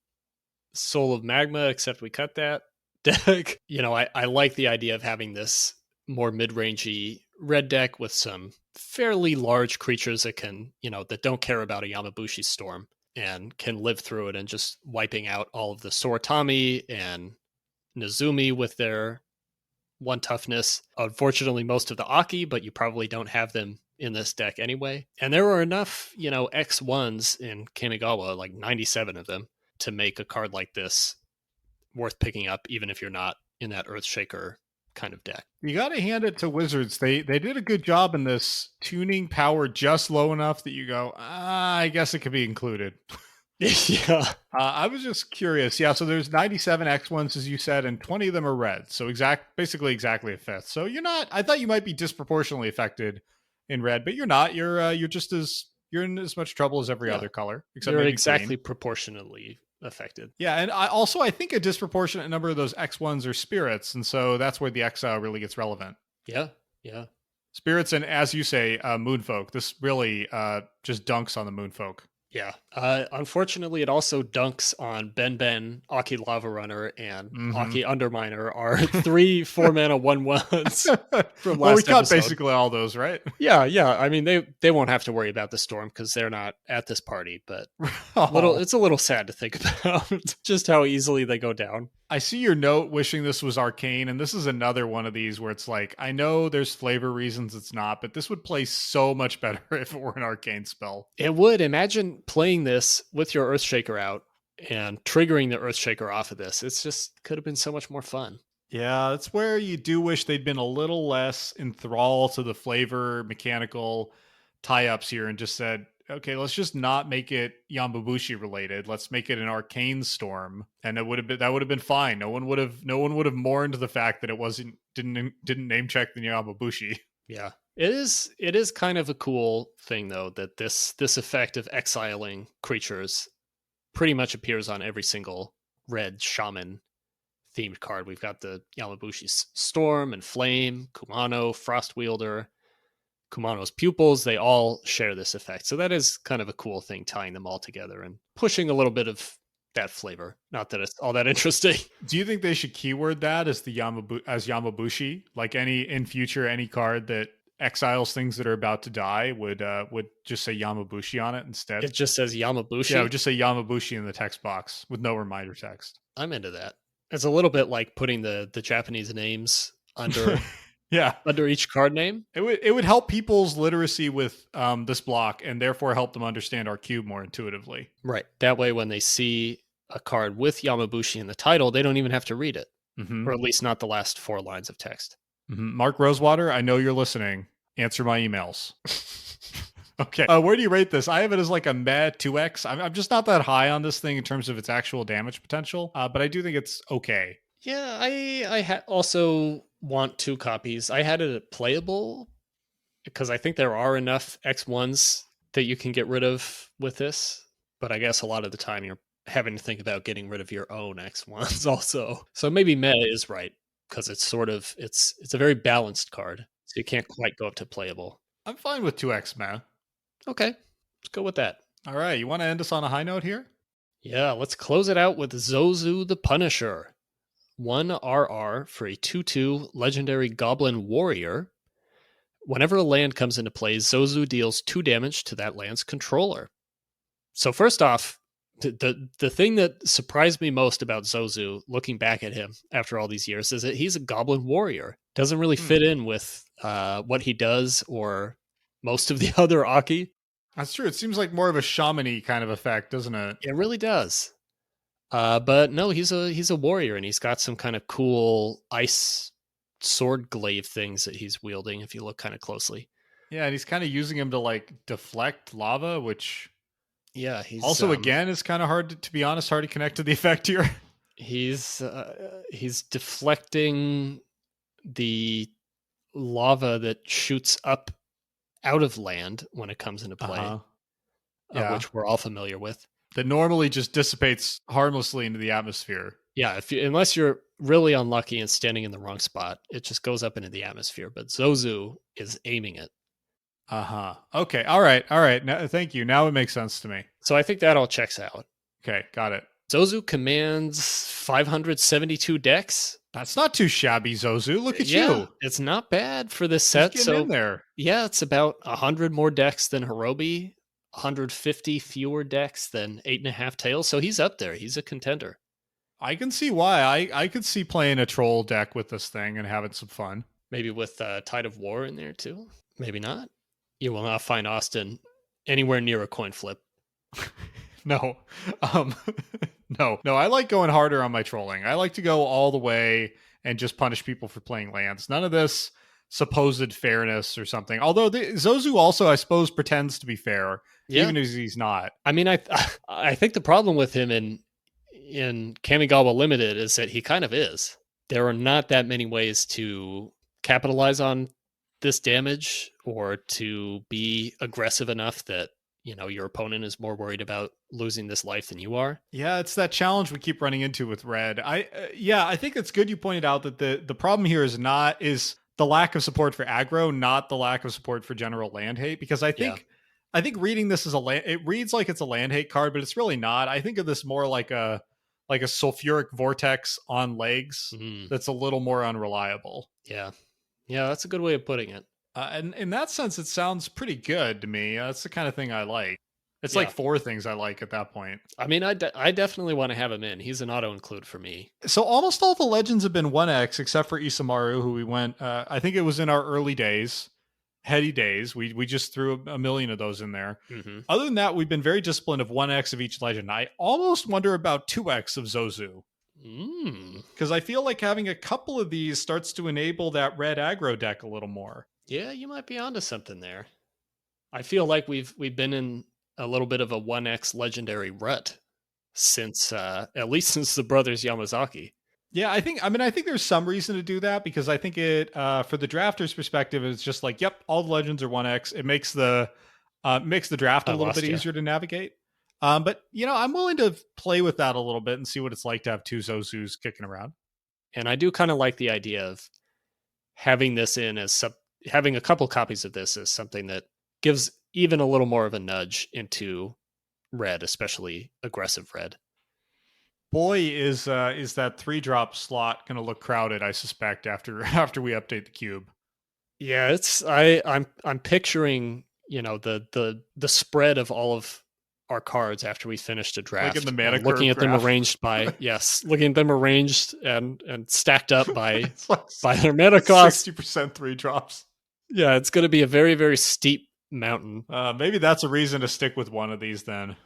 Soul of Magma, except we cut that deck. I like the idea of having this more mid-rangey red deck with some fairly large creatures that can, that don't care about a Yamabushi Storm and can live through it, and just wiping out all of the Soratami and Nezumi with their 1 toughness. Unfortunately, most of the Aki, but you probably don't have them in this deck anyway. And there are enough, X1s in Kamigawa, like 97 of them, to make a card like this worth picking up, even if you're not in that Earthshaker kind of deck. You got to hand it to Wizards. They did a good job in this, tuning power just low enough that you go, I guess it could be included. Yeah. I was just curious. Yeah, so there's 97 X1s, as you said, and 20 of them are red. So basically exactly a fifth. So you're not, I thought you might be disproportionately affected in red, but you're not. You're you're in as much trouble as every other color, except you're maybe exactly green. proportionally affected. Yeah, and I think a disproportionate number of those X1s are spirits, and so that's where the exile really gets relevant. Yeah. Spirits, and as you say, Moonfolk. This really just dunks on the Moonfolk. Yeah. Unfortunately, it also dunks on Ben, Aki Lava Runner, and Aki Underminer are 3 4-mana 1/1s from last well, we cut episode. basically all those, right? Yeah. I mean, they won't have to worry about the storm because they're not at this party, but it's a little sad to think about just how easily they go down. I see your note wishing this was arcane, and this is another one of these where it's like, I know there's flavor reasons it's not, but this would play so much better if it were an arcane spell. It would. Imagine playing this with your Earthshaker out and triggering the Earthshaker off of this. It's just could have been so much more fun. Yeah, that's where you do wish they'd been a little less enthralled to the flavor mechanical tie-ups here and just said, okay, let's just not make it Yamabushi related. Let's make it an arcane storm, and that would have been fine. No one would have mourned the fact that it didn't name check the Yamabushi. Yeah, it is kind of a cool thing though that this effect of exiling creatures pretty much appears on every single red shaman themed card. We've got the Yamabushi Storm and Flame, Kumano, Frost Wielder, Kumano's Pupils. They all share this effect. So that is kind of a cool thing, tying them all together and pushing a little bit of that flavor. Not that it's all that interesting. Do you think they should keyword that as Yamabushi? Like in future, any card that exiles things that are about to die would just say Yamabushi on it instead? It just says Yamabushi? Yeah, it would just say Yamabushi in the text box with no reminder text. I'm into that. It's a little bit like putting the Japanese names under under each card name. It would help people's literacy with this block and therefore help them understand our cube more intuitively. Right. That way when they see a card with Yamabushi in the title, they don't even have to read it. Or at least not the last 4 lines of text. Mark Rosewater, I know you're listening. Answer my emails. Okay. Where do you rate this? I have it as like a meh 2x. I'm just not that high on this thing in terms of its actual damage potential, but I do think it's okay. Yeah, I also want 2 copies. I had it playable because I think there are enough X1s that you can get rid of with this. But I guess a lot of the time you're having to think about getting rid of your own X1s also. So maybe meh is right because it's sort of, it's a very balanced card. So you can't quite go up to playable. I'm fine with 2x meh. Okay, let's go with that. All right, you want to end us on a high note here? Yeah, let's close it out with Zozu the Punisher. 1 RR for a 2/2 legendary goblin warrior. Whenever a land comes into play, Zozu deals 2 damage to that land's controller. So first off, the thing that surprised me most about Zozu, looking back at him after all these years, is that he's a goblin warrior. Doesn't really fit in with what he does or most of the other Aki. That's true. It seems like more of a shaman-y kind of effect, doesn't it? It really does. But no, he's a warrior, and he's got some kind of cool ice sword glaive things that he's wielding if you look kind of closely. Yeah, and he's kind of using him to like deflect lava, which he's also again is kind of hard to be honest, hard to connect to the effect here. He's deflecting the lava that shoots up out of land when it comes into play, which we're all familiar with. That normally just dissipates harmlessly into the atmosphere. Yeah, unless you're really unlucky and standing in the wrong spot, it just goes up into the atmosphere. But Zozu is aiming it. Okay. All right. Now, thank you. Now it makes sense to me. So I think that all checks out. Okay, got it. Zozu commands 572 dex. That's not too shabby, Zozu. Look at you. It's not bad for this set. Just getting in there. Yeah, it's about 100 more dex than Hirobi, 150 fewer decks than 8.5 Tails. So he's up there. He's a contender. I can see why. I could see playing a troll deck with this thing and having some fun. Maybe with Tide of War in there too. Maybe not. You will not find Austin anywhere near a coin flip. No. No. I like going harder on my trolling. I like to go all the way and just punish people for playing lands. None of this supposed fairness or something. Although Zozu also, I suppose, pretends to be fair, even if he's not. I mean, I think the problem with him in Kamigawa Limited is that he kind of is. There are not that many ways to capitalize on this damage or to be aggressive enough that your opponent is more worried about losing this life than you are. Yeah, it's that challenge we keep running into with red. I think it's good you pointed out that the problem here is the lack of support for aggro, not the lack of support for general land hate. Because I think reading this as it reads like it's a land hate card, but it's really not. I think of this more like a sulfuric vortex on legs that's a little more unreliable. Yeah, that's a good way of putting it. And in that sense, it sounds pretty good to me. That's the kind of thing I like. It's like 4 things I like at that point. I mean, I definitely want to have him in. He's an auto-include for me. So almost all the legends have been 1X, except for Isamaru, who we went, I think it was in our early days, heady days. We just threw a million of those in there. Mm-hmm. Other than that, we've been very disciplined of 1X of each legend. I almost wonder about 2X of Zozu. Because I feel like having a couple of these starts to enable that red aggro deck a little more. Yeah, you might be onto something there. I feel like we've been in a little bit of a 1X legendary rut since at least since the brothers Yamazaki. Yeah, I think there's some reason to do that, because I think it for the drafter's perspective, it's just like, yep, all the legends are 1X. It makes the draft a little bit easier to navigate. But I'm willing to play with that a little bit and see what it's like to have 2 Zozus kicking around. And I do kind of like the idea of having this in as having a couple copies of this as something that gives even a little more of a nudge into red, especially aggressive red. Boy, is that 3-drop slot going to look crowded, I suspect, after we update the cube. Yeah, I'm picturing the spread of all of our cards after we finish the draft. Like in the mana looking at graph. them arranged by looking at them arranged and stacked up by their mana cost. 60% 3-drops. Yeah, it's going to be a very, very steep mountain. Maybe that's a reason to stick with one of these then.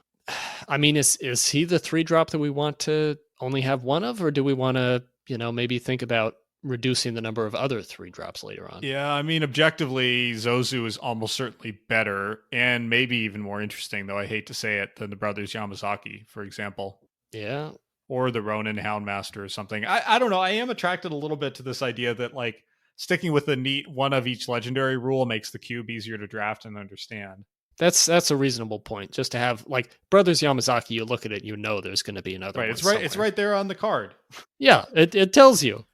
I mean, is he the 3-drop that we want to only have one of, or do we want to, maybe think about reducing the number of other 3-drops later on? Yeah, I mean, objectively, Zozu is almost certainly better and maybe even more interesting, though I hate to say it, than the brothers Yamazaki, for example. Yeah. Or the Ronin Houndmaster or something. I don't know. I am attracted a little bit to this idea that, like, sticking with the neat one of each legendary rule makes the cube easier to draft and understand. That's a reasonable point. Just to have, like, brothers Yamazaki, you look at it, there's going to be another. Right, one it's right there on the card. Yeah, it tells you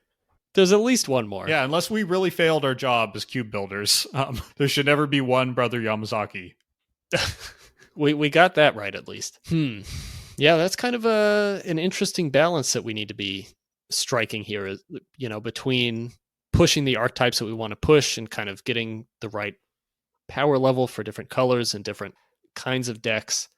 there's at least one more. Yeah, unless we really failed our job as cube builders, there should never be one brother Yamazaki. we got that right at least. Yeah, that's kind of an interesting balance that we need to be striking here. Between pushing the archetypes that we want to push and kind of getting the right power level for different colors and different kinds of decks,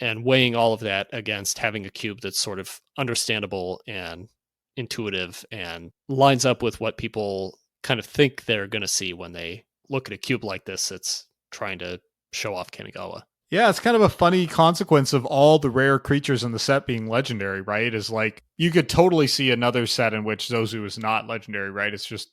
and weighing all of that against having a cube that's sort of understandable and intuitive and lines up with what people kind of think they're going to see when they look at a cube like this that's trying to show off Kamigawa. Yeah, it's kind of a funny consequence of all the rare creatures in the set being legendary, right? Is like, you could totally see another set in which Zozu is not legendary, right? It's just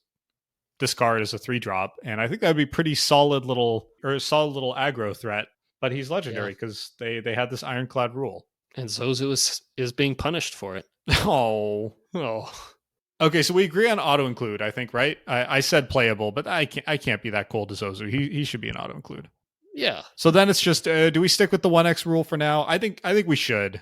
discard as a 3-drop. And I think that'd be pretty solid little aggro threat. But he's legendary because they had this ironclad rule. And Zozu is being punished for it. Oh. Okay, so we agree on auto-include, I think, right? I said playable, but I can't be that cold to Zozu. He should be an auto-include. Yeah. So then it's just, do we stick with the 1x rule for now? I think we should.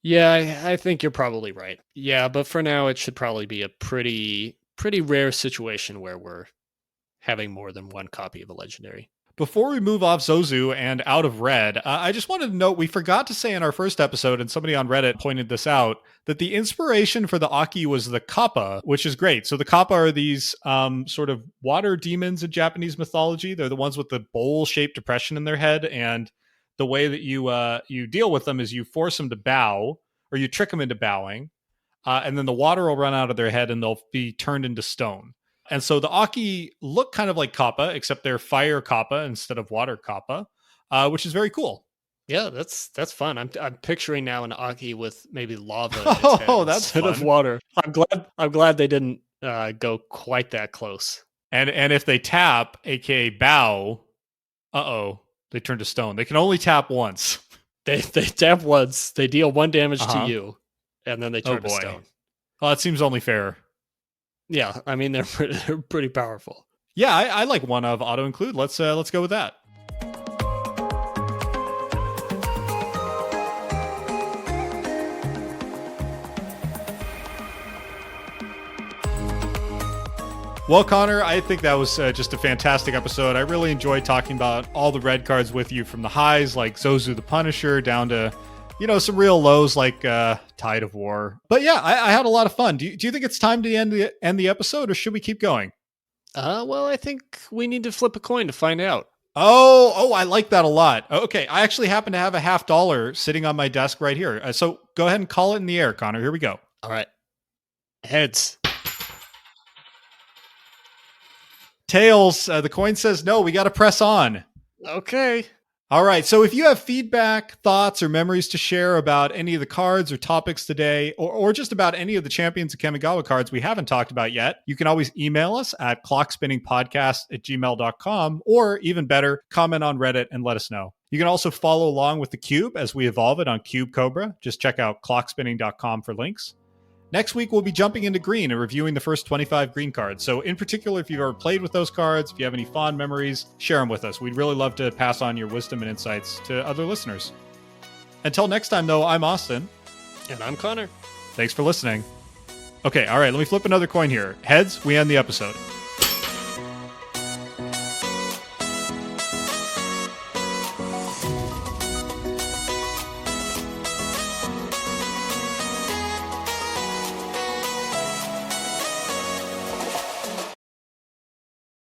Yeah, I think you're probably right. Yeah, but for now, it should probably be a pretty rare situation where we're having more than one copy of a legendary. Before we move off Zozu and out of red, I just wanted to note, we forgot to say in our first episode, and somebody on Reddit pointed this out, that the inspiration for the Aki was the Kappa, which is great. So the Kappa are these sort of water demons in Japanese mythology. They're the ones with the bowl-shaped depression in their head, and the way that you deal with them is you force them to bow, or you trick them into bowing, and then the water will run out of their head and they'll be turned into stone. And so the Aki look kind of like Kappa, except they're fire Kappa instead of water Kappa, which is very cool. Yeah, that's fun. I'm picturing now an Aki with maybe lava that's instead fun. of water. I'm glad they didn't go quite that close. And if they tap, aka bow, they turn to stone. They can only tap once. They tap once, they deal 1 damage to you, and then they turn to stone. Well, that seems only fair. Yeah, I mean they're pretty powerful. Yeah, I like one of auto include. Let's go with that. Well, Connor, I think that was just a fantastic episode. I really enjoyed talking about all the red cards with you, from the highs like Zozu the Punisher down to, some real lows like Tide of War. But yeah, I had a lot of fun. Do you think it's time to end the episode, or should we keep going? Well, I think we need to flip a coin to find out. Oh, I like that a lot. Okay, I actually happen to have a $50 sitting on my desk right here. So go ahead and call it in the air, Connor. Here we go. All right. Heads. Tails. The coin says no. We got to press on. Okay. All right. So if you have feedback, thoughts, or memories to share about any of the cards or topics today, or just about any of the Champions of Kamigawa cards we haven't talked about yet, you can always email us at clockspinningpodcast@gmail.com, or even better, comment on Reddit and let us know. You can also follow along with the cube as we evolve it on Cube Cobra. Just check out clockspinning.com for links. Next week, we'll be jumping into green and reviewing the first 25 green cards. So in particular, if you've ever played with those cards, if you have any fond memories, share them with us. We'd really love to pass on your wisdom and insights to other listeners. Until next time, though, I'm Austin. And I'm Connor. Thanks for listening. Okay, all right, let me flip another coin here. Heads, we end the episode.